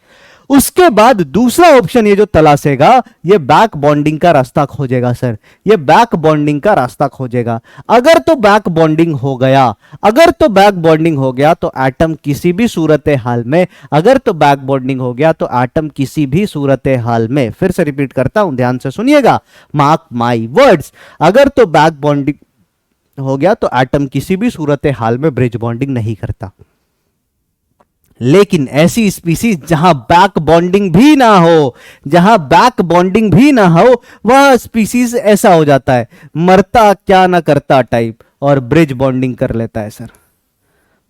उसके बाद दूसरा ऑप्शन ये जो तलाशेगा, ये बैक बॉन्डिंग का रास्ता खोजेगा सर, ये बैक बॉन्डिंग का रास्ता खोजेगा। अगर तो बैक बॉन्डिंग हो गया, अगर तो बैक बॉन्डिंग हो गया तो एटम किसी भी सूरत हाल में, अगर तो बैक बॉन्डिंग हो गया तो एटम किसी भी सूरत हाल में, फिर से रिपीट करता हूं, ध्यान से सुनिएगा, मार्क माई वर्ड्स, अगर तो बैक बॉन्डिंग हो गया तो एटम किसी भी सूरत हाल में ब्रिज बॉन्डिंग नहीं करता। लेकिन ऐसी स्पीसीज जहां बैक बॉन्डिंग भी ना हो, जहां बैक बॉन्डिंग भी ना हो, वह स्पीसीज ऐसा हो जाता है, मरता क्या ना करता टाइप, और ब्रिज बॉन्डिंग कर लेता है सर,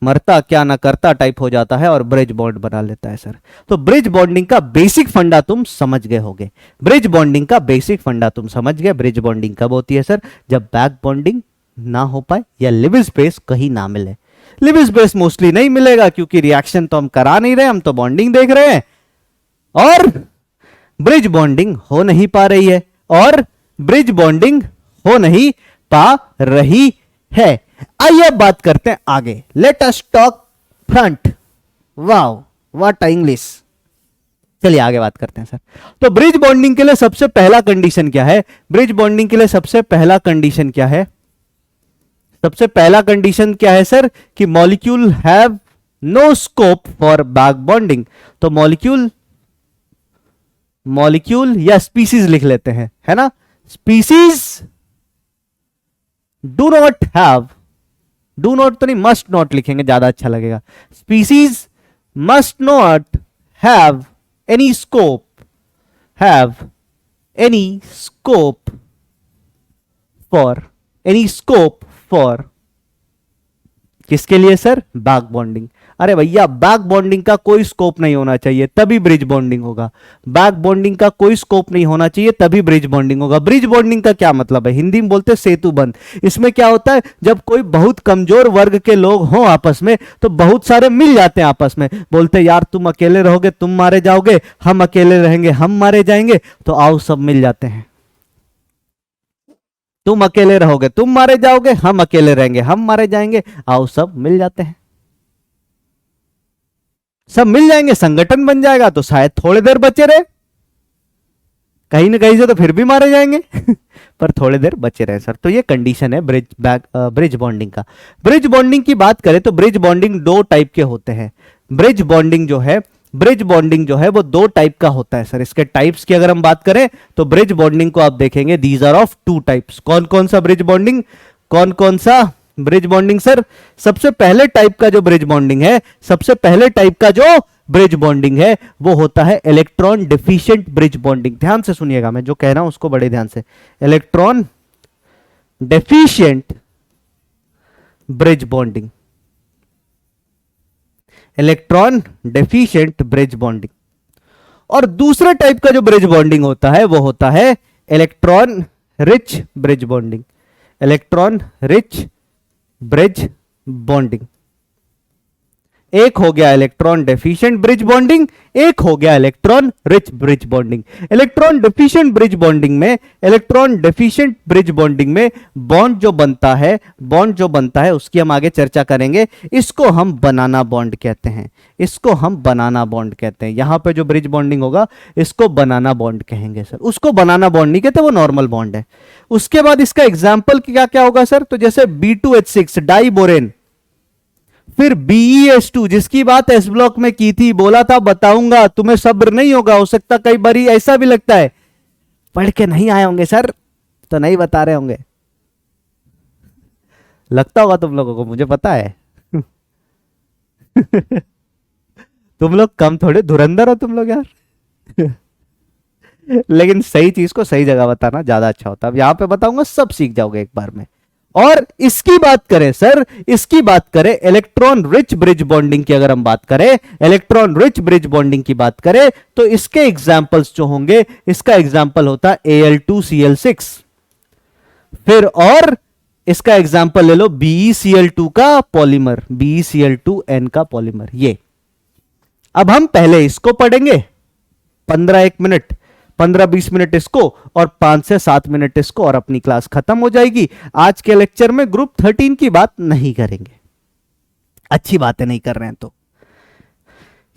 मरता क्या ना करता टाइप हो जाता है और ब्रिज बॉन्ड बना लेता है सर। तो ब्रिज बॉन्डिंग का बेसिक फंडा तुम समझ गए होगे, ब्रिज बॉन्डिंग का बेसिक फंडा तुम समझ गए। ब्रिज बॉन्डिंग कब होती है सर? जब बैक बॉन्डिंग ना हो पाए या लिविस बेस कहीं ना मिले। लिविस बेस मोस्टली नहीं मिलेगा क्योंकि रिएक्शन तो हम करा नहीं रहे, हम तो बॉन्डिंग देख रहे हैं, और ब्रिज बॉन्डिंग हो नहीं पा रही है, और ब्रिज बॉन्डिंग हो नहीं पा रही है। आइए बात करते हैं आगे, let us talk front. Wow what English. चलिए आगे बात करते हैं सर। तो ब्रिज बॉन्डिंग के लिए सबसे पहला कंडीशन क्या है? ब्रिज बॉन्डिंग के लिए सबसे पहला कंडीशन क्या है? सबसे पहला कंडीशन क्या है सर? कि molecule have no scope for back bonding. तो मॉलिक्यूल या स्पीसीज लिख लेते हैं, है ना? Species do not have, do not तो नहीं, मस्ट नॉट लिखेंगे, ज्यादा अच्छा लगेगा। Species must not have any scope, have any scope for any scope for, किसके लिए सर? Back bonding. अरे भैया बैक बॉन्डिंग का कोई स्कोप नहीं होना चाहिए तभी ब्रिज बॉन्डिंग होगा। बैक बॉन्डिंग का कोई स्कोप नहीं होना चाहिए तभी ब्रिज बॉन्डिंग होगा। ब्रिज बॉन्डिंग का क्या मतलब है? हिंदी में बोलते हैं सेतु बंध। इसमें क्या होता है, जब कोई बहुत कमजोर वर्ग के लोग हों आपस में तो बहुत सारे मिल जाते हैं आपस में, बोलते यार तुम अकेले रहोगे तुम मारे जाओगे, हम अकेले रहेंगे हम मारे जाएंगे, तो आओ सब मिल जाते हैं। तुम अकेले रहोगे तुम मारे जाओगे, हम अकेले रहेंगे हम मारे जाएंगे, आओ सब मिल जाते हैं। सब मिल जाएंगे, संगठन बन जाएगा, तो शायद थोड़ी देर बचे रहे, कहीं ना कहीं से तो फिर भी मारे जाएंगे पर थोड़ी देर बचे रहे सर। तो ये कंडीशन है ब्रिज बॉन्डिंग का। ब्रिज बॉन्डिंग की बात करें तो ब्रिज बॉन्डिंग दो टाइप के होते हैं। ब्रिज बॉन्डिंग जो है वो दो टाइप का होता है सर। इसके टाइप्स की अगर हम बात करें तो ब्रिज बॉन्डिंग को आप देखेंगे, these are of two types. कौन कौन सा ब्रिज बॉन्डिंग, कौन कौन सा ब्रिज बॉन्डिंग सर? सबसे पहले टाइप का जो ब्रिज बॉन्डिंग है, सबसे पहले टाइप का जो ब्रिज बॉन्डिंग है वो होता है इलेक्ट्रॉन डेफिशिएंट ब्रिज बॉन्डिंग। ध्यान से सुनिएगा, मैं जो कह रहा हूं उसको बड़े ध्यान से। Electron deficient bridge bonding, electron deficient bridge bonding. और दूसरे टाइप का जो ब्रिज बॉन्डिंग होता है वो होता है electron rich bridge bonding, electron rich bridge bonding. एक हो गया इलेक्ट्रॉन डेफिशिएंट ब्रिज बॉन्डिंग, एक हो गया electron rich bridge bonding. Electron deficient bridge bonding में, इलेक्ट्रॉन डेफिशिएंट ब्रिज बॉन्डिंग में बॉन्ड जो बनता है उसकी हम आगे चर्चा करेंगे। इसको हम बनाना बॉन्ड कहते हैं, इसको हम बनाना बॉन्ड कहते हैं। यहां पे जो ब्रिज बॉन्डिंग होगा इसको बनाना बॉन्ड कहेंगे सर। उसको बनाना बॉन्ड नहीं कहते, वो नॉर्मल बॉन्ड है। उसके बाद इसका एग्जाम्पल क्या क्या होगा सर? तो जैसे B2H6 डाइबोरेन, फिर BeS2 जिसकी बात एस ब्लॉक में की थी, बोला था बताऊंगा, तुम्हें सब्र नहीं होगा, हो सकता कई बार ऐसा भी लगता है पढ़ के नहीं आए होंगे सर तो नहीं बता रहे होंगे, लगता होगा तुम लोगों को, मुझे पता है तुम लोग कम थोड़े धुरंधर हो तुम लोग यार लेकिन सही चीज को सही जगह बताना ज्यादा अच्छा होता है। अब यहां पे बताऊंगा सब सीख जाओगे एक बार में। और इसकी बात करें सर, इसकी बात करें इलेक्ट्रॉन रिच ब्रिज बॉन्डिंग की, अगर हम बात करें इलेक्ट्रॉन रिच ब्रिज बॉन्डिंग की बात करें तो इसके एग्जाम्पल्स जो होंगे, इसका एग्जाम्पल होता है Al2Cl6। फिर और इसका एग्जाम्पल ले लो BeCl2 का पॉलीमर, BeCl2n का पॉलीमर। ये अब हम पहले इसको पढ़ेंगे 15-20 मिनट इसको और 5 से 7 मिनट इसको, और अपनी क्लास खत्म हो जाएगी। आज के लेक्चर में ग्रुप 13 की बात नहीं करेंगे, अच्छी बातें नहीं कर रहे हैं तो।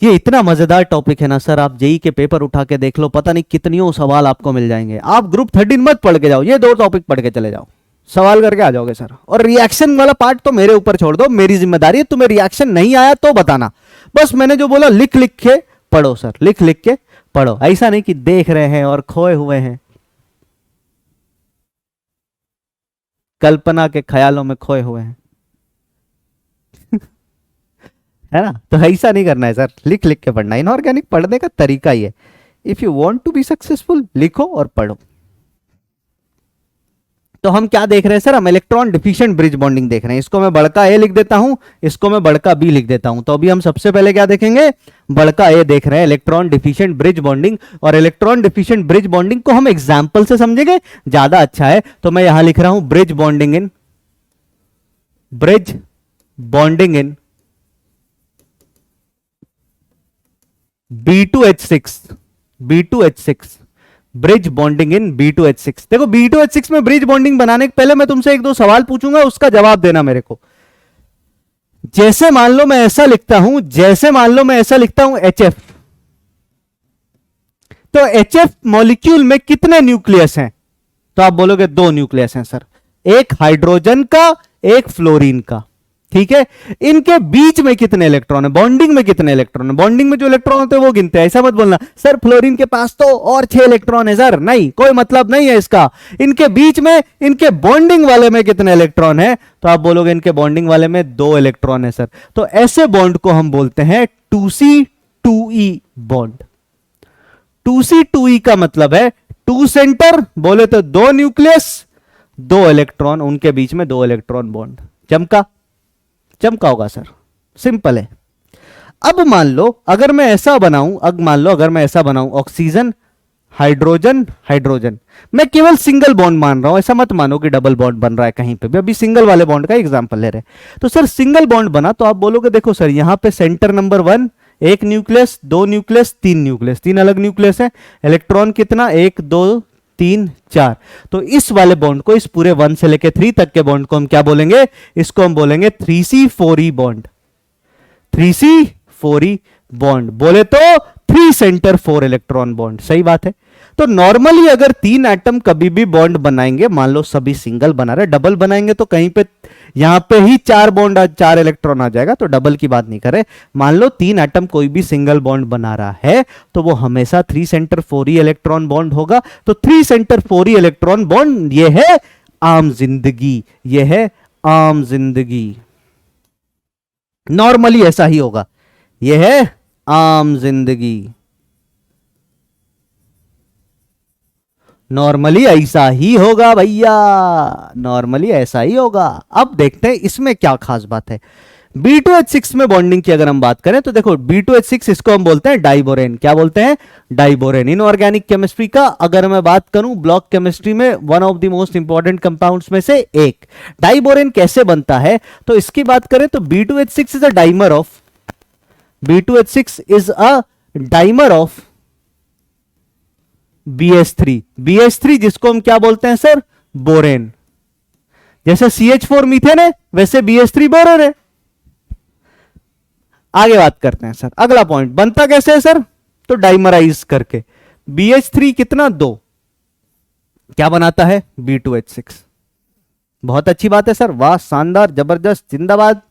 ये इतना मजेदार टॉपिक है ना सर, आप जेई के पेपर उठा के देख लो, पता नहीं कितनियों सवाल आपको मिल जाएंगे। आप ग्रुप 13 मत पढ़ के जाओ, ये दो टॉपिक पढ़ के चले जाओ, सवाल करके आ जाओगे सर। और रिएक्शन वाला पार्ट तो मेरे ऊपर छोड़ दो, मेरी जिम्मेदारी है। तुम्हें रिएक्शन नहीं आया तो बताना, बस मैंने जो बोला लिख लिख के पढ़ो सर, लिख लिख के पढ़ो। ऐसा नहीं कि देख रहे हैं और खोए हुए हैं, कल्पना के ख्यालों में खोए हुए हैं है ना? तो ऐसा नहीं करना है सर, लिख लिख के पढ़ना। इनऑर्गेनिक पढ़ने का तरीका ही है, if you want to be successful लिखो और पढ़ो। तो हम क्या देख रहे हैं सर? हम इलेक्ट्रॉन डिफिशिएंट ब्रिज बॉन्डिंग देख रहे हैं। इसको मैं बड़का ए लिख देता हूं, इसको मैं बड़का बी लिख देता हूं। तो अभी हम सबसे पहले क्या देखेंगे? बड़का ए देख रहे हैं, इलेक्ट्रॉन डिफिशिएंट ब्रिज बॉन्डिंग। और इलेक्ट्रॉन डिफिशिएंट ब्रिज बॉन्डिंग को हम एग्जाम्पल से समझेंगे, ज्यादा अच्छा है। तो मैं यहां लिख रहा हूं bridge bonding in B2H6 bridge bonding in B2H6। देखो B2H6 में ब्रिज बॉन्डिंग बनाने के पहले मैं तुमसे एक दो सवाल पूछूंगा, उसका जवाब देना मेरे को। जैसे मान लो मैं ऐसा लिखता हूं, HF, तो HF मॉलिक्यूल में कितने न्यूक्लियस हैं? तो आप बोलोगे 2 न्यूक्लियस हैं सर, एक हाइड्रोजन का एक फ्लोरीन का, ठीक है। इनके बीच में कितने इलेक्ट्रॉन है? बॉन्डिंग में कितने इलेक्ट्रॉन है? बॉन्डिंग में जो इलेक्ट्रॉन होते हैं वो गिनते हैं। ऐसा मत बोलना सर फ्लोरीन के पास तो और 6 इलेक्ट्रॉन है सर, नहीं, कोई मतलब नहीं है इसका। इनके बीच में, इनके बॉन्डिंग वाले में कितने इलेक्ट्रॉन है? तो आप बोलोगे इनके बॉन्डिंग वाले में 2 इलेक्ट्रॉन है सर। तो ऐसे बॉन्ड को हम बोलते हैं 2C2E बॉन्ड। 2C2E का मतलब है 2 सेंटर, बोले तो 2 न्यूक्लियस, दो इलेक्ट्रॉन, उनके बीच में दो इलेक्ट्रॉन बॉन्ड। चमका? चमका होगा सर, सिंपल है। अब मान लो अगर मैं ऐसा बनाऊं, अगर मैं ऐसा बनाऊं ऑक्सीजन हाइड्रोजन हाइड्रोजन, मैं केवल सिंगल बॉन्ड मान रहा हूं, ऐसा मत मानो कि डबल बॉन्ड बन रहा है कहीं पे भी, अभी सिंगल वाले बॉन्ड का एग्जांपल ले रहे हैं। तो सर सिंगल बॉन्ड बना तो आप बोलोगे देखो सर यहां पे सेंटर नंबर 1, एक न्यूक्लियस, दो न्यूक्लियस, तीन न्यूक्लियस, तीन अलग न्यूक्लियस है, इलेक्ट्रॉन कितना, 1 2 3 4। तो इस वाले बॉन्ड को, इस पूरे 1 से लेकर 3 तक के बॉन्ड को हम क्या बोलेंगे, इसको हम बोलेंगे 3C4E बॉन्ड। 3C4E बॉन्ड बोले तो 3 सेंटर 4 इलेक्ट्रॉन बॉन्ड, सही बात है। तो नॉर्मली अगर तीन एटम कभी भी बॉन्ड बनाएंगे, मान लो सभी सिंगल बना रहे, डबल बनाएंगे तो कहीं पे यहां पे ही 4 बॉन्ड, 4 इलेक्ट्रॉन आ जाएगा, तो डबल की बात नहीं करे। मान लो तीन एटम कोई भी सिंगल बॉन्ड बना रहा है तो वो हमेशा 3 सेंटर 4 इलेक्ट्रॉन बॉन्ड होगा। तो 3 सेंटर 4 इलेक्ट्रॉन बॉन्ड, ये है आम जिंदगी, ये है आम जिंदगी। नॉर्मली ऐसा ही होगा, ये है आम जिंदगी, नॉर्मली ऐसा ही होगा भैया, नॉर्मली ऐसा ही होगा। अब देखते हैं इसमें क्या खास बात है। B2H6 में बॉन्डिंग की अगर हम बात करें तो देखो B2H6 इसको हम बोलते हैं डाइबोरेन। क्या बोलते हैं, डाइबोरेन। इनऑर्गेनिक केमिस्ट्री का अगर मैं बात करूं, ब्लॉक केमिस्ट्री में one of the most important compounds में से एक। डाइबोरेन कैसे बनता है तो इसकी बात करें तो B2H6 is a dimer of, B2H6 is a dimer of BH3। BH3 जिसको हम क्या बोलते हैं सर, बोरेन। जैसे CH4 मीथेन है वैसे BH3 बोरेन है। आगे बात करते हैं सर, अगला पॉइंट बनता कैसे है सर, तो डाइमराइज करके। BH3 कितना, 2, क्या बनाता है, B2H6। बहुत अच्छी बात है सर, वाह, शानदार, जबरदस्त, जिंदाबाद।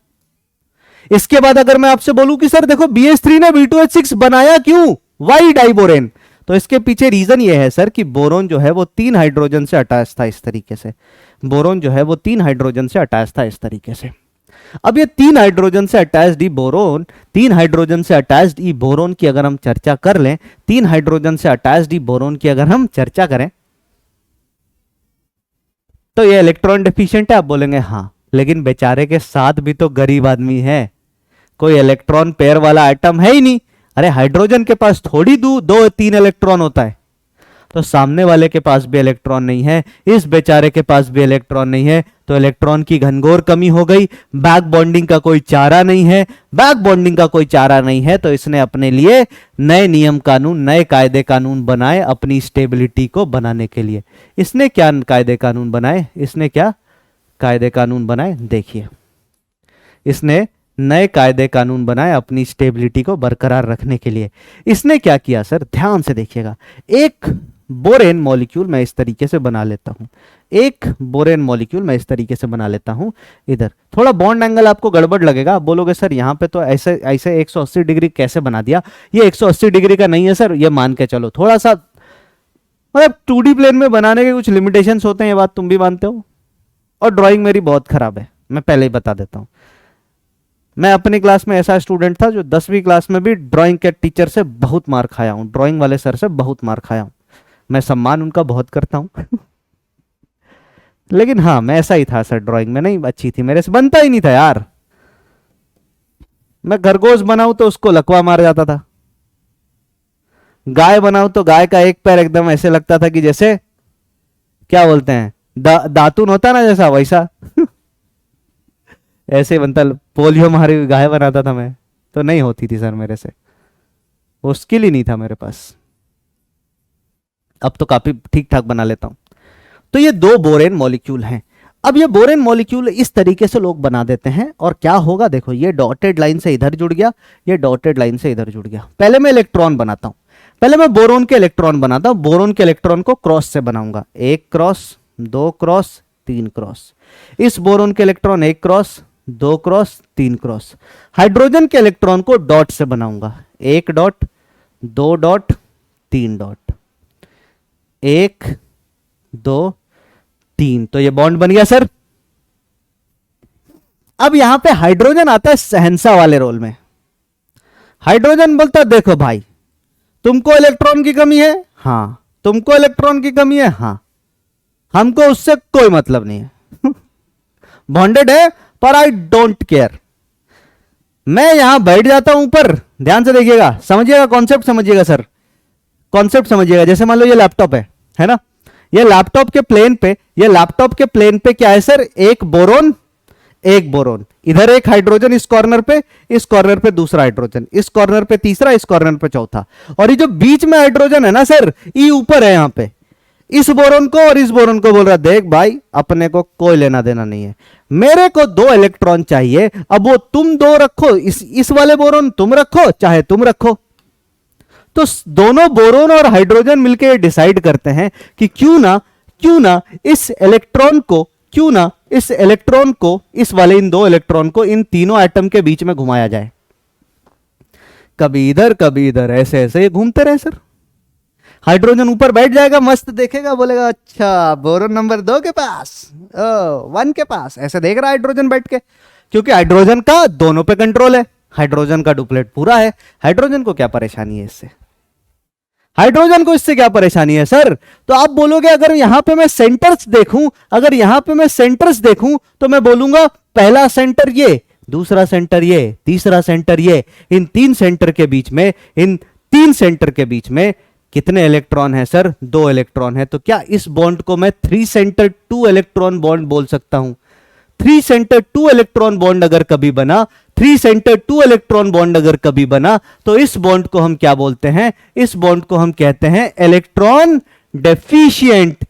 इसके बाद अगर मैं आपसे बोलूं कि सर देखो BH3 ने B2H6 बनाया क्यों, वाई डाइबोरेन, तो इसके पीछे रीजन ये है सर कि बोरोन जो है वो 3 हाइड्रोजन से अटैच था इस तरीके से। बोरोन जो है वो 3 हाइड्रोजन से अटैच था इस तरीके से। अब ये 3 हाइड्रोजन से अटैच्ड बोरोन, 3 हाइड्रोजन से अटैच्ड बोरोन की अगर हम चर्चा कर लें, 3 हाइड्रोजन से अटैच्ड बोरोन की अगर हम चर्चा करें तो ये इलेक्ट्रॉन डेफिशिएंट है। आप बोलेंगे हाँ, लेकिन बेचारे के साथ भी तो गरीब आदमी है, कोई इलेक्ट्रॉन पेयर वाला आइटम है ही नहीं। अरे हाइड्रोजन के पास थोड़ी 2-3 इलेक्ट्रॉन होता है, तो सामने वाले के पास भी इलेक्ट्रॉन नहीं है, इस बेचारे के पास भी इलेक्ट्रॉन नहीं है, तो इलेक्ट्रॉन की घनघोर कमी हो गई। बैक बॉन्डिंग का कोई चारा नहीं है, बैक बॉन्डिंग का कोई चारा नहीं है, तो इसने अपने लिए नए नियम कानून, नए कायदे कानून बनाए अपनी स्टेबिलिटी को बनाने के लिए। इसने क्या कायदे कानून बनाए, इसने क्या कायदे कानून बनाए, देखिए इसने नए कायदे कानून बनाए अपनी स्टेबिलिटी को बरकरार रखने के लिए। इसने क्या किया सर, ध्यान से देखिएगा। एक बोरेन मॉलिक्यूल मैं इस तरीके से बना लेता हूं, एक बोरेन मॉलिक्यूल मैं इस तरीके से बना लेता हूं। इधर थोड़ा बॉन्ड एंगल आपको गड़बड़ लगेगा, आप बोलोगे सर यहां पे तो ऐसे ऐसे 180 डिग्री कैसे बना दिया, ये 180 डिग्री का नहीं है सर, ये मान के चलो थोड़ा सा, मतलब 2D प्लेन में बनाने के कुछ लिमिटेशंस होते हैं, ये बात तुम भी मानते हो। और ड्राइंग मेरी बहुत खराब है, मैं पहले ही बता देता हूं। मैं अपनी क्लास में ऐसा स्टूडेंट था जो 10वीं क्लास में भी ड्राइंग के टीचर से बहुत मार खाया हूं, ड्राइंग वाले सर से बहुत मार खाया हूं। मैं सम्मान उनका बहुत करता हूं लेकिन हाँ मैं ऐसा ही था सर, ड्राइंग में नहीं अच्छी थी, मेरे से बनता ही नहीं था यार। मैं खरगोश बनाऊं तो उसको लकवा मार जाता था, गाय बनाऊं तो गाय का एक पैर एकदम ऐसे लगता था कि जैसे क्या बोलते हैं दातुन होता ना जैसा, वैसा ऐसे बनता। पोलियो मारी गाय बनाता था मैं, तो नहीं होती थी सर मेरे से, वो स्किल ही नहीं था मेरे पास। अब तो काफी ठीक ठाक बना लेता हूं। तो ये 2 बोरेन मॉलिक्यूल हैं। अब ये बोरेन मॉलिक्यूल इस तरीके से लोग बना देते हैं, और क्या होगा देखो, ये डॉटेड लाइन से इधर जुड़ गया, ये डॉटेड लाइन से इधर जुड़ गया। पहले मैं इलेक्ट्रॉन बनाता हूं, पहले मैं बोरोन के इलेक्ट्रॉन बनाता हूं। बोरोन के इलेक्ट्रॉन को क्रॉस से बनाऊंगा, 1 क्रॉस 2 क्रॉस 3 क्रॉस। इस बोरोन के electron 1 cross 2 cross 3 cross. Hydrogen के इलेक्ट्रॉन को डॉट से बनाऊंगा, 1 डॉट 2 डॉट 3 डॉट, 1 2 3। तो ये बॉन्ड बन गया सर। अब यहां पे हाइड्रोजन आता है शहंशाह वाले रोल में। हाइड्रोजन बोलता है देखो भाई, तुमको इलेक्ट्रॉन की कमी है, हाँ, तुमको इलेक्ट्रॉन की कमी है, हाँ, हमको उससे कोई मतलब नहीं है। बॉन्डेड है पर आई डोंट केयर। मैं यहां बैठ जाता हूं ऊपर, ध्यान से देखिएगा, समझिएगा कॉन्सेप्ट, समझिएगा सर, कॉन्सेप्ट समझिएगा। जैसे मान लो ये लैपटॉप है ना, ये लैपटॉप के प्लेन पे, ये लैपटॉप के प्लेन पे क्या है सर, एक बोरोन, एक बोरोन, इधर एक हाइड्रोजन, इस कॉर्नर पे दूसरा हाइड्रोजन, इस कॉर्नर पे तीसरा, इस कॉर्नर पे चौथा, और ये जो बीच में हाइड्रोजन है ना सर, ये ऊपर है यहां पे, इस बोरोन को और इस बोरोन को बोल रहा देख भाई अपने को कोई लेना देना नहीं है, मेरे को 2 इलेक्ट्रॉन चाहिए, अब वो तुम 2 रखो, इस वाले बोरोन तुम रखो चाहे तुम रखो। तो दोनों बोरोन और हाइड्रोजन मिलकर डिसाइड करते हैं कि क्यों ना इस इलेक्ट्रॉन को इस वाले इन 2 इलेक्ट्रॉन को इन तीनों एटम के बीच में घुमाया जाए, कभी इधर ऐसे ऐसे ये घूमते रहे सर। हाइड्रोजन ऊपर बैठ जाएगा, मस्त देखेगा, बोलेगा अच्छा बोरोन नंबर 2 के पास, 1 के पास, ऐसे देख रहा है हाइड्रोजन बैठ के, क्योंकि हाइड्रोजन का दोनों पे कंट्रोल है, हाइड्रोजन का डुप्लेट पूरा है। हाइड्रोजन को क्या परेशानी है इससे, हाइड्रोजन को इससे क्या परेशानी है सर? तो आप बोलोगे अगर यहां पे मैं सेंटर्स देखूं, तो मैं बोलूंगा पहला सेंटर ये, दूसरा सेंटर ये, तीसरा सेंटर ये, इन 3 सेंटर के बीच में कितने इलेक्ट्रॉन है सर? 2 इलेक्ट्रॉन है। तो क्या इस बॉन्ड को मैं 3 सेंटर 2 इलेक्ट्रॉन बॉन्ड बोल सकता हूं? 3 सेंटर 2 इलेक्ट्रॉन बॉन्ड अगर कभी बना, 3 सेंटर 2 इलेक्ट्रॉन बॉन्ड अगर कभी बना, तो इस बॉन्ड को हम क्या बोलते हैं? इस बॉन्ड को हम कहते हैं इलेक्ट्रॉन डेफिशिएंट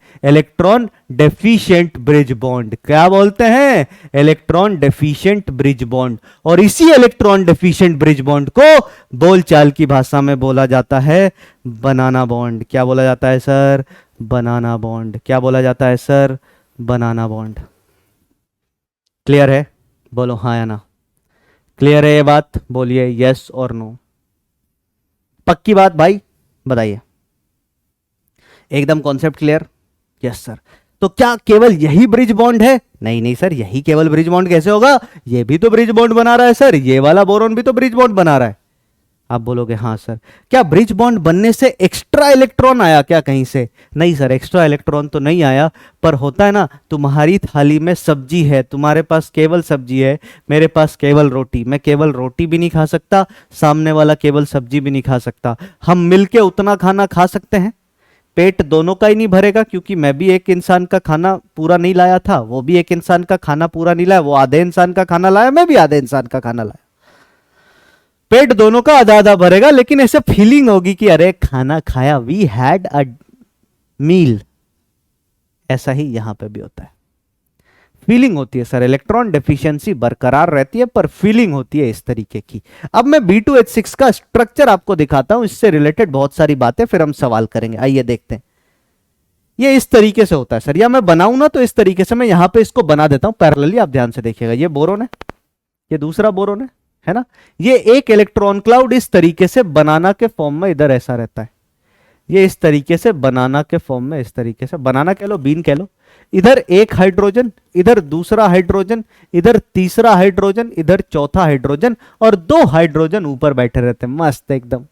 ब्रिज बॉन्ड। क्या बोलते हैं? Electron deficient bridge bond. और इसी इलेक्ट्रॉन डेफिशिएंट ब्रिज बॉन्ड को बोलचाल की भाषा में बोला जाता है बनाना बॉन्ड। क्या बोला जाता है सर? बनाना बॉन्ड। क्या बोला जाता है सर? बनाना बॉन्ड। क्लियर है? बोलो हाँ या ना। क्लियर है ये बात? बोलिए यस और नो। पक्की बात भाई, बताइए। एकदम कॉन्सेप्ट क्लियर? Yes sir. तो क्या केवल यही ब्रिज बॉन्ड है? नहीं नहीं सर, यही केवल ब्रिज बॉन्ड कैसे होगा? ये भी तो ब्रिज बॉन्ड बना रहा है सर, ये वाला बोरॉन भी तो ब्रिज बॉन्ड बना रहा है। आप बोलोगे हाँ सर। क्या ब्रिज बॉन्ड बनने से एक्स्ट्रा इलेक्ट्रॉन आया क्या कहीं से? नहीं सर, एक्स्ट्रा इलेक्ट्रॉन तो नहीं आया, पर होता है ना, तुम्हारी थाली में सब्जी है, तुम्हारे पास केवल सब्जी है, मेरे पास केवल रोटी, मैं केवल रोटी भी नहीं खा सकता, सामने वाला केवल सब्जी भी नहीं खा सकता, हम मिलके उतना खाना खा सकते हैं, पेट दोनों का ही नहीं भरेगा, क्योंकि मैं भी एक इंसान का खाना पूरा नहीं लाया था, वो भी एक इंसान का खाना पूरा नहीं लाया, वो आधे इंसान का खाना लाया, मैं भी आधे इंसान का खाना लाया, पेट दोनों का आधा आधा भरेगा, लेकिन ऐसे फीलिंग होगी कि अरे खाना खाया, वी हैड अ मील। ऐसा ही यहां पे भी होता है, फीलिंग होती है सर। इलेक्ट्रॉन डेफिशिएंसी बरकरार रहती है, पर फीलिंग होती है इस तरीके की। अब मैं B2H6 का स्ट्रक्चर आपको दिखाता हूं, इससे रिलेटेड बहुत सारी बातें, फिर हम सवाल करेंगे। आइए देखते हैं। ये इस तरीके से होता है सर, या मैं बनाऊं ना तो इस तरीके से, मैं यहां पे इसको बना देता हूं पैरेलली, आप ध्यान से देखिएगा। ये बोरोन है, ये दूसरा बोरोन है ना, ये एक इलेक्ट्रॉन क्लाउड इस तरीके से बनाना के फॉर्म में इधर ऐसा रहता है, ये इस तरीके से बनाना के फॉर्म में, इस तरीके से, बनाना कह लो, बीन कह लो, इधर एक हाइड्रोजन, इधर दूसरा हाइड्रोजन, इधर तीसरा हाइड्रोजन, इधर चौथा हाइड्रोजन, और 2 हाइड्रोजन ऊपर बैठे रहते हैं, मस्त एकदम।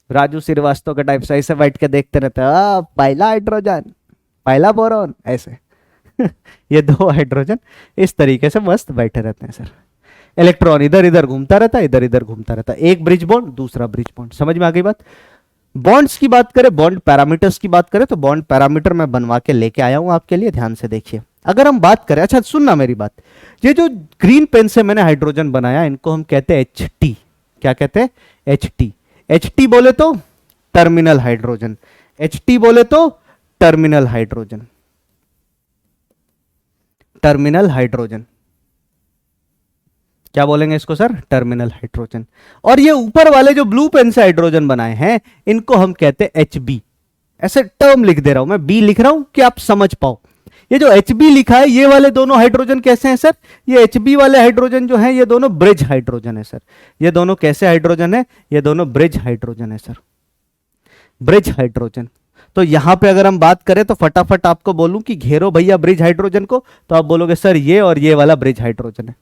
राजू श्रीवास्तव का टाइप से ऐसे बैठ के देखते रहते हैं, पहला हाइड्रोजन, पहला बोरॉन, ऐसे। ये 2 हाइड्रोजन इस तरीके से मस्त बैठे रहते हैं सर। इलेक्ट्रॉन इधर इधर घूमता रहता है, इधर इधर घूमता रहता है, एक ब्रिज बॉन्ड, दूसरा ब्रिज बॉन्ड। समझ में आ गई बात? बॉन्ड्स की बात करें, बॉन्ड पैरामीटर्स की बात करें, तो बॉन्ड पैरामीटर मैं बनवा के लेके आया हूं आपके लिए, ध्यान से देखिए। अगर हम बात करें, अच्छा सुनना मेरी बात, ये जो ग्रीन पेन से मैंने हाइड्रोजन बनाया, इनको हम कहते हैं HT। क्या कहते हैं? HT। HT बोले तो टर्मिनल हाइड्रोजन, HT बोले तो टर्मिनल हाइड्रोजन, टर्मिनल हाइड्रोजन। क्या बोलेंगे इसको सर? Terminal hydrogen. और ये ऊपर वाले जो ब्लू पेन से हाइड्रोजन बनाए हैं, इनको हम कहते हैं HB। ऐसे टर्म लिख दे रहा हूं मैं, B लिख रहा हूं कि आप समझ पाओ। ये जो HB लिखा है, ये वाले दोनों हाइड्रोजन कैसे हैं सर? ये HB वाले हाइड्रोजन जो हैं, ये दोनों ब्रिज हाइड्रोजन है सर। ये दोनों कैसे हाइड्रोजन है? ये दोनों ब्रिज हाइड्रोजन है सर, ब्रिज हाइड्रोजन। तो यहां पे अगर हम बात करें तो फटाफट आपको बोलूं कि घेरो भैया ब्रिज हाइड्रोजन को, तो आप बोलोगे सर ये और ये वाला ब्रिज हाइड्रोजन है।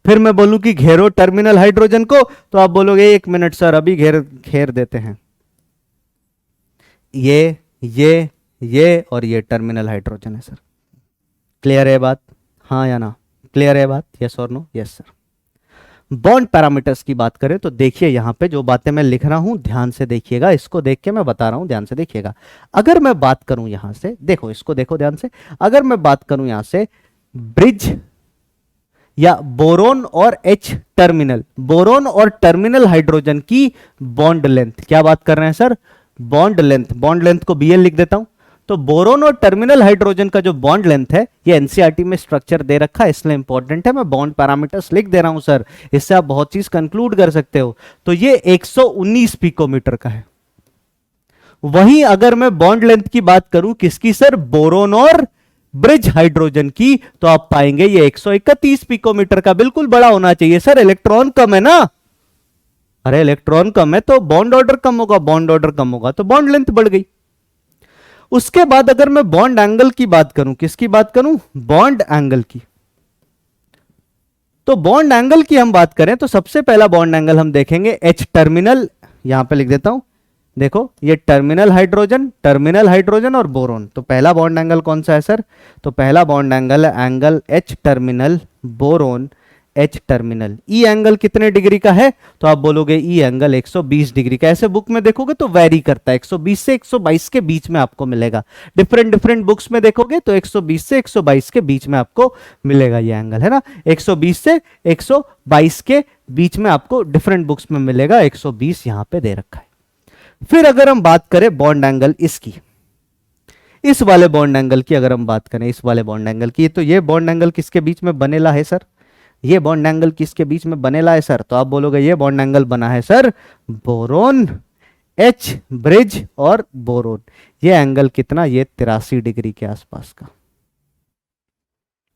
फिर मैं बोलूं कि घेरो टर्मिनल हाइड्रोजन को, तो आप बोलोगे 1 मिनट सर, अभी घेर देते हैं। ये और ये टर्मिनल हाइड्रोजन है सर। क्लियर है बात? हाँ या ना? क्लियर है बात? यस और no? Yes sir. Bond parameters की बात करें तो देखिए यहां पे जो बातें मैं लिख रहा हूं ध्यान से देखिएगा, इसको देख के मैं बता रहा हूं, ध्यान से देखिएगा। अगर मैं बात करूं यहां से, देखो इसको देखो ध्यान से, अगर मैं बात करूं यहां से ब्रिज या बोरोन और एच टर्मिनल, बोरोन और टर्मिनल हाइड्रोजन की बॉन्ड लेंथ, क्या बात कर रहे हैं sir? Bond length, bond length को बीएल लिख देता हूं। तो बोरोन और टर्मिनल हाइड्रोजन का जो बॉन्ड लेंथ है, ये एनसीईआरटी में स्ट्रक्चर दे रखा है, इसलिए इंपॉर्टेंट है, मैं बॉन्ड पैरामीटर्स लिख दे रहा हूं सर, इससे आप बहुत चीज कंक्लूड कर सकते हो। तो ये 119 पिकोमीटर का है। वहीं अगर मैं बॉन्ड लेंथ की बात करूं किसकी सर? बोरोन और ब्रिज हाइड्रोजन की, तो आप पाएंगे ये 131 पिकोमीटर का। बिल्कुल बड़ा होना चाहिए सर, इलेक्ट्रॉन कम है ना। अरे इलेक्ट्रॉन कम है तो बॉन्ड ऑर्डर कम होगा, बॉन्ड ऑर्डर कम होगा तो बॉन्ड लेंथ बढ़ गई। उसके बाद अगर मैं बॉन्ड एंगल की बात करूं, किसकी बात करूं? बॉन्ड एंगल की। तो बॉन्ड एंगल की हम बात करें तो सबसे पहला बॉन्ड एंगल हम देखेंगे एच टर्मिनल, यहां पे लिख देता हूं, देखो ये टर्मिनल हाइड्रोजन और बोरोन। तो पहला बॉन्ड एंगल कौन सा है सर? तो पहला बॉन्ड एंगल है angle H terminal boron H terminal. E angle कितने डिग्री का है? तो आप बोलोगे ई एंगल 120 डिग्री का। ऐसे बुक में देखोगे तो वेरी करता है, 120 से 122 के बीच में आपको मिलेगा। डिफरेंट डिफरेंट बुक्स में देखोगे तो 120 से 122 के बीच में आपको मिलेगा ये एंगल, है ना। 120 से 122 के बीच में आपको डिफरेंट बुक्स में मिलेगा, 120 यहां पे दे रखा है। फिर अगर हम बात करें बॉन्ड एंगल इसकी, इस वाले बॉन्ड एंगल की अगर हम बात करें, इस वाले बॉन्ड एंगल की, तो ये बॉन्ड एंगल किसके बीच में बनेला है सर? ये बॉन्ड एंगल किसके बीच में बनेला है सर? तो आप बोलोगे ये बॉन्ड एंगल बना है सर बोरोन एच ब्रिज और बोरोन। ये एंगल कितना? ये 83 डिग्री के आसपास का।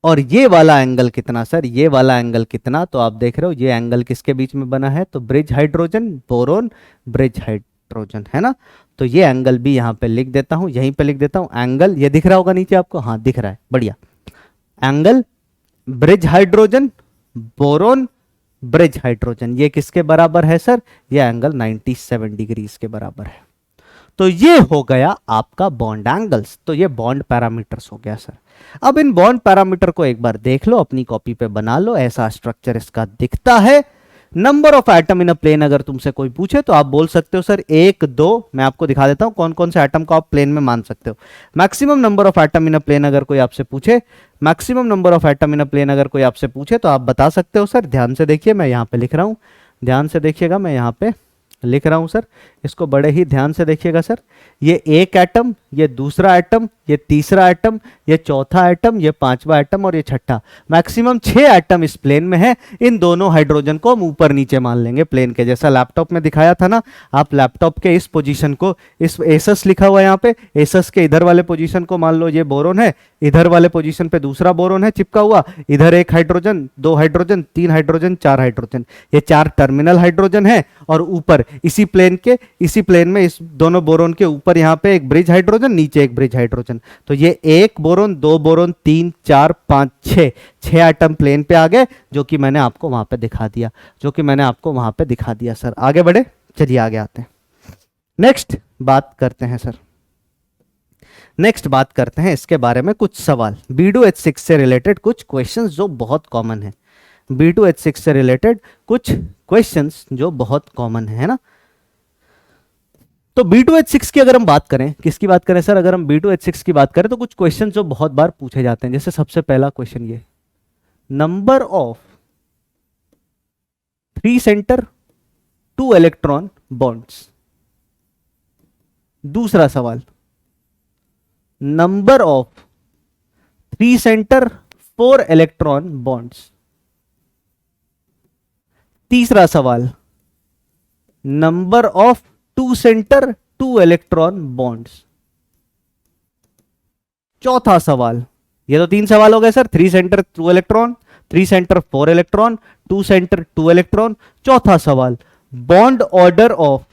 और ये वाला एंगल कितना सर? ये वाला एंगल कितना? तो आप देख रहे हो ये एंगल किसके बीच में बना है? तो bridge hydrogen boron bridge hydrogen, है ना। तो ये एंगल भी यहां पे लिख देता हूं, यहीं पे लिख देता हूं एंगल, ये दिख रहा होगा नीचे आपको, हाँ दिख रहा है, बढ़िया। Angle bridge hydrogen boron bridge hydrogen, ये किसके बराबर है सर? ये एंगल 97 डिग्री के बराबर है। तो ये हो गया आपका बॉन्ड एंगल्स, तो ये बॉन्ड पैरामीटर्स हो गया सर। अब इन बॉन्ड पैरामीटर को एक बार देख लो, अपनी कॉपी पे बना लो, ऐसा स्ट्रक्चर इसका दिखता है। Number of atom in a plane अगर तुमसे कोई पूछे तो आप बोल सकते हो सर 1 2, मैं आपको दिखा देता हूं कौन कौन से एटम को आप प्लेन में मान सकते हो। Maximum number of atom in a plane अगर कोई आपसे पूछे, maximum number of atom in a plane अगर कोई आपसे पूछे तो आप बता सकते हो सर। ध्यान से देखिए मैं यहां पे लिख रहा हूं, ध्यान से देखिएगा, मैं यहां पे लिख रहा हूं सर, इसको बड़े ही ध्यान से देखिएगा सर। ये एक एटम, ये दूसरा एटम, ये तीसरा एटम, ये चौथा एटम, ये पांचवा एटम और ये छठा। मैक्सिमम 6 एटम इस प्लेन में है। इन दोनों हाइड्रोजन को हम ऊपर नीचे मान लेंगे प्लेन के, जैसा लैपटॉप में दिखाया था ना। आप लैपटॉप के इस पोजीशन को, इस एसएस लिखा हुआ है यहाँ पे, एसएस के इधर वाले पोजीशन को मान लो ये बोरोन है, इधर वाले पोजीशन पे दूसरा बोरोन है चिपका हुआ, इधर एक हाइड्रोजन, 2 हाइड्रोजन, 3 हाइड्रोजन, 4 हाइड्रोजन, ये 4 टर्मिनल हाइड्रोजन है। और ऊपर इसी प्लेन के, इसी प्लेन में इस दोनों बोरोन के ऊपर यहाँ पे एक ब्रिज हाइड्रोजन, नीचे एक ब्रिज हाइड्रोजन। तो ये 1 बोरोन, 2 बोरोन, 3 4 5 6 एटम प्लेन पे आ गए, जो कि मैंने आपको वहां पे दिखा दिया, जो कि मैंने आपको वहां पे दिखा दिया सर। आगे बढ़े, चलिए आगे आते हैं, नेक्स्ट बात करते हैं सर। नेक्स्ट बात करते हैं इसके बारे में कुछ सवाल, B2H6 से रिलेटेड कुछ क्वेश्चंस जो बहुत कॉमन है। B2H6 से रिलेटेड कुछ क्वेश्चंस जो बहुत कॉमन है ना। तो B2H6 की अगर हम बात करें, किसकी बात करें सर? अगर हम B2H6 की बात करें तो कुछ क्वेश्चन जो बहुत बार पूछे जाते हैं। जैसे सबसे पहला क्वेश्चन ये, number of 3 centre 2 electron bonds. दूसरा सवाल, number of 3 centre 4 electron bonds. तीसरा सवाल, number of 2 centre 2 electron bonds. चौथा सवाल, ये तो 3 सवाल हो गए sir, 3 centre 2 electron, 3 centre 4 electron, 2 centre 2 electron. चौथा सवाल, bond order of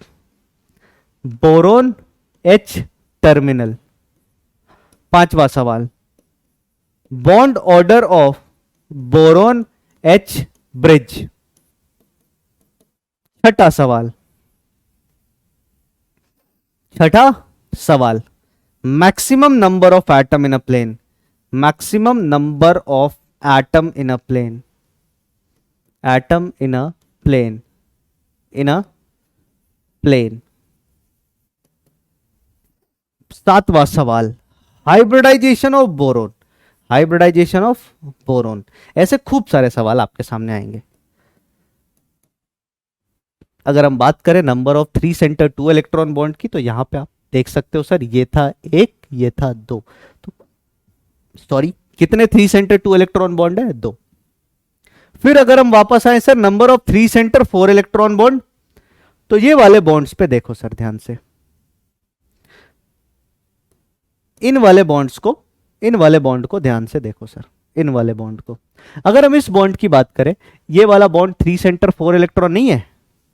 boron H terminal. पांचवा सवाल, bond order of boron H bridge. छठा सवाल, छठा सवाल, maximum number of atom in a plane, maximum number of atom in a plane, atom in a plane, in a plane. सातवां सवाल, hybridisation of boron, hybridisation of boron. ऐसे खूब सारे सवाल आपके सामने आएंगे। अगर हम बात करें number of three centre two electron bond की, तो यहां पे आप देख सकते हो सर, ये था एक, ये था दो, तो सॉरी कितने three centre two electron bond है? दो। फिर अगर हम वापस आए sir number of three centre four electron bond, तो ये वाले बॉन्ड्स पे देखो सर ध्यान से, इन वाले बॉन्ड्स को, इन वाले बॉन्ड को ध्यान से देखो सर, इन वाले बॉन्ड को। अगर हम इस बॉन्ड की बात करें, ये वाला bond three centre four electron नहीं है?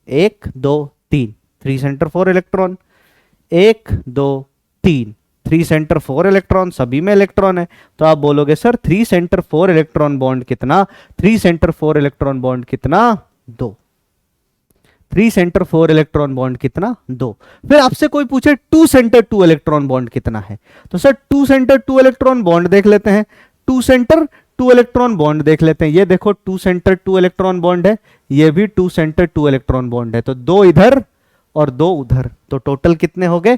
एक दो तीन, थ्री सेंटर फोर इलेक्ट्रॉन, एक दो तीन, थ्री सेंटर फोर इलेक्ट्रॉन, सभी में इलेक्ट्रॉन है। तो आप बोलोगे sir three centre four electron bond कितना? Three centre four electron bond कितना? दो। Three centre four electron bond कितना? दो। फिर आपसे कोई पूछे two centre two electron bond कितना है, तो sir two centre two electron bond देख लेते हैं, two centre two electron bond देख लेते हैं। ये देखो two centre two electron bond है, ये भी two centre two electron bond है, तो दो इधर और दो उधर, तो टोटल कितने हो गए?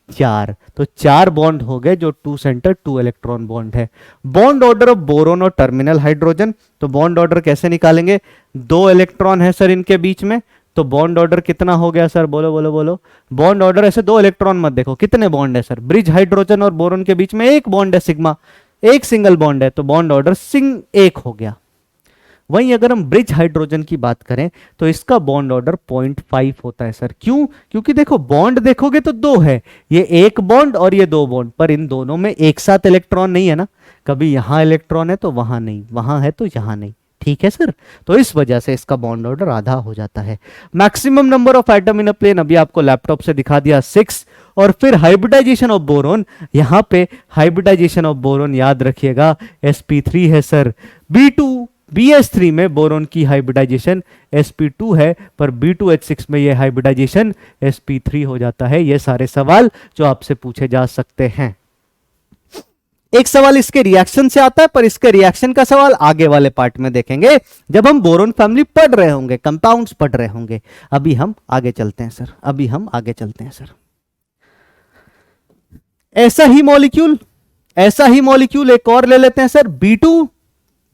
चार। तो चार बॉन्ड हो गए जो two centre two electron bond है। बॉन्ड ऑर्डर ऑफ बोरोन और टर्मिनल हाइड्रोजन, तो बॉन्ड ऑर्डर कैसे निकालेंगे? दो इलेक्ट्रॉन है सर इनके बीच में, तो बॉन्ड ऑर्डर कितना हो गया सर? बोलो बोलो बोलो। बॉन्ड ऑर्डर, ऐसे दो इलेक्ट्रॉन मत देखो, कितने बॉन्ड है सर? ब्रिज हाइड्रोजन और बोरोन के बीच में एक बॉन्ड है सिग्मा, एक सिंगल बॉन्ड है, तो बॉन्ड ऑर्डर सिंग एक हो गया। वहीं अगर हम ब्रिज हाइड्रोजन की बात करें, तो इसका बॉन्ड ऑर्डर 0.5 होता है सर। क्यों? क्योंकि देखो बॉन्ड देखोगे तो दो है, ये एक बॉन्ड और ये दो बॉन्ड, पर इन दोनों में एक साथ इलेक्ट्रॉन नहीं है ना, कभी यहां इलेक्ट्रॉन है तो वहां नहीं, वहां है तो यहां नहीं। ठीक है सर, तो इस वजह से इसका बॉन्ड ऑर्डर आधा हो जाता है। Maximum number of atom in a plane अभी आपको लैपटॉप से दिखा दिया 6। और फिर हाइब्रिडाइजेशन ऑफ बोरोन, यहां पे हाइब्रिडाइजेशन ऑफ बोरोन याद रखिएगा sp3 है सर। B2 BS3 में बोरोन की हाइब्रिडाइजेशन sp2 है, पर B2H6 में यह हाइब्रिडाइजेशन sp3 हो जाता है। ये सारे सवाल जो आपसे पूछे जा सकते हैं। एक सवाल इसके रिएक्शन से आता है, पर इसके रिएक्शन का सवाल आगे वाले पार्ट में देखेंगे, जब हम बोरोन फैमिली पढ़ रहे होंगे, कंपाउंड्स पढ़ रहे होंगे। अभी हम आगे चलते हैं सर, अभी हम आगे चलते हैं सर। ऐसा ही मॉलिक्यूल, ऐसा ही मॉलिक्यूल एक और ले लेते हैं सर, B2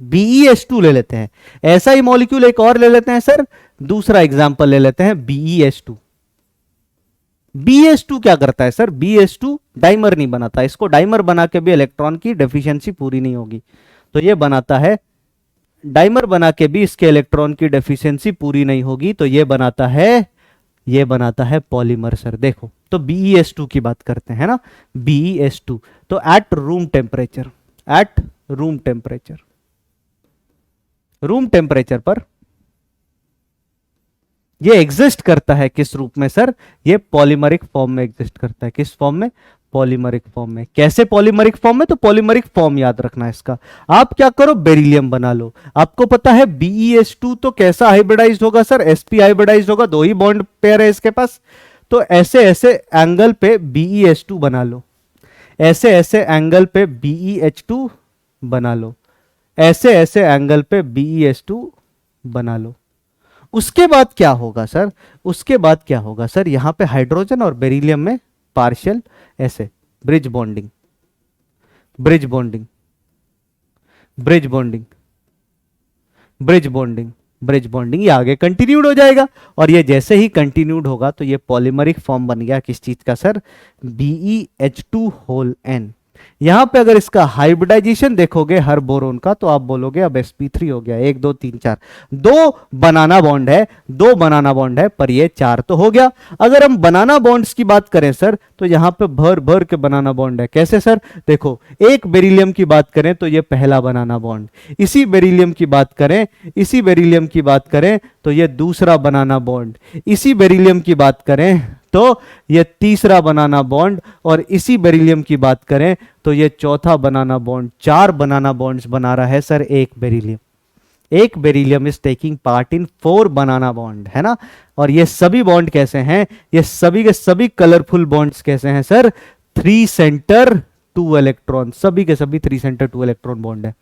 BeS2 ले लेते हैं। ऐसा ही मॉलिक्यूल एक और ले लेते हैं सर, दूसरा एग्जांपल ले लेते हैं BeS2। BeS2 क्या करता है सर? BeS2 डाइमर नहीं बनाता, इसको डाइमर बना के भी इलेक्ट्रॉन की डेफिशिएंसी पूरी नहीं होगी, तो ये बनाता है डाइमर बना के भी इसके इलेक्ट्रॉन की डेफिशिएंसी पूरी नहीं होगी, तो ये बनाता है, ये बनाता है पॉलीमर सर। देखो तो BeS2 की बात करते हैं ना, BeS2, तो at room temperature, at room temperature, room temperature पर ये एग्जिस्ट करता है किस रूप में सर? ये पॉलीमरिक फॉर्म में एग्जिस्ट करता है। किस फॉर्म में? पॉलीमरिक फॉर्म में। कैसे पॉलीमरिक फॉर्म में? तो पॉलीमरिक फॉर्म याद रखना है इसका। आप क्या करो, बेरिलियम बना लो। आपको पता है BeS2 तो कैसा हाइब्रिडाइज्ड होगा सर? sp हाइब्रिडाइज्ड होगा, दो ही बॉन्ड पेयर है इसके पास, तो ऐसे ऐसे एंगल पे BeS2 बना लो, ऐसे ऐसे एंगल पे BeH2 बना लो, ऐसे ऐसे एंगल पे BeS2 बना लो। उसके बाद क्या होगा सर? उसके बाद क्या होगा सर? यहां पे हाइड्रोजन और बेरिलियम में पार्शियल ऐसे bridge bonding, bridge bonding, bridge bonding, bridge bonding, bridge bonding, ये आगे कंटिन्यूड हो जाएगा। और ये जैसे ही कंटिन्यूड होगा तो ये पॉलीमरिक फॉर्म बन गया किस चीज का सर? BeH2 यहां पे अगर इसका हाइब्रिडाइजेशन देखोगे हर बोरोन का, तो आप बोलोगे अब sp3 हो गया। 1 2 3 4, दो बनाना बॉन्ड है, दो बनाना बॉन्ड है, पर ये चार तो हो गया। अगर हम बनाना बॉन्ड्स की बात करें सर, तो यहां पे भर भर के बनाना बॉन्ड है। कैसे सर? देखो, एक बेरिलियम की बात करें तो ये पहला बनाना बॉन्ड, इसी बेरिलियम की बात करें, इसी बेरिलियम की बात करें तो ये दूसरा बनाना बॉन्ड, इसी बेरिलियम की बात करें तो ये तीसरा बनाना बॉन्ड, और इसी बेरिलियम की बात करें तो ये चौथा बनाना बॉन्ड। चार बनाना बॉन्ड्स बना रहा है सर एक बेरिलियम, एक beryllium is taking part in 4 banana bond, है ना। और ये सभी बॉन्ड कैसे हैं, ये सभी के सभी कलरफुल बॉन्ड्स कैसे हैं सर, 3 सेंटर 2 इलेक्ट्रॉन, सभी के सभी 3 सेंटर 2 इलेक्ट्रॉन बॉन्ड है।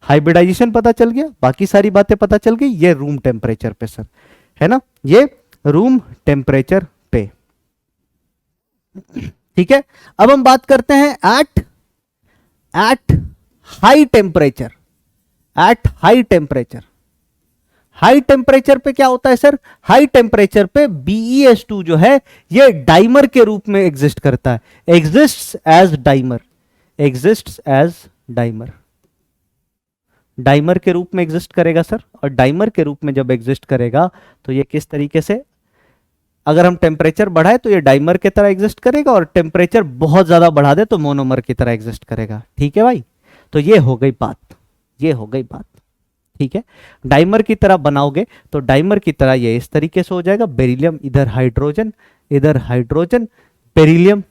हाइब्रिडाइजेशन पता चल गया, बाकी सारी बातें पता चल गई। ये रूम टेम्परेचर पे सर, है ना, ये रूम टेम्परेचर पे, ठीक है। अब हम बात करते हैं at high temperature. At high temperature, high temperature पे क्या होता है सर, हाई टेम्परेचर पे BeS2 जो है ये डाइमर के रूप में एग्जिस्ट करता है, exists as dimer, exists as dimer, dimer के रूप में एग्जिस्ट करेगा सर। और डाइमर के रूप में जब एग्जिस्ट करेगा तो ये किस तरीके से, अगर हम टेम्परेचर बढ़ाए तो ये डाइमर की तरह एग्जिस्ट करेगा, और टेम्परेचर बहुत ज्यादा बढ़ा दे तो मोनोमर की तरह एग्जिस्ट करेगा, ठीक है भाई। तो ये हो गई बात, ये हो गई बात, ठीक है। डाइमर की तरह बनाओगे तो डाइमर की तरह ये इस तरीके से हो जाएगा, बेरिलियम इधर हाइड्रोजन, इधर हाइड्रोजन, बेरिलियम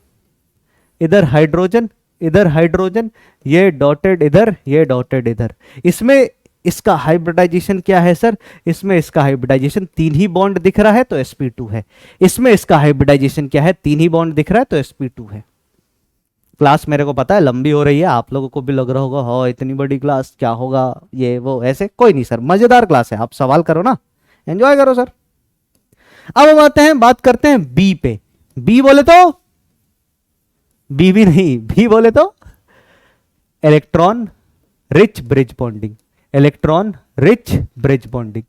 इधर हाइड्रोजन, इधर हाइड्रोजन, ये डॉटेड इधर, ये डॉटेड इधर। इसमें इसका हाइब्रिडाइजेशन क्या है सर, इसमें इसका हाइब्रिडाइजेशन 3 ही बॉन्ड दिख रहा है तो sp2 है। इसमें इसका हाइब्रिडाइजेशन क्या है, 3 ही बॉन्ड दिख रहा है तो sp2 है। क्लास मेरे को पता है लंबी हो रही है, आप लोगों को भी लग रहा होगा हो इतनी बड़ी क्लास क्या होगा ये वो, ऐसे कोई नहीं सर, मजेदार क्लास है, आप सवाल करो ना, एंजॉय करो सर। अब हम आते हैं, बात करते हैं बी पे। बी बोले तो, बी भी नहीं, बी बोले तो electron rich bridge bonding, electron rich bridge bonding,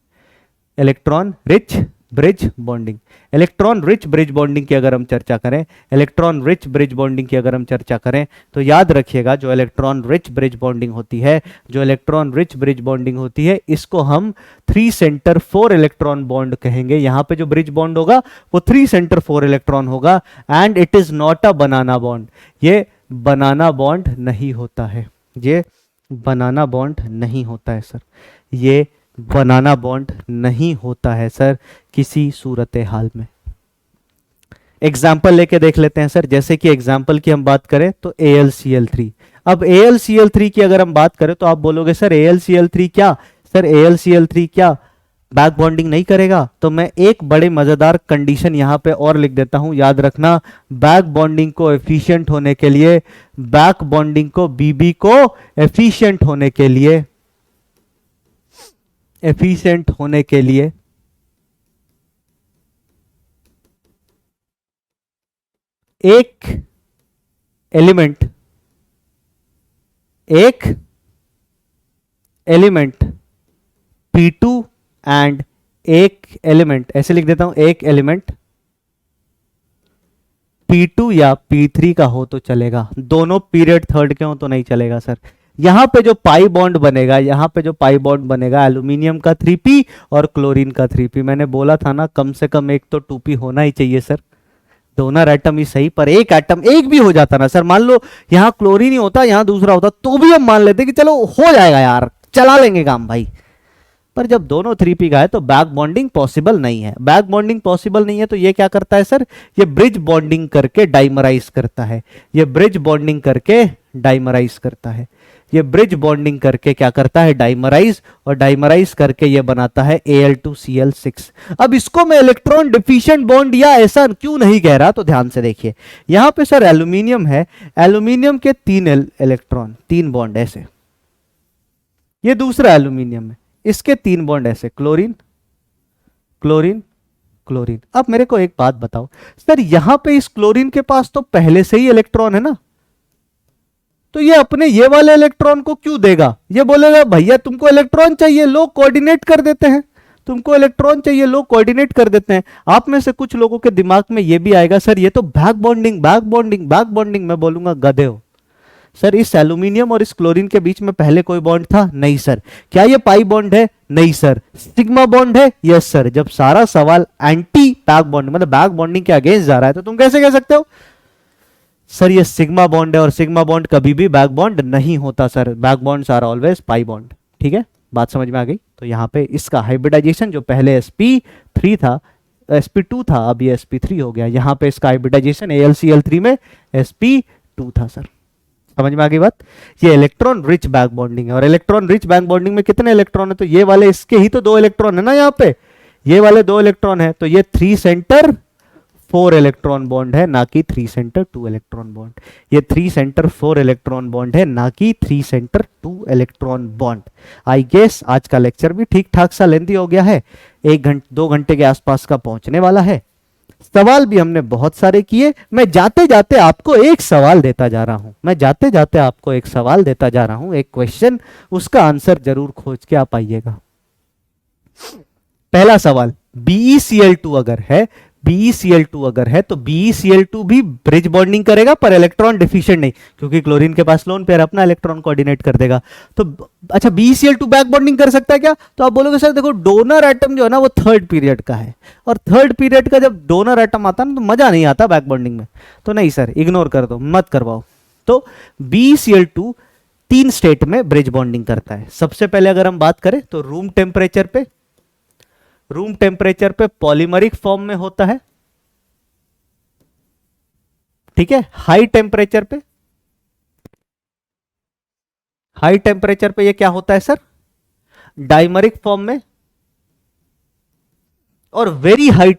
electron rich bridge bonding. Electron rich bridge bonding की अगर हम चर्चा करें, इलेक्ट्रॉन रिच ब्रिज बॉन्डिंग की अगर हम चर्चा करें तो याद रखिएगा जो इलेक्ट्रॉन रिच ब्रिज बॉन्डिंग होती है, जो इलेक्ट्रॉन रिच ब्रिज बॉन्डिंग होती है, इसको हम 3 सेंटर 4 इलेक्ट्रॉन बॉन्ड कहेंगे। यहां पे जो ब्रिज बॉन्ड होगा वो 3 सेंटर 4 इलेक्ट्रॉन होगा, and it is not a banana bond. ये बनाना बॉन्ड नहीं होता है, ये बनाना बॉन्ड नहीं होता है सर, ये बनाना बॉन्ड नहीं होता है सर किसी सूरत हाल में। एग्जाम्पल लेके देख लेते हैं सर, जैसे कि एग्जाम्पल की हम बात करें तो AlCl3। अब AlCl3 की अगर हम बात करें तो आप बोलोगे सर AlCl3 क्या, सर AlCl3 क्या बैक बॉन्डिंग नहीं करेगा, तो मैं एक बड़े मजेदार कंडीशन यहां पे और लिख देता हूं, याद रखना। बैक बॉन्डिंग को एफिशिएंट होने के लिए, बैक बॉन्डिंग को BB को एफिशिएंट होने के लिए, एफिशिएंट होने के लिए एक एलिमेंट P2 एंड एक एलिमेंट, ऐसे लिख देता हूं, एक एलिमेंट P2 या P3 का हो तो चलेगा, दोनों पीरियड थर्ड के हो तो नहीं चलेगा सर। यहां पे जो पाई बॉन्ड बनेगा, यहां पे जो पाई बॉन्ड बनेगा एल्यूमिनियम का 3p और क्लोरीन का 3p। मैंने बोला था ना कम से कम एक तो 2p होना ही चाहिए सर, डोनर एटम ही सही पर एक एटम, एक भी हो जाता ना सर, मान लो यहां क्लोरीन ही होता यहां दूसरा होता तो भी हम मान लेते कि चलो हो जाएगा यार, चला लेंगे काम भाई। पर जब दोनों 3p का है तो बैक बॉन्डिंग पॉसिबल नहीं है। बैक बॉन्डिंग पॉसिबल नहीं है तो ये क्या करता है सर, ये ब्रिज बॉन्डिंग करके डाइमराइज करता है, ये ब्रिज बॉन्डिंग करके डाइमराइज करता है, ये ब्रिज बॉन्डिंग करके क्या करता है, डाइमराइज, और डाइमराइज करके ये बनाता है Al2Cl6। अब इसको मैं इलेक्ट्रॉन डिफिशिएंट बॉन्ड या ऐसा क्यों नहीं कह रहा, तो ध्यान से देखिए, यहां पे सर एल्यूमिनियम है, एल्यूमिनियम के 3 इलेक्ट्रॉन 3 बॉन्ड ऐसे, ये दूसरा एल्यूमिनियम है, इसके 3 बॉन्ड ऐसे, क्लोरीन क्लोरीन क्लोरीन। अब मेरे को एक बात बताओ सर, यहां पे इस क्लोरीन के पास तो पहले से ही इलेक्ट्रॉन है ना, तो ये अपने ये वाले इलेक्ट्रॉन को क्यों देगा, ये बोलेगा भैया तुमको इलेक्ट्रॉन चाहिए लो कोऑर्डिनेट कर देते हैं, तुमको इलेक्ट्रॉन चाहिए लो कोऑर्डिनेट कर देते हैं। आप में से कुछ लोगों के दिमाग में ये भी आएगा सर ये तो back bonding back bonding back bonding, मैं बोलूंगा गधे हो सर, इस एल्यूमिनियम और इस क्लोरीन के बीच में पहले कोई बॉन्ड था नहीं सर। क्या ये पाई बॉन्ड है, नहीं सर। सिग्मा बॉन्ड है, यस सर। जब सारा सवाल एंटी बैक बॉन्ड मतलब बैक बॉन्डिंग के अगेंस्ट जा रहा है तो तुम कैसे कह सकते हो सर ये सिग्मा बॉन्ड है, और सिग्मा बॉन्ड कभी भी बैक बॉन्ड नहीं होता सर, back bonds are always pi bond. ठीक है, बात समझ में आ गई। तो यहाँ पे इसका हाइब्रिडाइजेशन जो पहले sp3 था, sp2 था, अब ये sp3 हो गया। यहाँ पे इसका हाइब्रिडाइजेशन AlCl3 में sp2 था सर। समझ में आ गई बात? ये इलेक्ट्रॉन रिच बैक बॉन्डिंग है। और इलेक्ट्रॉन रिच बैक बॉन्डिंग में कितने इलेक्ट्रॉन है? तो ये वाले इसके ही तो 2 इलेक्ट्रॉन है ना, यहाँ पे ये वाले 2 इलेक्ट्रॉन है, तो ये 3 सेंटर 4 इलेक्ट्रॉन बॉन्ड है, ना कि 3 सेंटर 2 इलेक्ट्रॉन बॉन्ड। ये 3 सेंटर 4 इलेक्ट्रॉन बॉन्ड है, ना कि 3 centre 2 electron bond. I guess आज का लेक्चर भी ठीक ठाक सा लेंथी हो गया है, 2 घंटे के आसपास का पहुंचने वाला है। सवाल भी हमने बहुत सारे किए। मैं जाते जाते आपको एक सवाल देता जा रहा हूं, मैं जाते जाते आपको एक सवाल देता जा रहा हूं, एक क्वेश्चन, उसका आंसर जरूर खोज के आप आइएगा। पहला सवाल, BeCl2 अगर है, BeCl2 अगर है तो BeCl2 भी ब्रिज बॉन्डिंग करेगा पर इलेक्ट्रॉन डिफिशिएंट नहीं, क्योंकि क्लोरीन के पास लोन पेयर अपना इलेक्ट्रॉन कोऑर्डिनेट कर देगा। तो अच्छा, BeCl2 बैक बॉन्डिंग कर सकता है क्या? तो आप बोलोगे सर देखो डोनर एटम जो है ना वो 3rd पीरियड का है, और 3rd पीरियड का जब डोनर एटम आता है ना तो मजा नहीं आता बैक बॉन्डिंग में। तो नहीं सर, इग्नोर कर दो, मत करवाओ। तो BeCl2 3 स्टेट में ब्रिज बॉन्डिंग करता है। सबसे पहले अगर हम बात करें तो रूम टेम्परेचर पे पॉलीमरिक फॉर्म में होता है, ठीक है। हाई टेम्परेचर पे ये क्या होता है सर? डाइमरिक फॉर्म में। और वेरी हाई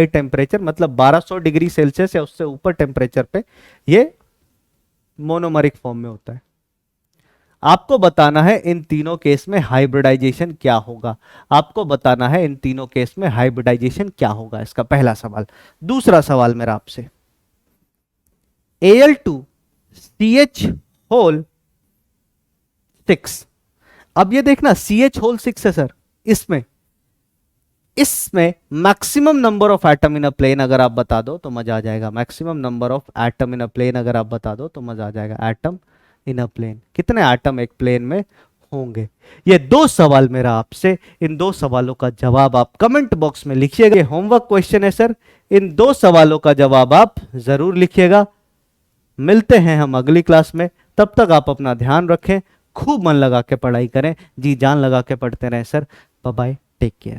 टेम्परेचर मतलब 1200 डिग्री सेल्सियस या उससे ऊपर टेम्परेचर पे ये मोनोमरिक फॉर्म में होता है। आपको बताना है इन तीनों केस में हाइब्रिडाइजेशन क्या होगा, इसका पहला सवाल। दूसरा सवाल मेरा आपसे, Al2CH6। अब ये देखना CH6 है सर, इसमें maximum number of atom in a plane अगर आप बता दो तो मजा आ जाएगा। Maximum number of atom in a plane अगर आप बता दो तो मजा आ जाएगा। एटम इन अ प्लेन, कितने एटम एक प्लेन में होंगे? ये 2 सवाल मेरा आपसे, इन 2 सवालों का जवाब आप कमेंट बॉक्स में लिखिएगा। ये होमवर्क क्वेश्चन है सर, इन 2 सवालों का जवाब आप जरूर लिखिएगा। मिलते हैं हम अगली क्लास में, तब तक आप अपना ध्यान रखें, खूब मन लगा के पढ़ाई करें, जी जान लगा के पढ़ते रहें sir. Bye bye, take care.